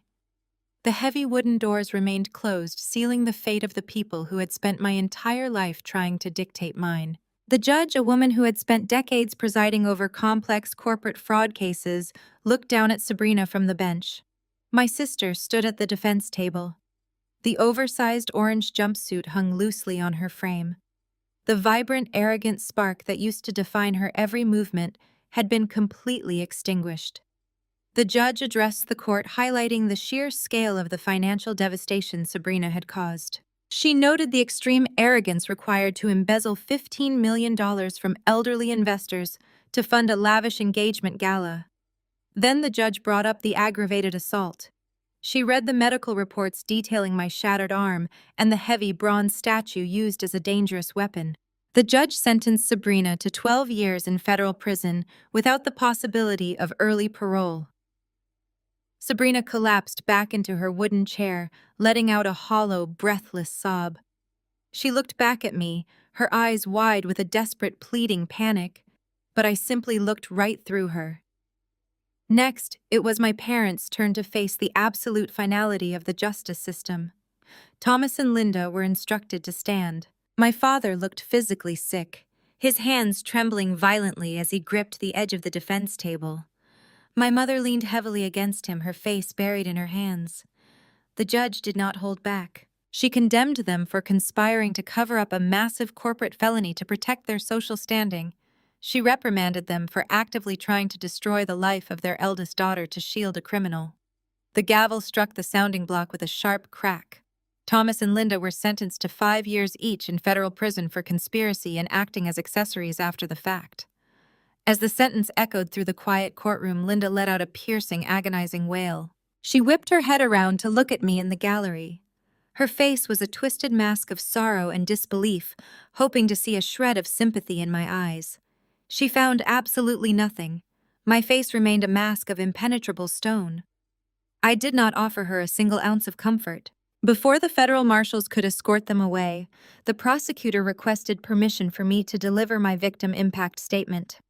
The heavy wooden doors remained closed, sealing the fate of the people who had spent my entire life trying to dictate mine. The judge, a woman who had spent decades presiding over complex corporate fraud cases, looked down at Sabrina from the bench. My sister stood at the defense table. The oversized orange jumpsuit hung loosely on her frame. The vibrant, arrogant spark that used to define her every movement had been completely extinguished. The judge addressed the court, highlighting the sheer scale of the financial devastation Sabrina had caused. She noted the extreme arrogance required to embezzle $15 million from elderly investors to fund a lavish engagement gala. Then the judge brought up the aggravated assault. She read the medical reports detailing my shattered arm and the heavy bronze statue used as a dangerous weapon. The judge sentenced Sabrina to 12 years in federal prison without the possibility of early parole. Sabrina collapsed back into her wooden chair, letting out a hollow, breathless sob. She looked back at me, her eyes wide with a desperate, pleading panic, but I simply looked right through her. Next, it was my parents' turn to face the absolute finality of the justice system. Thomas and Linda were instructed to stand. My father looked physically sick, his hands trembling violently as he gripped the edge of the defense table. My mother leaned heavily against him, her face buried in her hands. The judge did not hold back. She condemned them for conspiring to cover up a massive corporate felony to protect their social standing. She reprimanded them for actively trying to destroy the life of their eldest daughter to shield a criminal. The gavel struck the sounding block with a sharp crack. Thomas and Linda were sentenced to 5 years each in federal prison for conspiracy and acting as accessories after the fact. As the sentence echoed through the quiet courtroom, Linda let out a piercing, agonizing wail. She whipped her head around to look at me in the gallery. Her face was a twisted mask of sorrow and disbelief, hoping to see a shred of sympathy in my eyes. She found absolutely nothing. My face remained a mask of impenetrable stone. I did not offer her a single ounce of comfort. Before the federal marshals could escort them away, the prosecutor requested permission for me to deliver my victim impact statement.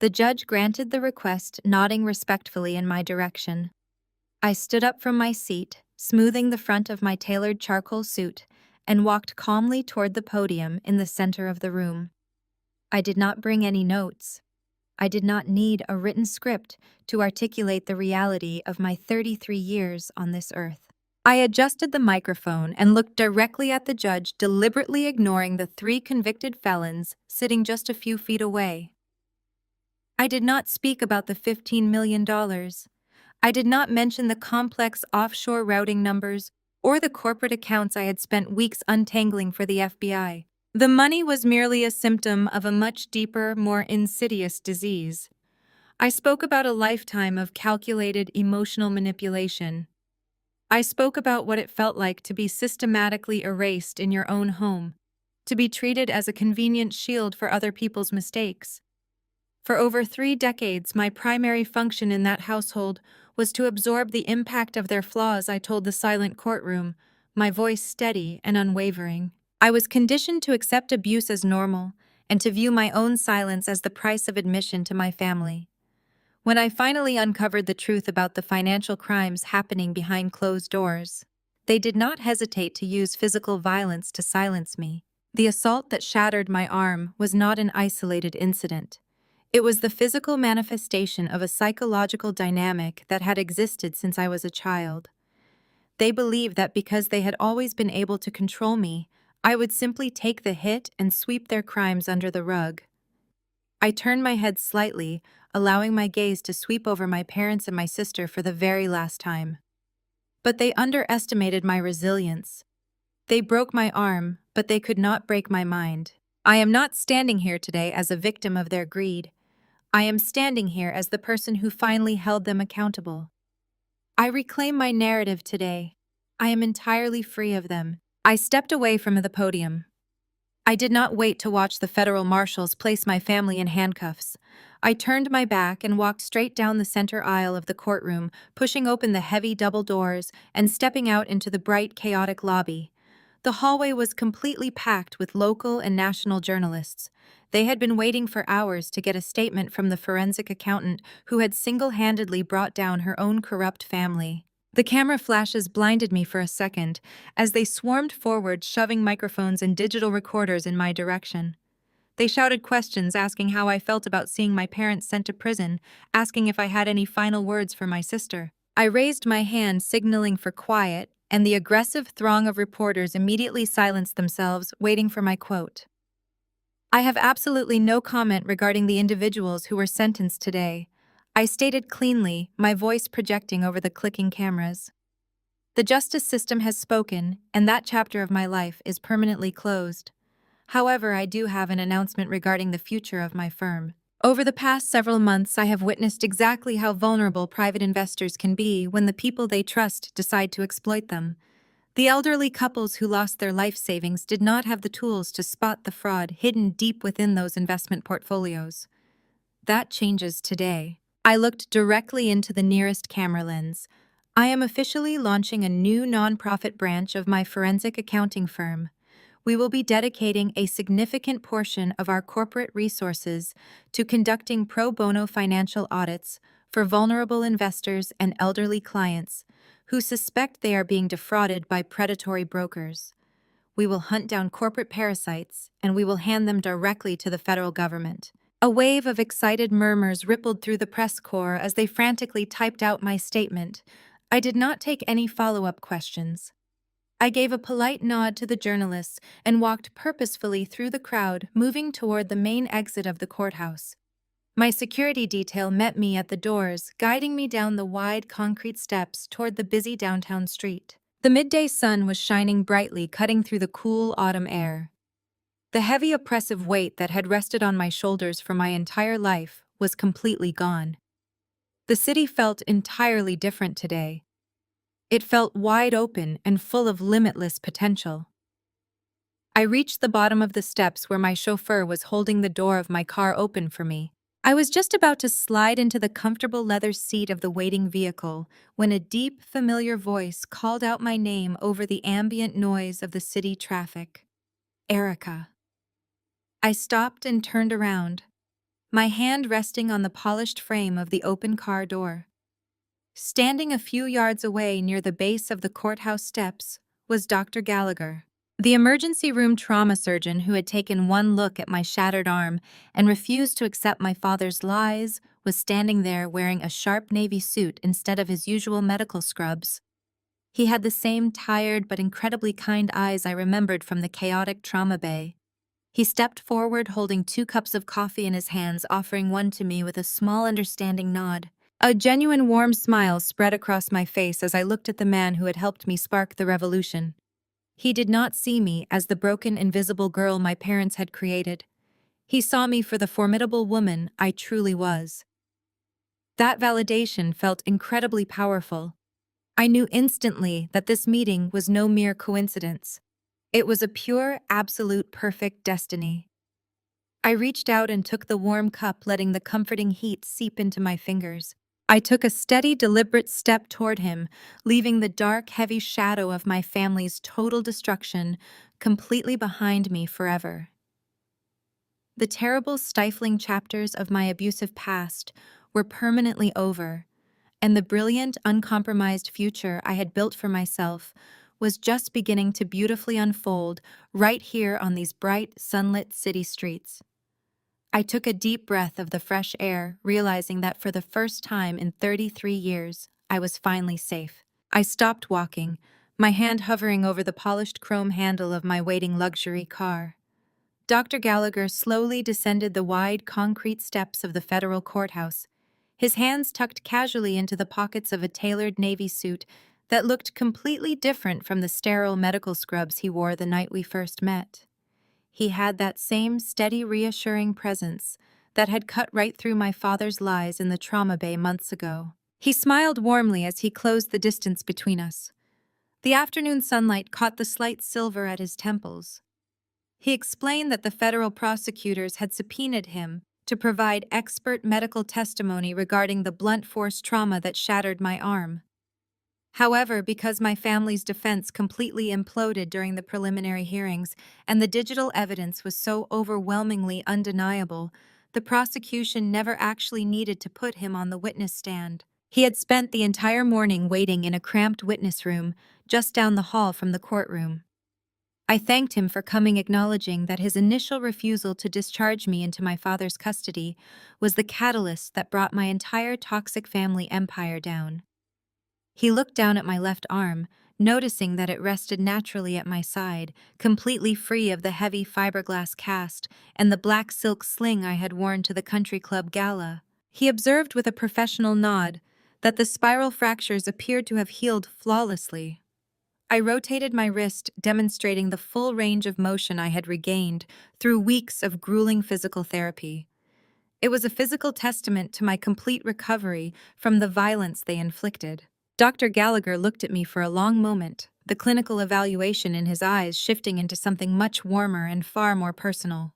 The judge granted the request, nodding respectfully in my direction. I stood up from my seat, smoothing the front of my tailored charcoal suit, and walked calmly toward the podium in the center of the room. I did not bring any notes. I did not need a written script to articulate the reality of my 33 years on this earth. I adjusted the microphone and looked directly at the judge, deliberately ignoring the 3 convicted felons sitting just a few feet away. I did not speak about the $15 million. I did not mention the complex offshore routing numbers or the corporate accounts I had spent weeks untangling for the FBI. The money was merely a symptom of a much deeper, more insidious disease. I spoke about a lifetime of calculated emotional manipulation. I spoke about what it felt like to be systematically erased in your own home, to be treated as a convenient shield for other people's mistakes. For over 3 decades, my primary function in that household was to absorb the impact of their flaws. I told the silent courtroom, my voice steady and unwavering. I was conditioned to accept abuse as normal and to view my own silence as the price of admission to my family. When I finally uncovered the truth about the financial crimes happening behind closed doors, they did not hesitate to use physical violence to silence me. The assault that shattered my arm was not an isolated incident. It was the physical manifestation of a psychological dynamic that had existed since I was a child. They believed that because they had always been able to control me, I would simply take the hit and sweep their crimes under the rug. I turned my head slightly, allowing my gaze to sweep over my parents and my sister for the very last time. But they underestimated my resilience. They broke my arm, but they could not break my mind. I am not standing here today as a victim of their greed. I am standing here as the person who finally held them accountable. I reclaim my narrative today. I am entirely free of them. I stepped away from the podium. I did not wait to watch the federal marshals place my family in handcuffs. I turned my back and walked straight down the center aisle of the courtroom, pushing open the heavy double doors and stepping out into the bright, chaotic lobby. The hallway was completely packed with local and national journalists. They had been waiting for hours to get a statement from the forensic accountant who had single-handedly brought down her own corrupt family. The camera flashes blinded me for a second as they swarmed forward, shoving microphones and digital recorders in my direction. They shouted questions, asking how I felt about seeing my parents sent to prison, asking if I had any final words for my sister. I raised my hand, signaling for quiet, and the aggressive throng of reporters immediately silenced themselves, waiting for my quote. I have absolutely no comment regarding the individuals who were sentenced today. I stated cleanly, my voice projecting over the clicking cameras. The justice system has spoken, and that chapter of my life is permanently closed. However, I do have an announcement regarding the future of my firm. Over the past several months, I have witnessed exactly how vulnerable private investors can be when the people they trust decide to exploit them. The elderly couples who lost their life savings did not have the tools to spot the fraud hidden deep within those investment portfolios. That changes today. I looked directly into the nearest camera lens. I am officially launching a new nonprofit branch of my forensic accounting firm. We will be dedicating a significant portion of our corporate resources to conducting pro bono financial audits for vulnerable investors and elderly clients who suspect they are being defrauded by predatory brokers. We will hunt down corporate parasites, and we will hand them directly to the federal government. A wave of excited murmurs rippled through the press corps as they frantically typed out my statement. I did not take any follow-up questions. I gave a polite nod to the journalists and walked purposefully through the crowd, moving toward the main exit of the courthouse. My security detail met me at the doors, guiding me down the wide concrete steps toward the busy downtown street. The midday sun was shining brightly, cutting through the cool autumn air. The heavy, oppressive weight that had rested on my shoulders for my entire life was completely gone. The city felt entirely different today. It felt wide open and full of limitless potential. I reached the bottom of the steps where my chauffeur was holding the door of my car open for me. I was just about to slide into the comfortable leather seat of the waiting vehicle when a deep, familiar voice called out my name over the ambient noise of the city traffic. Erica. I stopped and turned around, my hand resting on the polished frame of the open car door. Standing a few yards away near the base of the courthouse steps was Dr. Gallagher. The emergency room trauma surgeon who had taken one look at my shattered arm and refused to accept my father's lies was standing there wearing a sharp navy suit instead of his usual medical scrubs. He had the same tired but incredibly kind eyes I remembered from the chaotic trauma bay. He stepped forward holding 2 cups of coffee in his hands, offering one to me with a small understanding nod. A genuine warm smile spread across my face as I looked at the man who had helped me spark the revolution. He did not see me as the broken, invisible girl my parents had created. He saw me for the formidable woman I truly was. That validation felt incredibly powerful. I knew instantly that this meeting was no mere coincidence. It was a pure, absolute, perfect destiny. I reached out and took the warm cup, letting the comforting heat seep into my fingers. I took a steady, deliberate step toward him, leaving the dark, heavy shadow of my family's total destruction completely behind me forever. The terrible, stifling chapters of my abusive past were permanently over, and the brilliant, uncompromised future I had built for myself was just beginning to beautifully unfold right here on these bright, sunlit city streets. I took a deep breath of the fresh air, realizing that for the first time in 33 years, I was finally safe. I stopped walking, my hand hovering over the polished chrome handle of my waiting luxury car. Dr. Gallagher slowly descended the wide concrete steps of the federal courthouse, his hands tucked casually into the pockets of a tailored navy suit that looked completely different from the sterile medical scrubs he wore the night we first met. He had that same steady, reassuring presence that had cut right through my father's lies in the trauma bay months ago. He smiled warmly as he closed the distance between us. The afternoon sunlight caught the slight silver at his temples. He explained that the federal prosecutors had subpoenaed him to provide expert medical testimony regarding the blunt force trauma that shattered my arm. However, because my family's defense completely imploded during the preliminary hearings and the digital evidence was so overwhelmingly undeniable, the prosecution never actually needed to put him on the witness stand. He had spent the entire morning waiting in a cramped witness room just down the hall from the courtroom. I thanked him for coming, acknowledging that his initial refusal to discharge me into my father's custody was the catalyst that brought my entire toxic family empire down. He looked down at my left arm, noticing that it rested naturally at my side, completely free of the heavy fiberglass cast and the black silk sling I had worn to the country club gala. He observed with a professional nod that the spiral fractures appeared to have healed flawlessly. I rotated my wrist, demonstrating the full range of motion I had regained through weeks of grueling physical therapy. It was a physical testament to my complete recovery from the violence they inflicted. Dr. Gallagher looked at me for a long moment, the clinical evaluation in his eyes shifting into something much warmer and far more personal.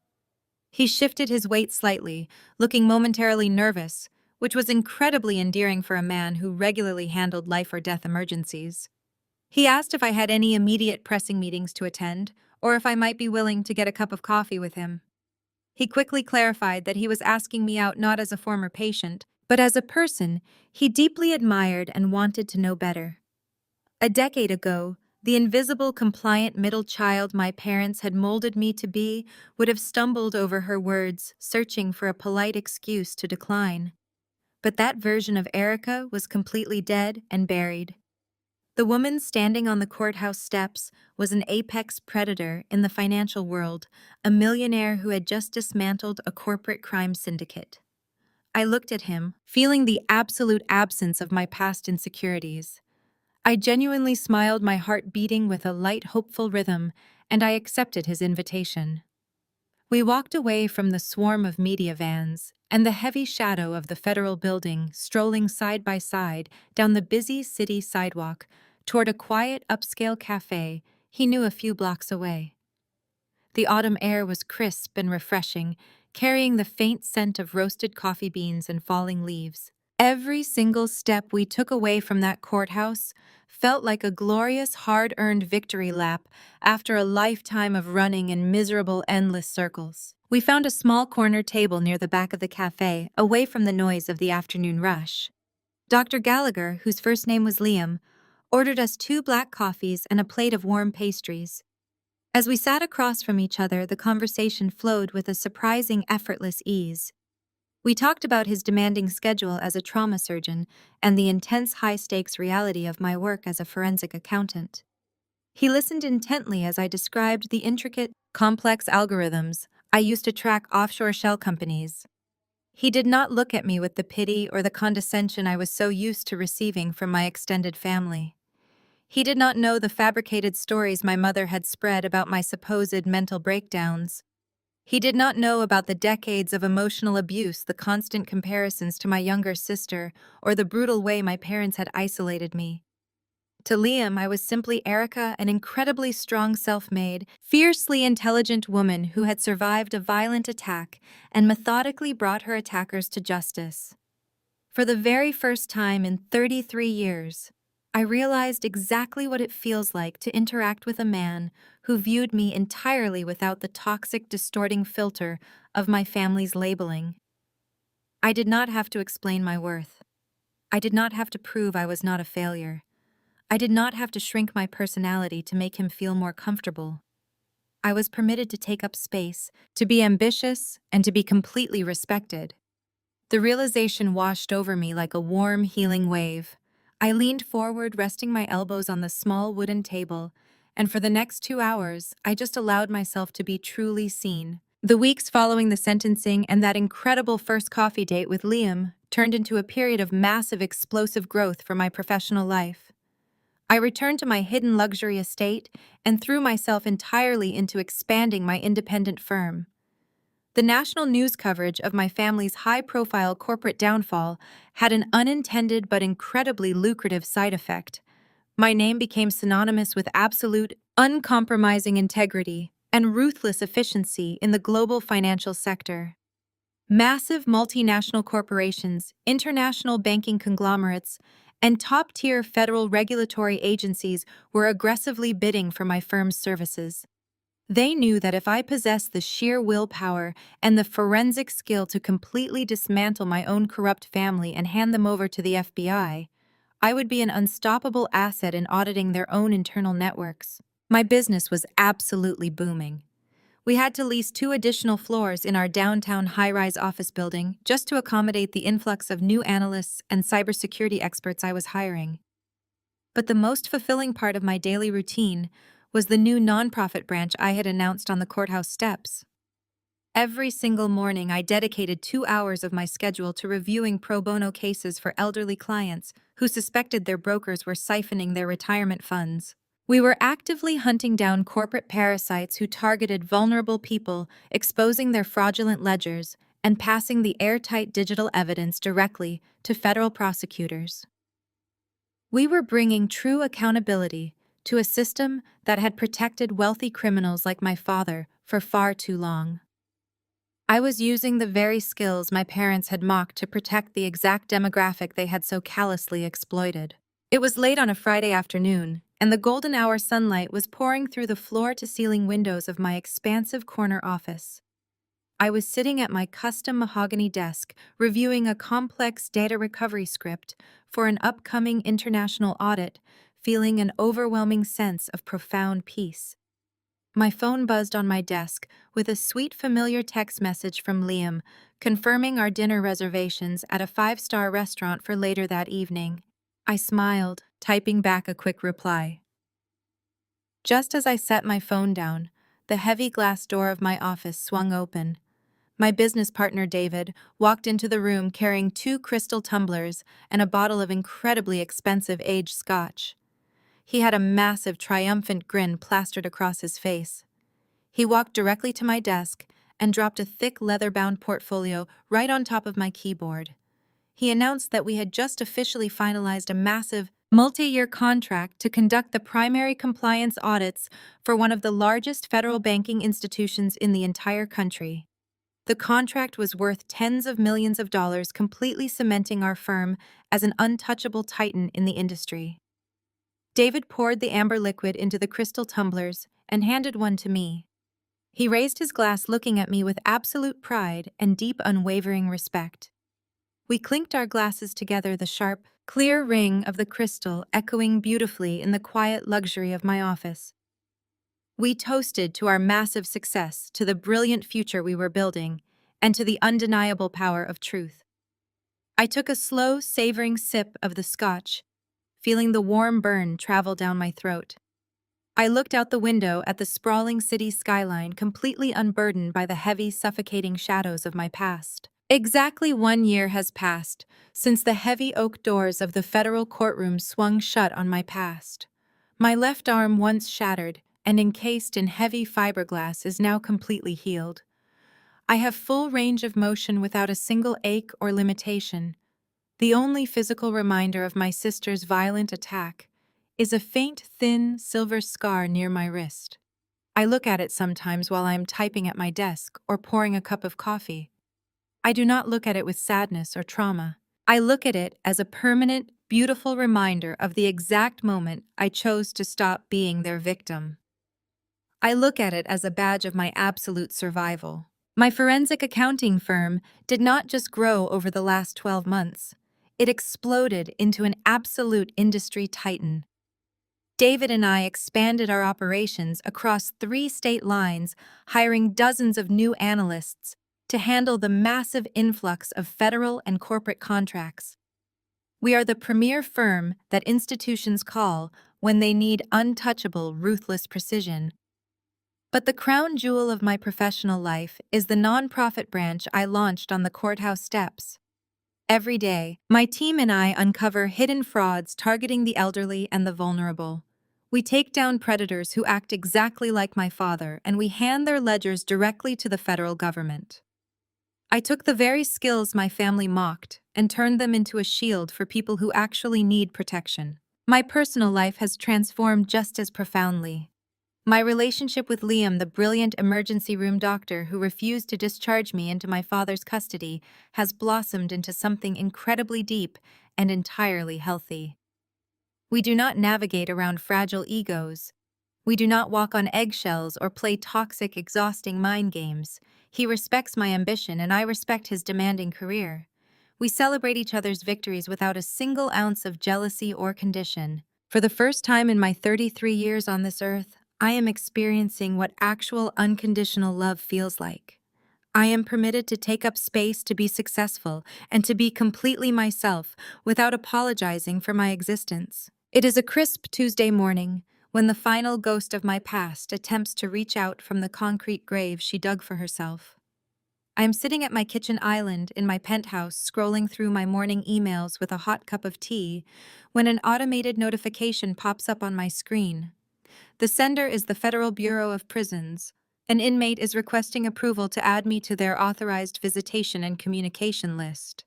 He shifted his weight slightly, looking momentarily nervous, which was incredibly endearing for a man who regularly handled life-or-death emergencies. He asked if I had any immediate pressing meetings to attend, or if I might be willing to get a cup of coffee with him. He quickly clarified that he was asking me out not as a former patient, but as a person he deeply admired and wanted to know better. A decade ago, the invisible, compliant middle child my parents had molded me to be would have stumbled over her words, searching for a polite excuse to decline. But that version of Erica was completely dead and buried. The woman standing on the courthouse steps was an apex predator in the financial world, a millionaire who had just dismantled a corporate crime syndicate. I looked at him, feeling the absolute absence of my past insecurities. I genuinely smiled, my heart beating with a light, hopeful rhythm, and I accepted his invitation. We walked away from the swarm of media vans and the heavy shadow of the federal building, strolling side by side down the busy city sidewalk toward a quiet, upscale cafe he knew a few blocks away. The autumn air was crisp and refreshing, carrying the faint scent of roasted coffee beans and falling leaves. Every single step we took away from that courthouse felt like a glorious, hard-earned victory lap after a lifetime of running in miserable, endless circles. We found a small corner table near the back of the cafe, away from the noise of the afternoon rush. Dr. Gallagher, whose first name was Liam, ordered us 2 black coffees and a plate of warm pastries. As we sat across from each other, the conversation flowed with a surprising, effortless ease. We talked about his demanding schedule as a trauma surgeon and the intense high-stakes reality of my work as a forensic accountant. He listened intently as I described the intricate, complex algorithms I used to track offshore shell companies. He did not look at me with the pity or the condescension I was so used to receiving from my extended family. He did not know the fabricated stories my mother had spread about my supposed mental breakdowns. He did not know about the decades of emotional abuse, the constant comparisons to my younger sister, or the brutal way my parents had isolated me. To Liam, I was simply Erica, an incredibly strong, self-made, fiercely intelligent woman who had survived a violent attack and methodically brought her attackers to justice. For the very first time in 33 years, I realized exactly what it feels like to interact with a man who viewed me entirely without the toxic, distorting filter of my family's labeling. I did not have to explain my worth. I did not have to prove I was not a failure. I did not have to shrink my personality to make him feel more comfortable. I was permitted to take up space, to be ambitious, and to be completely respected. The realization washed over me like a warm, healing wave. I leaned forward, resting my elbows on the small wooden table, and for the next 2 hours, I just allowed myself to be truly seen. The weeks following the sentencing and that incredible first coffee date with Liam turned into a period of massive, explosive growth for my professional life. I returned to my hidden luxury estate and threw myself entirely into expanding my independent firm. The national news coverage of my family's high-profile corporate downfall had an unintended but incredibly lucrative side effect. My name became synonymous with absolute, uncompromising integrity and ruthless efficiency in the global financial sector. Massive multinational corporations, international banking conglomerates, and top-tier federal regulatory agencies were aggressively bidding for my firm's services. They knew that if I possessed the sheer willpower and the forensic skill to completely dismantle my own corrupt family and hand them over to the FBI, I would be an unstoppable asset in auditing their own internal networks. My business was absolutely booming. We had to lease 2 additional floors in our downtown high-rise office building just to accommodate the influx of new analysts and cybersecurity experts I was hiring. But the most fulfilling part of my daily routine was the new nonprofit branch I had announced on the courthouse steps. Every single morning, I dedicated 2 hours of my schedule to reviewing pro bono cases for elderly clients who suspected their brokers were siphoning their retirement funds. We were actively hunting down corporate parasites who targeted vulnerable people, exposing their fraudulent ledgers, and passing the airtight digital evidence directly to federal prosecutors. We were bringing true accountability to a system that had protected wealthy criminals like my father for far too long. I was using the very skills my parents had mocked to protect the exact demographic they had so callously exploited. It was late on a Friday afternoon, and the golden hour sunlight was pouring through the floor-to-ceiling windows of my expansive corner office. I was sitting at my custom mahogany desk, reviewing a complex data recovery script for an upcoming international audit, feeling an overwhelming sense of profound peace. My phone buzzed on my desk with a sweet, familiar text message from Liam, confirming our dinner reservations at a 5-star restaurant for later that evening. I smiled, typing back a quick reply. Just as I set my phone down, the heavy glass door of my office swung open. My business partner, David, walked into the room carrying 2 crystal tumblers and a bottle of incredibly expensive aged scotch. He had a massive, triumphant grin plastered across his face. He walked directly to my desk and dropped a thick, leather-bound portfolio right on top of my keyboard. He announced that we had just officially finalized a massive, multi-year contract to conduct the primary compliance audits for one of the largest federal banking institutions in the entire country. The contract was worth tens of millions of dollars, completely cementing our firm as an untouchable titan in the industry. David poured the amber liquid into the crystal tumblers and handed one to me. He raised his glass, looking at me with absolute pride and deep, unwavering respect. We clinked our glasses together, the sharp, clear ring of the crystal echoing beautifully in the quiet luxury of my office. We toasted to our massive success, to the brilliant future we were building, and to the undeniable power of truth. I took a slow, savoring sip of the scotch, feeling the warm burn travel down my throat. I looked out the window at the sprawling city skyline, completely unburdened by the heavy, suffocating shadows of my past. Exactly 1 year has passed since the heavy oak doors of the federal courtroom swung shut on my past. My left arm, once shattered and encased in heavy fiberglass, is now completely healed. I have full range of motion without a single ache or limitation. The only physical reminder of my sister's violent attack is a faint, thin, silver scar near my wrist. I look at it sometimes while I am typing at my desk or pouring a cup of coffee. I do not look at it with sadness or trauma. I look at it as a permanent, beautiful reminder of the exact moment I chose to stop being their victim. I look at it as a badge of my absolute survival. My forensic accounting firm did not just grow over the last 12 months. It exploded into an absolute industry titan. David and I expanded our operations across 3 state lines, hiring dozens of new analysts to handle the massive influx of federal and corporate contracts. We are the premier firm that institutions call when they need untouchable, ruthless precision. But the crown jewel of my professional life is the nonprofit branch I launched on the courthouse steps. Every day, my team and I uncover hidden frauds targeting the elderly and the vulnerable. We take down predators who act exactly like my father, and we hand their ledgers directly to the federal government. I took the very skills my family mocked and turned them into a shield for people who actually need protection. My personal life has transformed just as profoundly. My relationship with Liam, the brilliant emergency room doctor who refused to discharge me into my father's custody, has blossomed into something incredibly deep and entirely healthy. We do not navigate around fragile egos. We do not walk on eggshells or play toxic, exhausting mind games. He respects my ambition and I respect his demanding career. We celebrate each other's victories without a single ounce of jealousy or condition. For the first time in my 33 years on this earth, I am experiencing what actual unconditional love feels like. I am permitted to take up space to be successful and to be completely myself without apologizing for my existence. It is a crisp Tuesday morning when the final ghost of my past attempts to reach out from the concrete grave she dug for herself. I am sitting at my kitchen island in my penthouse scrolling through my morning emails with a hot cup of tea when an automated notification pops up on my screen. The sender is the Federal Bureau of Prisons. An inmate is requesting approval to add me to their authorized visitation and communication list.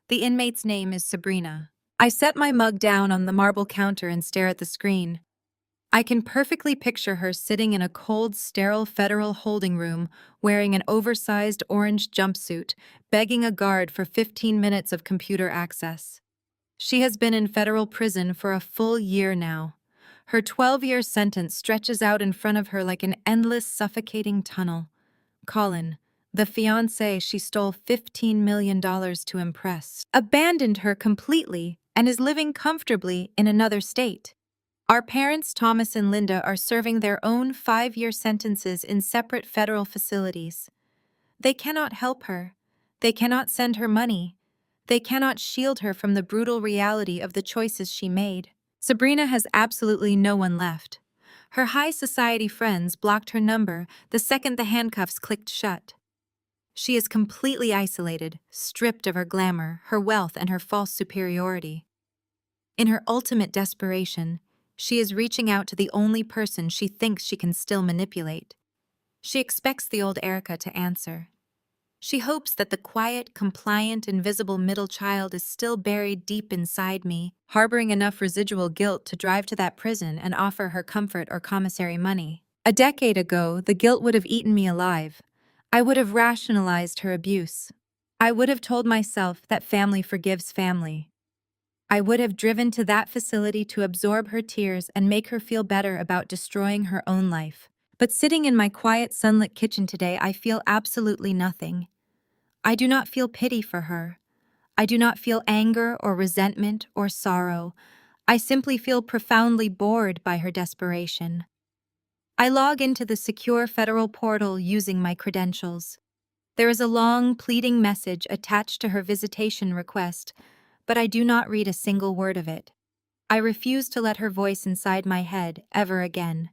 The inmate's name is Sabrina. I set my mug down on the marble counter and stare at the screen. I can perfectly picture her sitting in a cold, sterile federal holding room, wearing an oversized orange jumpsuit, begging a guard for 15 minutes of computer access. She has been in federal prison for a full year now. Her 12-year sentence stretches out in front of her like an endless, suffocating tunnel. Colin, the fiancé she stole $15 million to impress, abandoned her completely and is living comfortably in another state. Our parents, Thomas and Linda, are serving their own 5-year sentences in separate federal facilities. They cannot help her. They cannot send her money. They cannot shield her from the brutal reality of the choices she made. Sabrina has absolutely no one left. Her high society friends blocked her number the second the handcuffs clicked shut. She is completely isolated, stripped of her glamour, her wealth, and her false superiority. In her ultimate desperation, she is reaching out to the only person she thinks she can still manipulate. She expects the old Erica to answer. She hopes that the quiet, compliant, invisible middle child is still buried deep inside me, harboring enough residual guilt to drive to that prison and offer her comfort or commissary money. A decade ago, the guilt would have eaten me alive. I would have rationalized her abuse. I would have told myself that family forgives family. I would have driven to that facility to absorb her tears and make her feel better about destroying her own life. But sitting in my quiet, sunlit kitchen today, I feel absolutely nothing. I do not feel pity for her. I do not feel anger or resentment or sorrow. I simply feel profoundly bored by her desperation. I log into the secure federal portal using my credentials. There is a long, pleading message attached to her visitation request, but I do not read a single word of it. I refuse to let her voice inside my head ever again.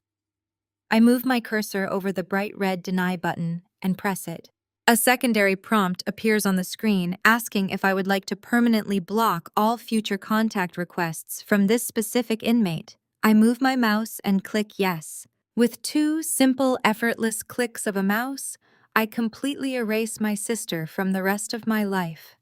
I move my cursor over the bright red deny button and press it. A secondary prompt appears on the screen asking if I would like to permanently block all future contact requests from this specific inmate. I move my mouse and click yes. With two simple, effortless clicks of a mouse, I completely erase my sister from the rest of my life.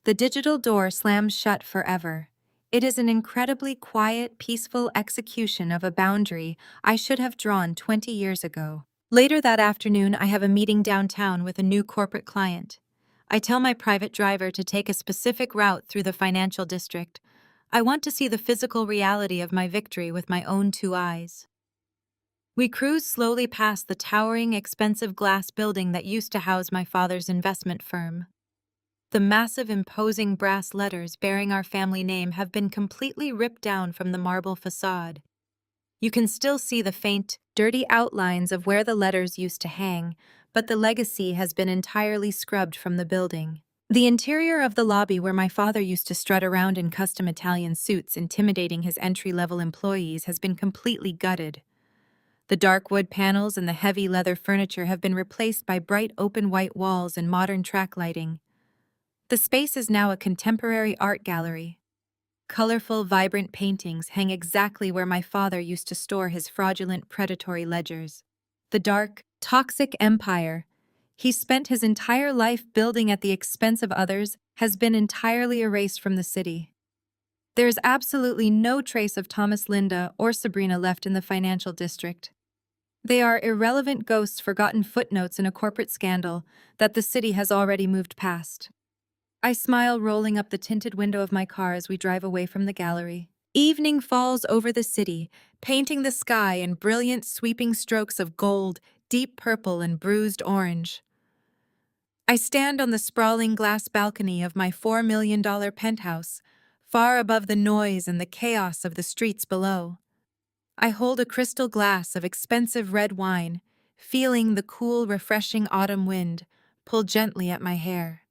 The digital door slams shut forever. It is an incredibly quiet, peaceful execution of a boundary I should have drawn 20 years ago. Later that afternoon, I have a meeting downtown with a new corporate client. I tell my private driver to take a specific route through the financial district. I want to see the physical reality of my victory with my own two eyes. We cruise slowly past the towering, expensive glass building that used to house my father's investment firm. The massive, imposing brass letters bearing our family name have been completely ripped down from the marble facade. You can still see the faint, dirty outlines of where the letters used to hang, but the legacy has been entirely scrubbed from the building. The interior of the lobby where my father used to strut around in custom Italian suits intimidating his entry-level employees has been completely gutted. The dark wood panels and the heavy leather furniture have been replaced by bright open white walls and modern track lighting. The space is now a contemporary art gallery. Colorful, vibrant paintings hang exactly where my father used to store his fraudulent, predatory ledgers. The dark, toxic empire he spent his entire life building at the expense of others has been entirely erased from the city. There is absolutely no trace of Thomas, Linda, or Sabrina left in the financial district. They are irrelevant ghosts, forgotten footnotes in a corporate scandal that the city has already moved past. I smile, rolling up the tinted window of my car as we drive away from the gallery. Evening falls over the city, painting the sky in brilliant, sweeping strokes of gold, deep purple, and bruised orange. I stand on the sprawling glass balcony of my $4 million penthouse, far above the noise and the chaos of the streets below. I hold a crystal glass of expensive red wine, feeling the cool, refreshing autumn wind pull gently at my hair.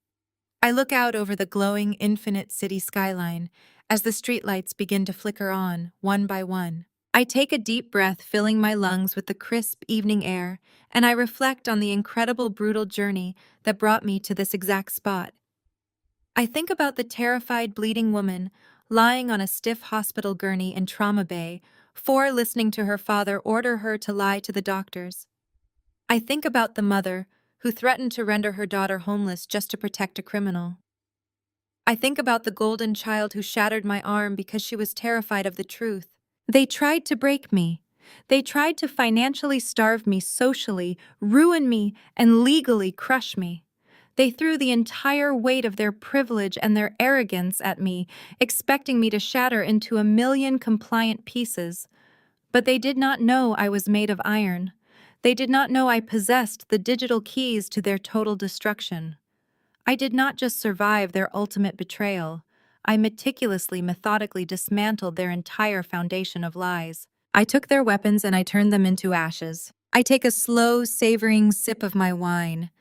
I look out over the glowing, infinite city skyline as the streetlights begin to flicker on, one by one. I take a deep breath, filling my lungs with the crisp evening air, and I reflect on the incredible, brutal journey that brought me to this exact spot. I think about the terrified, bleeding woman lying on a stiff hospital gurney in Trauma Bay, listening to her father order her to lie to the doctors. I think about the mother who threatened to render her daughter homeless just to protect a criminal. I think about the golden child who shattered my arm because she was terrified of the truth. They tried to break me. They tried to financially starve me, socially ruin me, and legally crush me. They threw the entire weight of their privilege and their arrogance at me, expecting me to shatter into a million compliant pieces. But they did not know I was made of iron. They did not know I possessed the digital keys to their total destruction. I did not just survive their ultimate betrayal. I meticulously, methodically dismantled their entire foundation of lies. I took their weapons and I turned them into ashes. I take a slow, savoring sip of my wine.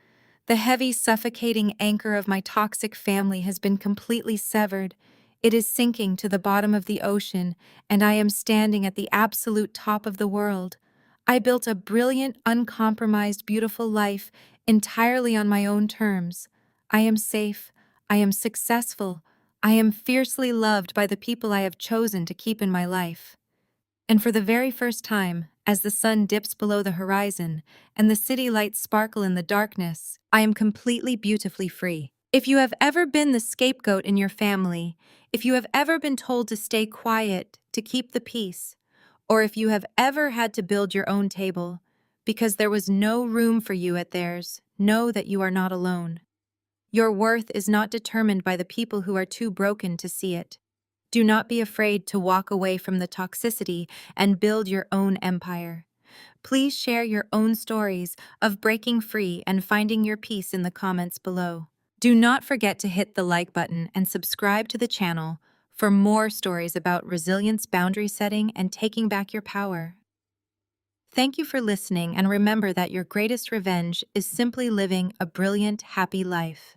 The heavy, suffocating anchor of my toxic family has been completely severed. It is sinking to the bottom of the ocean, and I am standing at the absolute top of the world. I built a brilliant, uncompromised, beautiful life entirely on my own terms. I am safe. I am successful. I am fiercely loved by the people I have chosen to keep in my life. And for the very first time, as the sun dips below the horizon and the city lights sparkle in the darkness, I am completely, beautifully free. If you have ever been the scapegoat in your family, if you have ever been told to stay quiet, to keep the peace, or if you have ever had to build your own table because there was no room for you at theirs, know that you are not alone. Your worth is not determined by the people who are too broken to see it. Do not be afraid to walk away from the toxicity and build your own empire. Please share your own stories of breaking free and finding your peace in the comments below. Do not forget to hit the like button and subscribe to the channel for more stories about resilience, boundary setting, and taking back your power. Thank you for listening, and remember that your greatest revenge is simply living a brilliant, happy life.